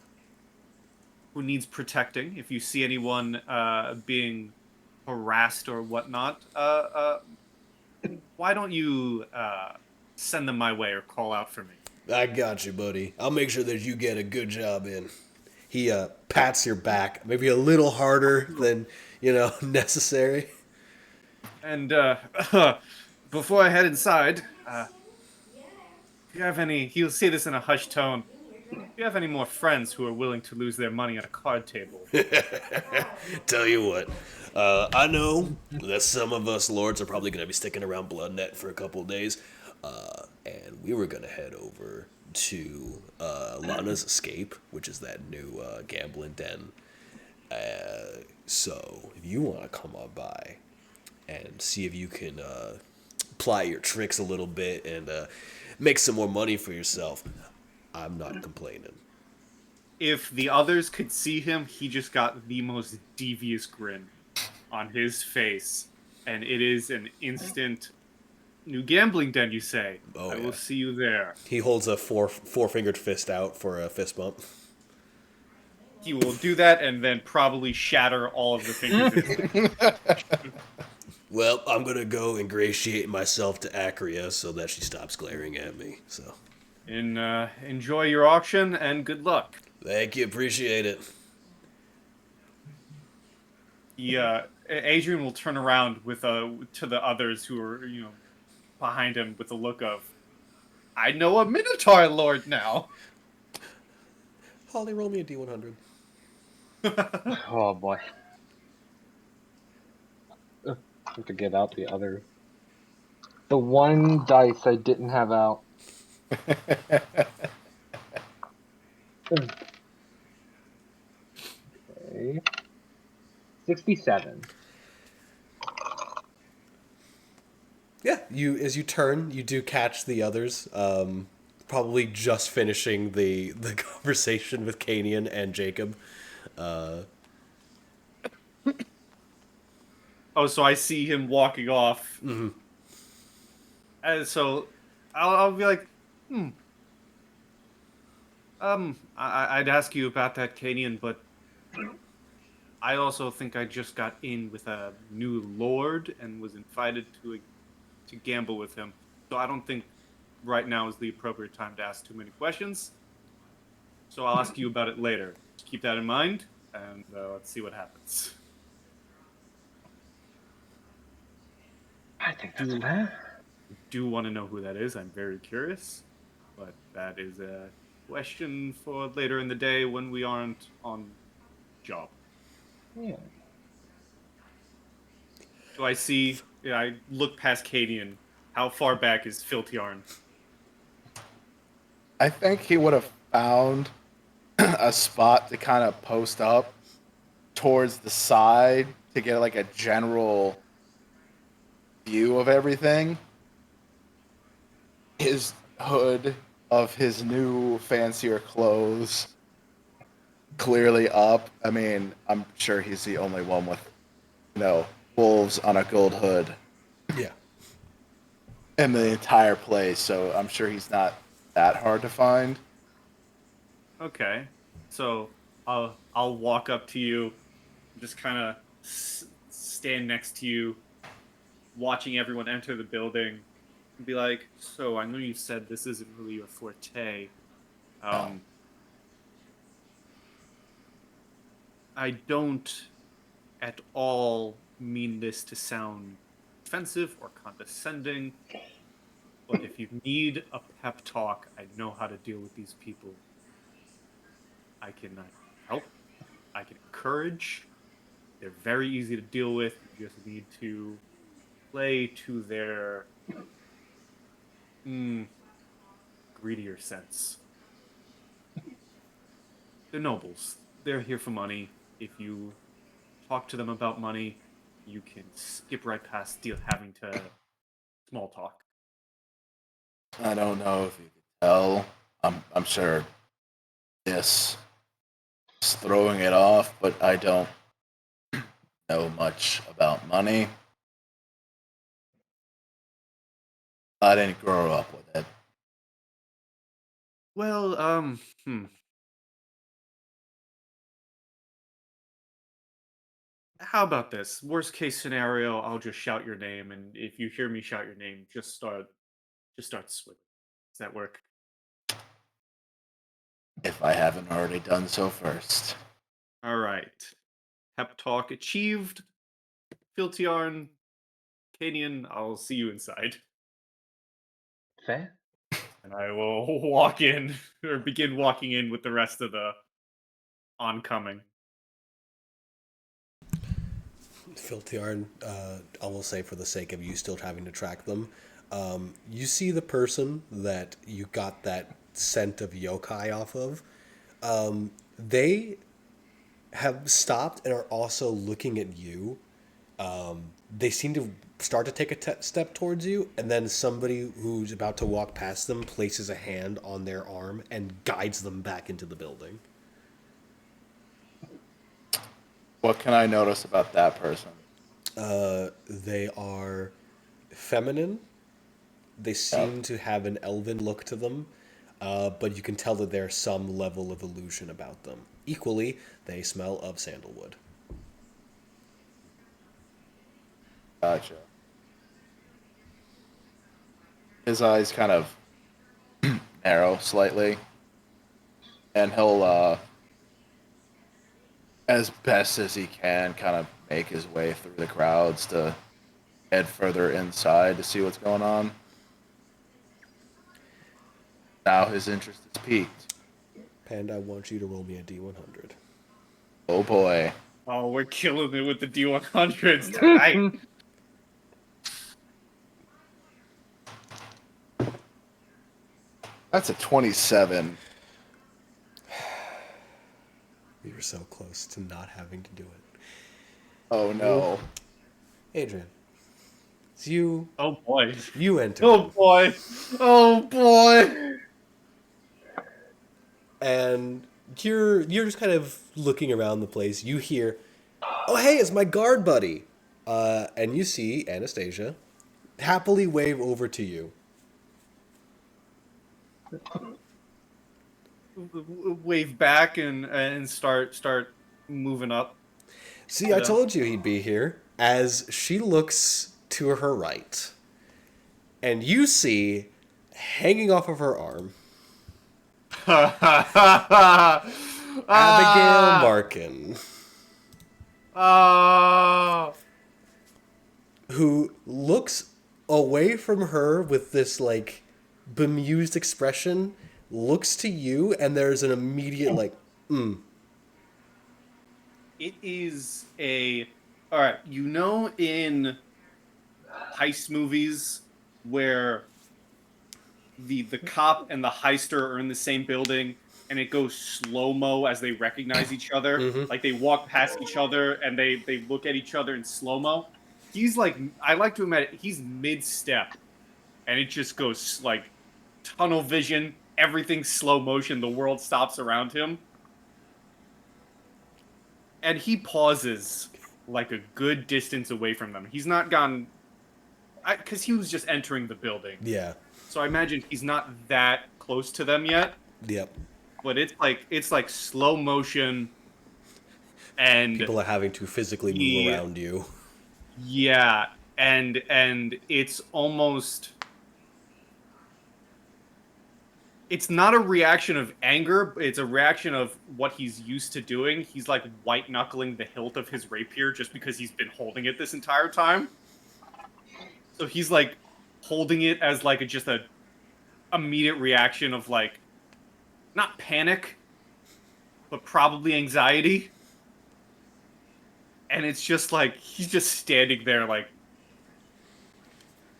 who needs protecting, if you see anyone being harassed or whatnot, why don't you send them my way or call out for me? I got you, buddy. I'll make sure that you get a good job in. He pats your back, maybe a little harder than necessary. And before I head inside, if you have any, he'll say this in a hushed tone. If you have any more friends who are willing to lose their money at a card table, Tell you what, I know that some of us lords are probably going to be sticking around Bloodnet for a couple of days, and we were going to head over to Lana's Escape, which is that new gambling den. So if you want to come on by and see if you can ply your tricks a little bit and make some more money for yourself, I'm not complaining. if the others could see him, he just got the most devious grin on his face, and it is an instant new gambling den. You say, Oh, I yeah. will see you there. He holds a four-fingered fist out for a fist bump. He will do that and then probably shatter all of the fingers. Well, I'm gonna go ingratiate myself to Acria so that she stops glaring at me. So, Enjoy your auction and good luck. thank you, appreciate it. Adrian will turn around with to the others who are behind him with a look of, I know a Minotaur Lord now. Holly, roll me a D100. Oh boy. I have to get out the one dice I didn't have out. Okay. 67. Yeah, as you turn, you do catch the others. Probably just finishing the conversation with Kanian and Jacob. Oh, so I see him walking off. Mm-hmm. And so I'll be like, I'd ask you about that, Canian, but I also think I just got in with a new lord and was invited to gamble with him. So I don't think right now is the appropriate time to ask too many questions. So I'll ask you about it later. Just keep that in mind, and let's see what happens. I think that's fair. Do want to know who that is? I'm very curious. but that is a question for later in the day when we aren't on job. Yeah. Do I see? Yeah, I look past Cadian. How far back is Filtiarn? I think he would have found a spot to kind of post up towards the side to get like a general view of everything. His hood of his new fancier clothes clearly up. I mean, I'm sure he's the only one with, wolves on a gold hood Yeah. in the entire place, so I'm sure he's not that hard to find. Okay, so I'll walk up to you, just kind of stand next to you, watching everyone enter the building, and be like, "So I know you said this isn't really your forte. Oh. I don't at all mean this to sound offensive or condescending, but if you need a pep talk, I know how to deal with these people. I can help, I can encourage. They're very easy to deal with. You just need to play to their greedier sense. They're nobles. They're here for money. If you talk to them about money, you can skip right past having to small talk. I don't know if you could tell. I'm sure this is throwing it off, but I don't know much about money. I didn't grow up with it. Well, how about this? Worst case scenario, I'll just shout your name, and if you hear me shout your name, just start swimming. Does that work? If I haven't already done so first. All right. Pep talk achieved. Filtiarn, Canian, I'll see you inside. Fair. And I will walk in, or begin walking in with the rest of the oncoming. Filtiarn, I will say for the sake of you still having to track them, you see the person that you got that scent of yokai off of. They have stopped and are also looking at you. They seem to start to take a step towards you, and then somebody who's about to walk past them places a hand on their arm and guides them back into the building. What can I notice about that person? They are feminine. They seem to have an elven look to them, but you can tell that there's some level of illusion about them. Equally, they smell of sandalwood. Gotcha. His eyes kind of narrow slightly, and he'll, as best as he can, kind of make his way through the crowds to head further inside to see what's going on. Now his interest is piqued. Panda, I want you to roll me a D100. Oh boy. Oh, we're killing it with the D100s tonight. That's a 27. We were so close to not having to do it. Oh no. Adrian, it's you. Oh boy. You enter. Oh boy. Oh boy. And you're just kind of looking around the place. You hear, "Oh hey, it's my guard buddy," and you see Anastasia happily wave over to you. Wave back and start moving up. See, I told you he'd be here. As she looks to her right, and you see, hanging off of her arm, Abigail Markin, who looks away from her with this, like, bemused expression, looks to you, and there's an immediate like, It is a all right. You know, in heist movies where the cop and the heister are in the same building, and it goes slow mo as they recognize each other. Like they walk past each other and they look at each other in slow mo. He's like, I like to imagine he's mid step, and it just goes like tunnel vision. Everything's slow motion. The world stops around him. And he pauses like a good distance away from them. He's not gone, because he was just entering the building. yeah, So I imagine he's not that close to them yet. yep. But it's like slow motion, and People are having to physically move around you. yeah, and it's almost. It's not a reaction of anger, it's a reaction of what he's used to doing. He's like white knuckling the hilt of his rapier just because he's been holding it this entire time. So he's like holding it as like just a immediate reaction of like not panic, but probably anxiety. And it's just like he's just standing there like,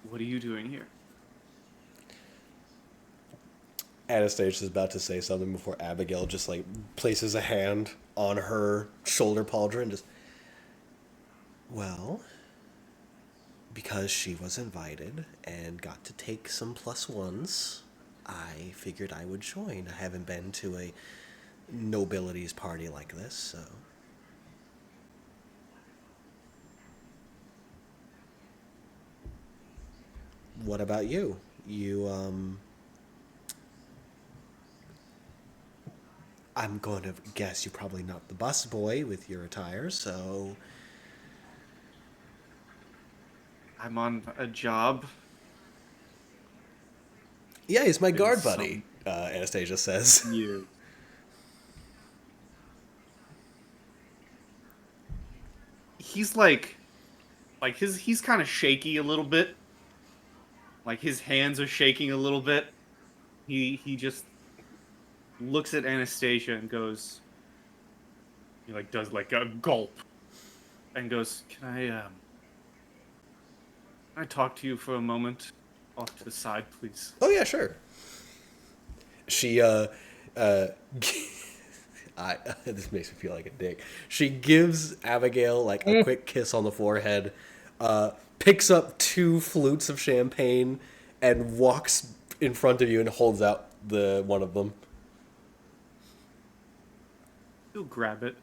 what are you doing here? Anastasia is about to say something before Abigail just like places a hand on her shoulder pauldron and just, well, because she was invited and got to take some +1s, I figured I would join. I haven't been to a nobilities party like this, so. What about you? I'm going to guess you're probably not the busboy with your attire, so. I'm on a job. Yeah, he's my Been guard some buddy, Anastasia says. years. He's like he's kind of shaky a little bit. Like his hands are shaking a little bit. He just looks at Anastasia and goes. He like does like a gulp, and goes, Can I talk to you for a moment, off to the side, please?" Oh, yeah, sure. She, I, this makes me feel like a dick. She gives Abigail, like, a quick kiss on the forehead, picks up 2 flutes of champagne, and walks in front of you and holds out the one of them. He'll grab it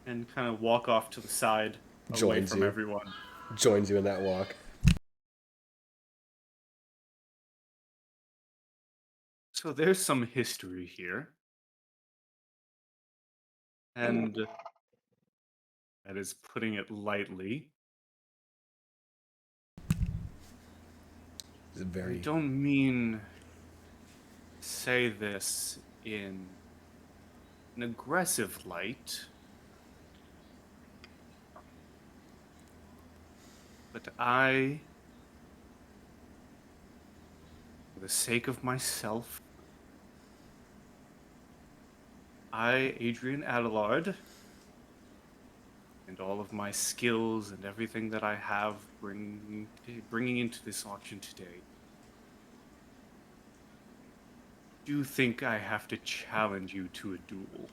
and kind of walk off to the side, away Joins from you. everyone. Joins you in that walk. So there's some history here. And that is putting it lightly. It's I very. don't mean to say this in an aggressive light, but I, for the sake of myself, Adrian Adelard, and all of my skills and everything that I have bringing into this auction today, do think I have to challenge you to a duel.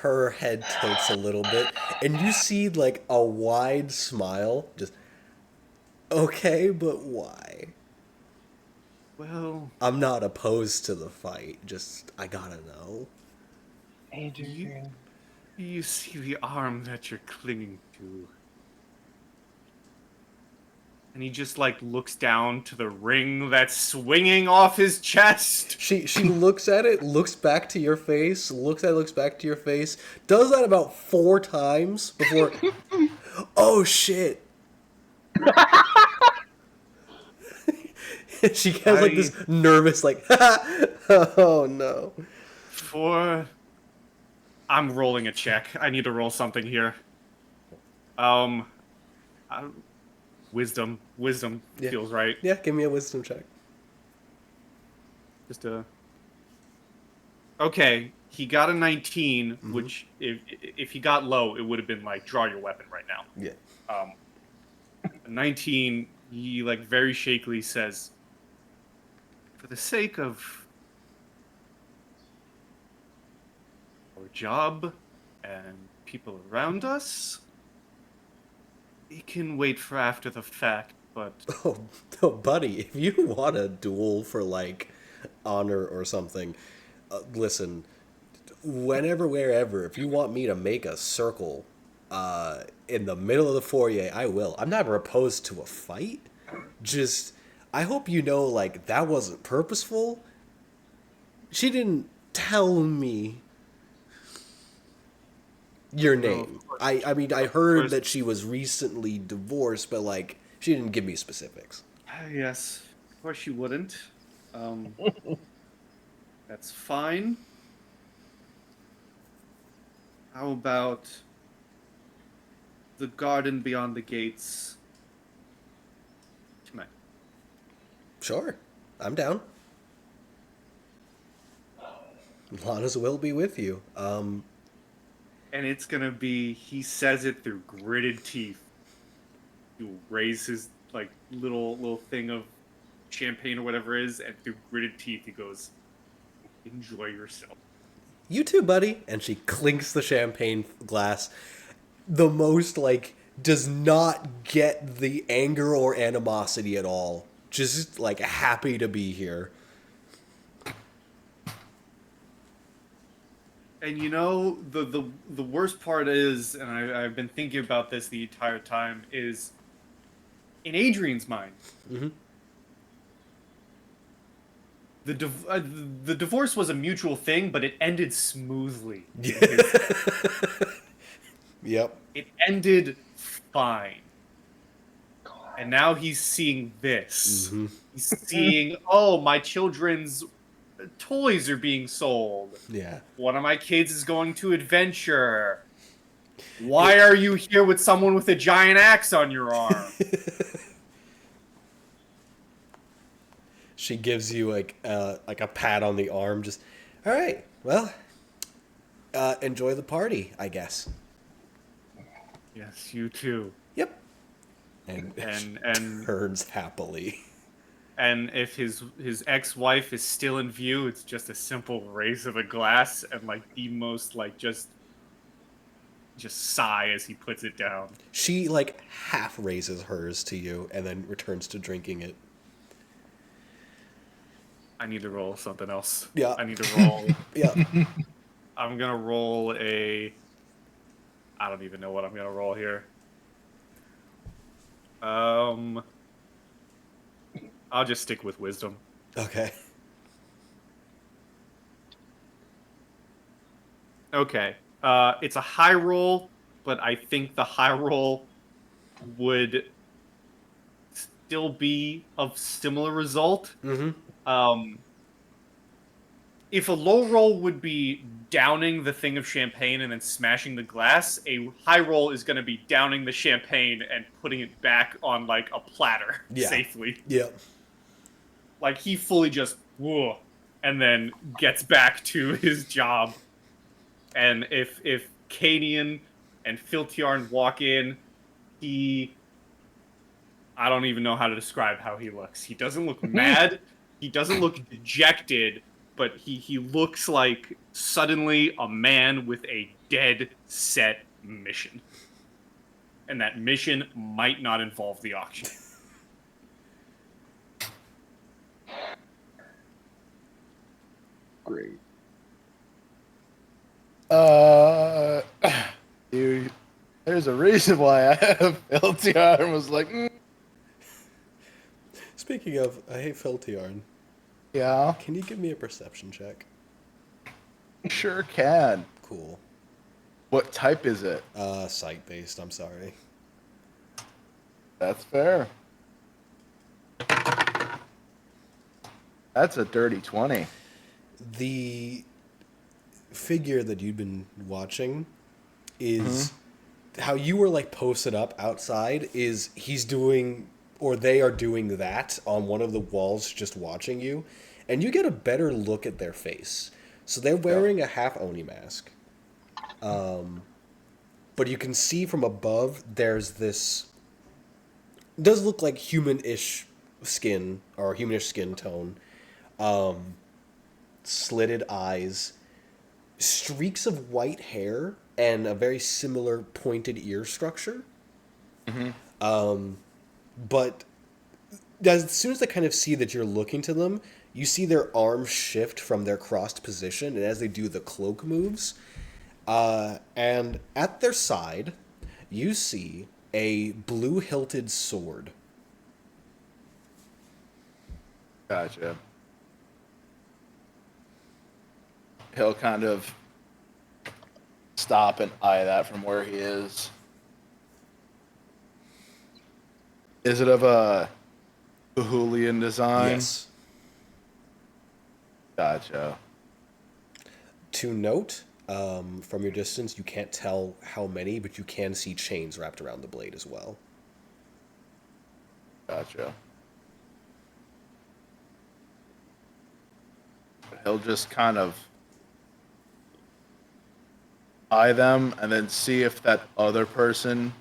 Her head tilts a little bit, and you see, like, a wide smile. Just, okay, but why? Well, I'm not opposed to the fight, just, I gotta know. Adrian. you see the arm that you're clinging to. And he just like looks down to the ring that's swinging off his chest. She looks at it, looks back to your face, looks at it, looks back to your face, does that about 4 times before, oh shit. She has like this nervous like, oh no. I'm rolling a check. I need to roll something here. Wisdom Yeah. feels right. Yeah, give me a wisdom check. Just a. Okay, he got a 19, which if he got low, it would have been like draw your weapon right now. Yeah. A 19, he like very shakily says, "For the sake of our job and people around us, we can wait for after the fact, but Oh, buddy, if you want a duel for like honor or something, listen. Whenever, wherever, if you want me to make a circle in the middle of the foyer, I will. I'm never opposed to a fight. Just, I hope you know, like, that wasn't purposeful. She didn't tell me your name. I mean, I heard that she was recently divorced, but, like, she didn't give me specifics. yes, of course you wouldn't. That's fine. How about the garden beyond the gates tonight? Sure, I'm down. Lana's will be with you. And it's gonna be, he says it through gritted teeth. He'll raise his like little thing of champagne or whatever it is, and through gritted teeth he goes, "Enjoy yourself." You too, buddy. And she clinks the champagne glass. The most, like, does not get the anger or animosity at all. Just, like, happy to be here. And you know, the worst part is, and I've been thinking about this the entire time, is in Adrian's mind, the divorce was a mutual thing, but it ended smoothly. Yep. It ended fine. And now he's seeing this. He's seeing, oh, my children's toys are being sold. Yeah. One of my kids is going to adventure. Why are you here with someone with a giant axe on your arm? She gives you, like a pat on the arm. Just, all right, well, enjoy the party, I guess. Yes, you too. Yep. And turns happily. And if his ex-wife is still in view, it's just a simple raise of a glass and like the most like just sigh as he puts it down. She like half raises hers to you and then returns to drinking it. I need to roll something else. Yeah. I need to roll. Yeah. I'm gonna roll a. I don't even know what I'm gonna roll here. I'll just stick with wisdom. Okay. Okay. It's a high roll, but I think the high roll would still be of similar result. If a low roll would be downing the thing of champagne and then smashing the glass, a high roll is going to be downing the champagne and putting it back on like a platter safely. Yeah. Like he fully just whoa, and then gets back to his job. And if Cadian and Filtiarn walk in, I don't even know how to describe how he looks. He doesn't look mad. He doesn't look dejected, but he looks like suddenly a man with a dead set mission. And that mission might not involve the auction. Great. There's a reason why I have LTR and was like, Speaking of, I hate Filtiarn. yeah, Can you give me a perception check? sure can. Cool. What type is it? Sight-based, I'm sorry. That's fair. That's a dirty 20. The figure that you've been watching is how you were like posted up outside is he's doing or they are doing that on one of the walls just watching you, and you get a better look at their face. So they're wearing a half Oni mask. But you can see from above there's this does look like human-ish skin or humanish skin tone, slitted eyes, streaks of white hair, and a very similar pointed ear structure. But as soon as they kind of see that you're looking to them, you see their arms shift from their crossed position, and as they do, the cloak moves. And at their side, you see a blue-hilted sword. Gotcha. He'll kind of stop and eye that from where he is. Is it of a Cahulian design? Yes. Gotcha. To note, from your distance, you can't tell how many, but you can see chains wrapped around the blade as well. Gotcha. He'll just kind of eye them and then see if that other person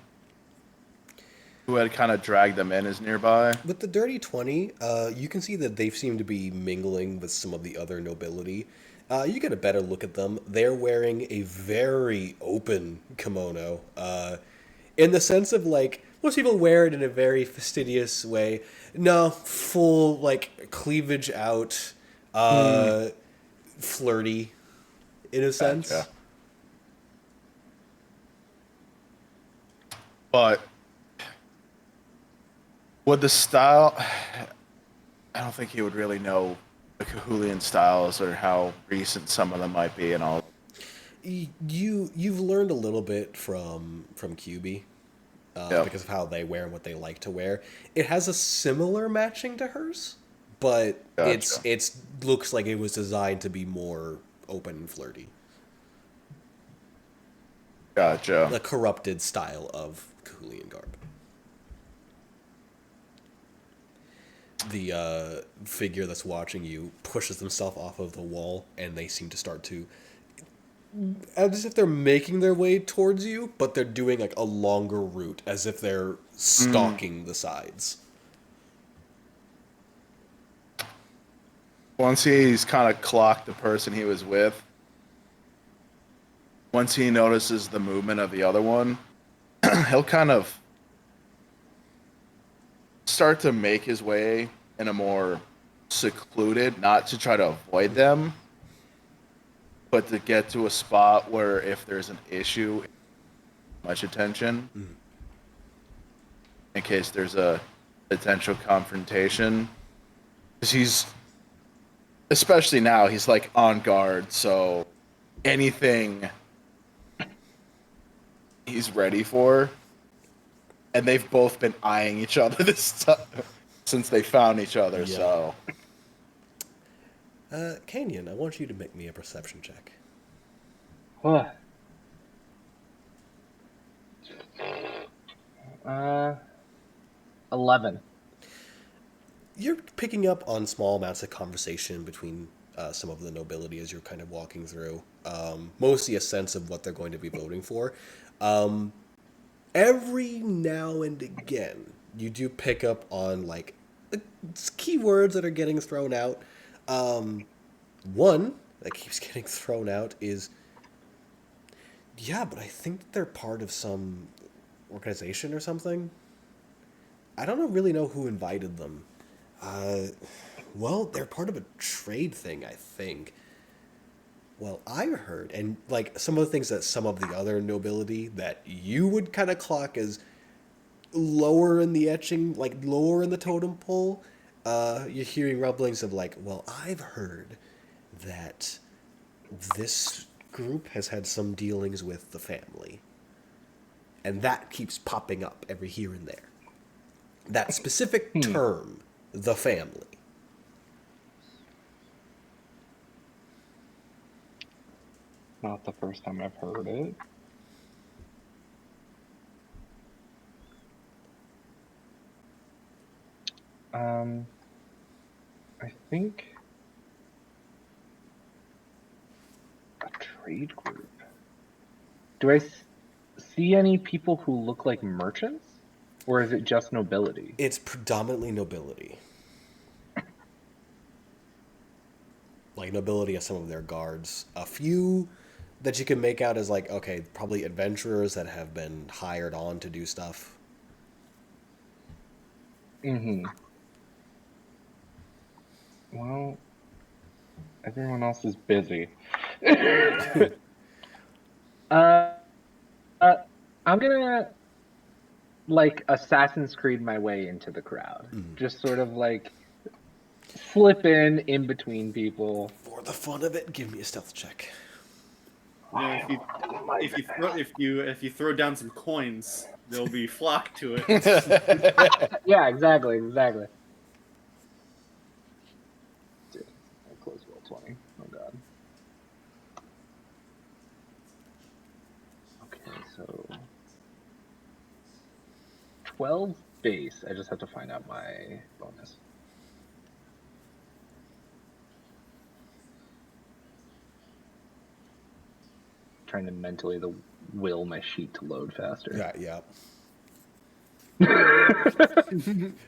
who had kind of dragged them in is nearby. With the dirty 20, you can see that they seem to be mingling with some of the other nobility. You get a better look at them. They're wearing a very open kimono, in the sense of, like, most people wear it in a very fastidious way. No, full, like, cleavage out, flirty, in a sense. Gotcha. But would the style... I don't think he would really know the Cahulian styles or how recent some of them might be and all. You've learned a little bit from QB, because of how they wear and what they like to wear. It has a similar matching to hers, but Gotcha. it's looks like it was designed to be more open and flirty. Gotcha. The corrupted style of Cahulian garb. The figure that's watching you pushes themselves off of the wall, and they seem to start to, as if they're making their way towards you, but they're doing like a longer route, as if they're stalking the sides. Once he's kind of clocked the person he was with, once he notices the movement of the other one, he'll kind of start to make his way in a more secluded, not to try to avoid them, but to get to a spot where if there's an issue, much attention, in case there's a potential confrontation. Because he's, especially now, he's like on guard, so anything he's ready for. And they've both been eyeing each other this time since they found each other. Yeah. So, Canyon, I want you to make me a perception check. What? 11. You're picking up on small amounts of conversation between some of the nobility as you're kind of walking through. Mostly a sense of what they're going to be voting for. Every now and again, you do pick up on, like, keywords that are getting thrown out. One that keeps getting thrown out is, yeah, but I think they're part of some organization or something. I don't really know who invited them. Well, they're part of a trade thing, I think. Well, I heard, and like some of the things that some of the other nobility that you would kind of clock as lower in the etching, like lower in the totem pole, you're hearing rumblings of like, well, I've heard that this group has had some dealings with the family. And that keeps popping up every here and there. That specific term, the family. Not the first time I've heard it. I think a trade group. Do I see any people who look like merchants, or is it just nobility? It's predominantly nobility. Like, nobility as some of their guards. A few that you can make out as, like, okay, probably adventurers that have been hired on to do stuff. Mm-hmm. Well, everyone else is busy. uh, uh, I'm gonna like Assassin's Creed my way into the crowd. Just sort of like slip in between people. For the fun of it, give me a stealth check. You know, if you throw down some coins, they'll be flocked to it. Yeah, exactly. Dude, I close roll 20. Oh god. Okay, so 12 base. I just have to find out my bonus. Trying to mentally will my sheet to load faster. Yeah.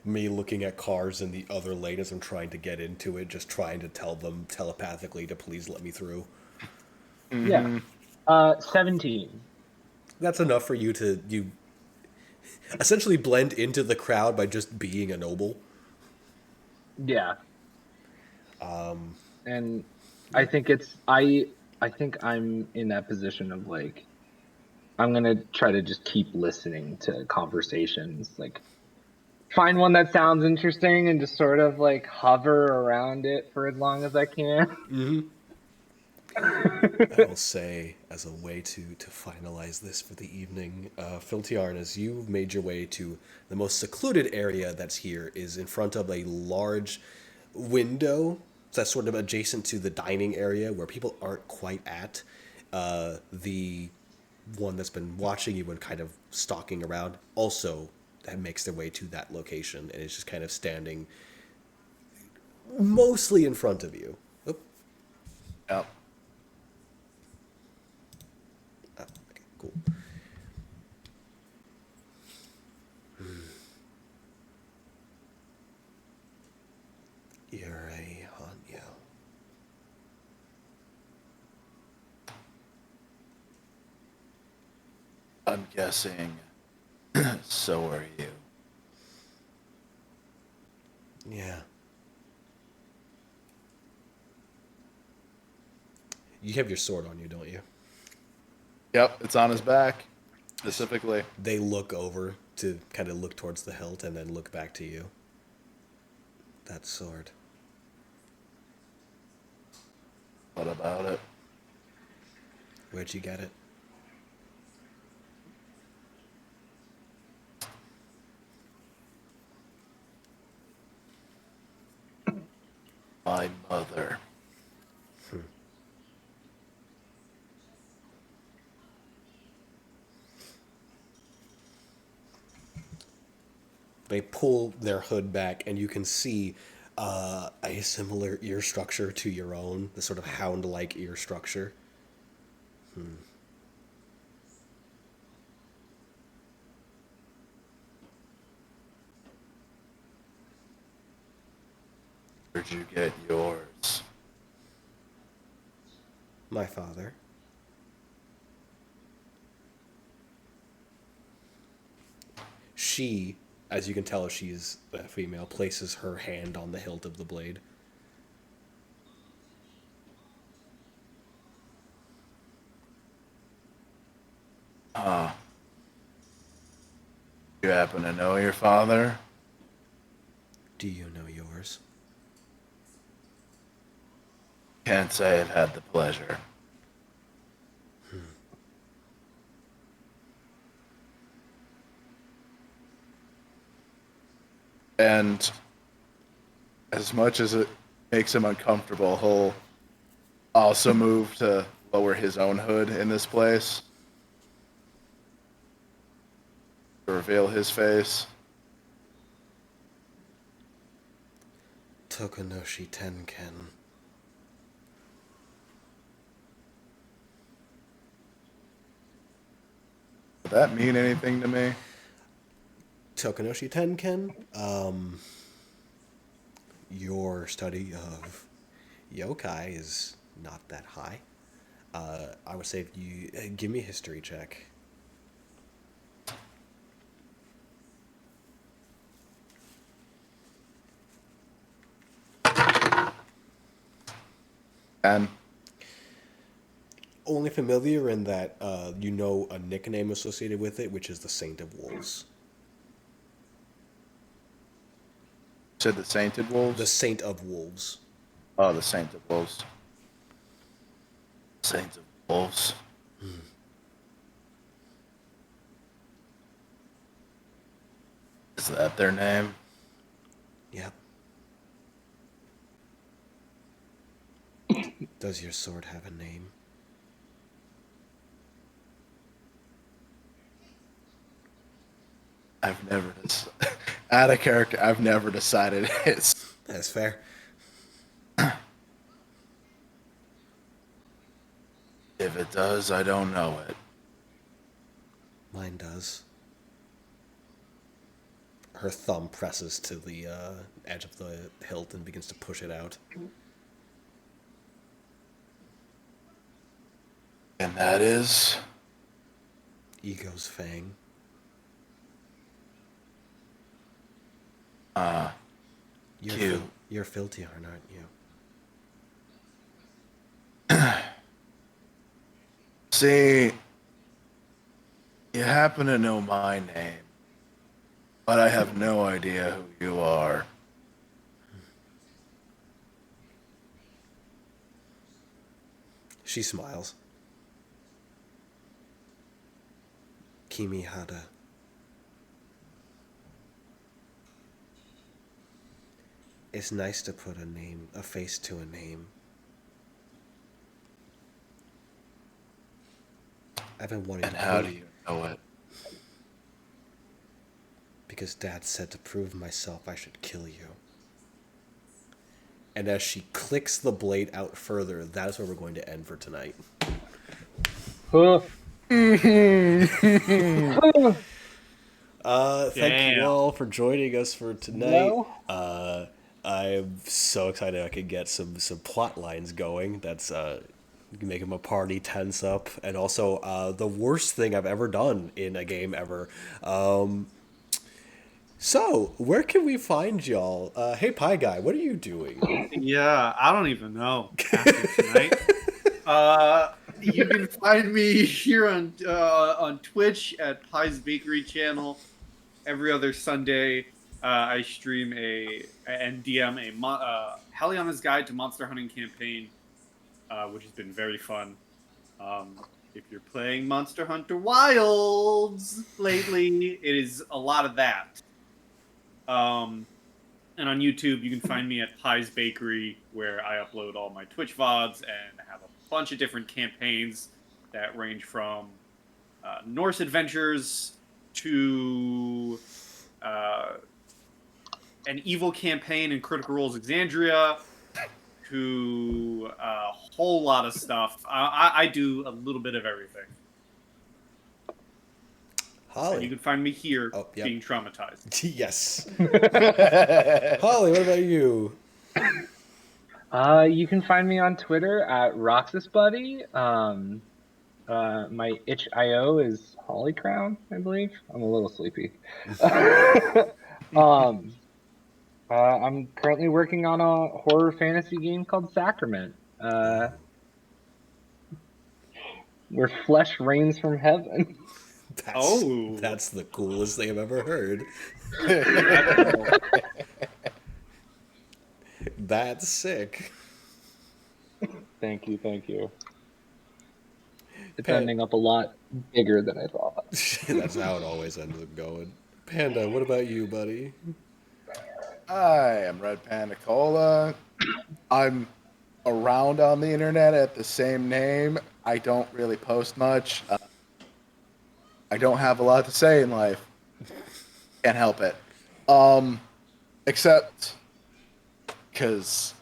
Me looking at cars in the other lane as I'm trying to get into it, just trying to tell them telepathically to please let me through. Yeah. 17. That's enough for you essentially blend into the crowd by just being a noble. Yeah. And I think I think I'm in that position of like I'm gonna try to just keep listening to conversations, like find one that sounds interesting and just sort of like hover around it for as long as I can. I will say, as a way to finalize this for the evening, Filtiarn, as you've made your way to the most secluded area that's here, is in front of a large window that's sort of adjacent to the dining area where people aren't quite at. The one that's been watching you and kind of stalking around also that makes their way to that location and is just kind of standing mostly in front of you. Oh, Yep. okay, cool. You're a Hanyo. I'm guessing. So are you. Yeah. You have your sword on you, don't you? Yep, it's on his back, specifically. They look over to kind of look towards the hilt and then look back to you. That sword. What about it? Where'd you get it? My mother. They pull their hood back, and you can see a similar ear structure to your own, the sort of hound-like ear structure. Where'd you get yours? My father. She, as you can tell if she's a female, places her hand on the hilt of the blade. You happen to know your father? Do you know yours? Can't say I've had the pleasure. And as much as it makes him uncomfortable, he'll also move to lower his own hood in this place to reveal his face. Tokanoshi Tenken. Does that mean anything to me? Tokanoshi Tenken, your study of yokai is not that high. I would say if you give me a history check. And Only familiar in that you know a nickname associated with it, which is the Saint of Wolves. said the Sainted Wolves? The Saint of Wolves. Oh, the Saint of Wolves. Saint of Wolves. Is that their name? Yep. Does your sword have a name? I've never out of character. I've never decided it's. That's fair. If it does, I don't know it. Mine does. Her thumb presses to the edge of the hilt and begins to push it out. And that is. Ego's fang. You're Cute. You're filthy, aren't you? See, you happen to know my name, but I have no idea who you are. She smiles. Kimihara. It's nice to put a face to a name. I've been wanting And to how put- do you know it? Because Dad said to prove myself I should kill you. And as she clicks the blade out further, that is where we're going to end for tonight. Thank you all for joining us for tonight. I'm so excited I could get some plot lines going. That's making my party tense up, and also the worst thing I've ever done in a game ever. So where can we find y'all? Hey, Pie Guy, what are you doing? Yeah, I don't even know after tonight. You can find me here on Twitch at Pie's Bakery channel. Every other Sunday, I stream and DM a Heliana's Guide to Monster Hunting campaign, which has been very fun. If you're playing Monster Hunter Wilds lately, it is a lot of that. And on YouTube, you can find me at Pie's Bakery, where I upload all my Twitch VODs and have a bunch of different campaigns that range from Norse adventures to an evil campaign in Critical Role's Exandria to a whole lot of stuff. I do a little bit of everything. Holly. And you can find me here Yep. being traumatized. Yes. Holly, what about you? You can find me on Twitter at RoxasBuddy. My itch.io is Holly Crown, I believe. I'm a little sleepy. I'm currently working on a horror fantasy game called Sacrament, where flesh rains from heaven. That's the coolest thing I've ever heard. That's sick. Thank you. It's ending up a lot bigger than I thought. That's how it always ends up going. Panda, what about you, buddy? I am Red Panda Cola. I'm around on the internet at the same name. I don't really post much. I don't have a lot to say in life. Can't help it. Except because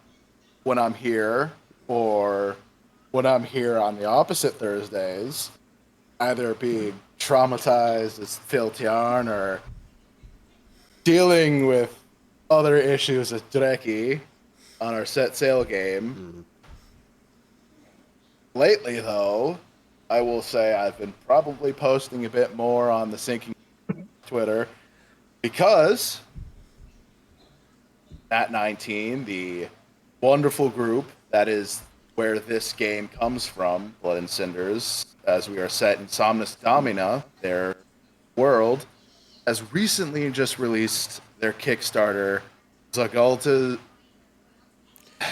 when I'm here or when I'm here on the opposite Thursdays, either being traumatized as filthy yarn or dealing with other issues as Dreki on our set sail game. Lately, though, I will say I've been probably posting a bit more on the Sinking Twitter because at 19, the wonderful group that is where this game comes from, Blood and Cinders, as we are set in Somnus Domina, their world, has recently just released their Kickstarter, Zagalta. I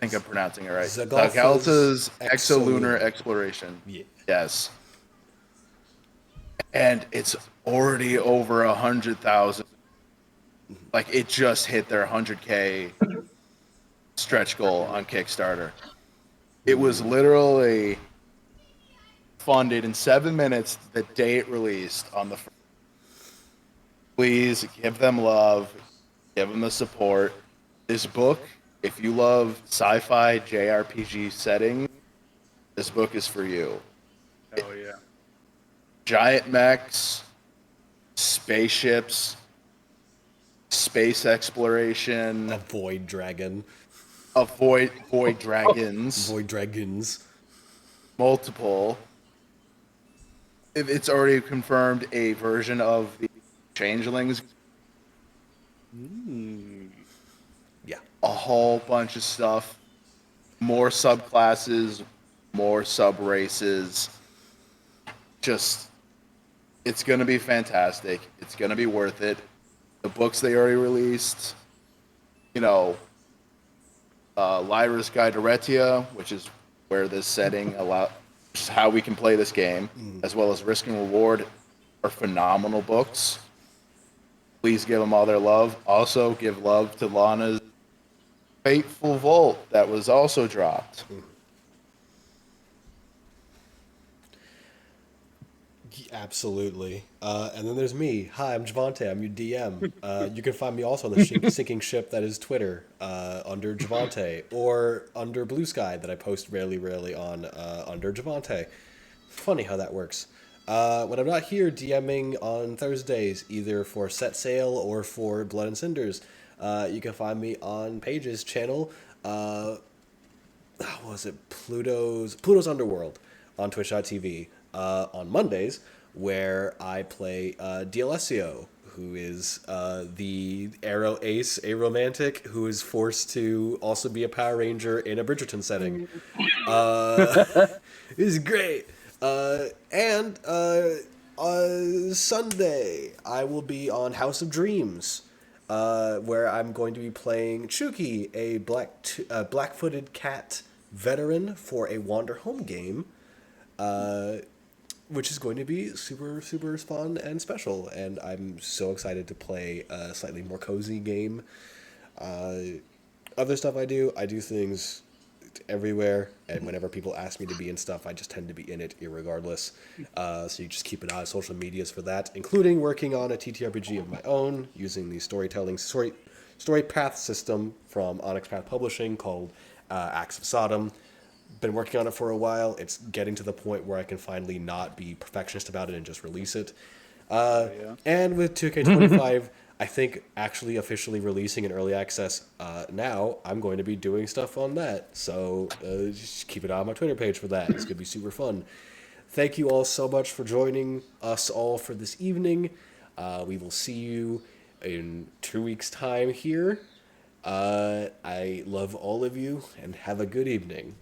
think I'm pronouncing it right. Zagalta's Exolunar Exploration. Yeah. Yes. And it's already over 100,000. Like, it just hit their 100K stretch goal on Kickstarter. It was literally funded in 7 minutes the day it released on the. Please give them love, give them the support. This book, if you love sci-fi JRPG setting, this book is for you. Hell yeah. Giant mechs, spaceships, space exploration, A void dragon. void dragons, Void dragons. multiple. It's already confirmed a version of the changelings. Yeah. A whole bunch of stuff. More subclasses, more sub races. Just, it's going to be fantastic. It's going to be worth it. The books they already released, you know, Lyra's Guide to Retia, which is where this setting which is how we can play this game, as well as Risk and Reward, are phenomenal books. Please give them all their love. Also, give love to Lana's Fateful Vault that was also dropped. Absolutely. And then there's me. Hi, I'm Javante. I'm your DM. You can find me also on the sinking ship that is Twitter, under Javante, or under Blue Sky that I post rarely on, under Javante. Funny how that works. When I'm not here DMing on Thursdays, either for Set Sail or for Blood and Cinders, you can find me on Paige's channel. What was it? Pluto's Underworld on Twitch.tv on Mondays, where I play Dialessio, who is the Arrow Ace, a romantic who is forced to also be a Power Ranger in a Bridgerton setting. It is great. And Sunday, I will be on House of Dreams, where I'm going to be playing Chuki, a black-footed cat veteran for a Wander Home game, which is going to be super, super fun and special. And I'm so excited to play a slightly more cozy game. Other stuff I do things everywhere, and whenever people ask me to be in stuff, I just tend to be in it irregardless. So you just keep an eye on social medias for that, including working on a TTRPG of my own using the story path system from Onyx Path Publishing called Acts of Sodom. Been working on it for a while. It's getting to the point where I can finally not be perfectionist about it and just release it. And with 2K25, I think actually officially releasing in early access now, I'm going to be doing stuff on that. So just keep an eye on my Twitter page for that. It's going to be super fun. Thank you all so much for joining us all for this evening. We will see you in 2 weeks' time here. I love all of you, and have a good evening.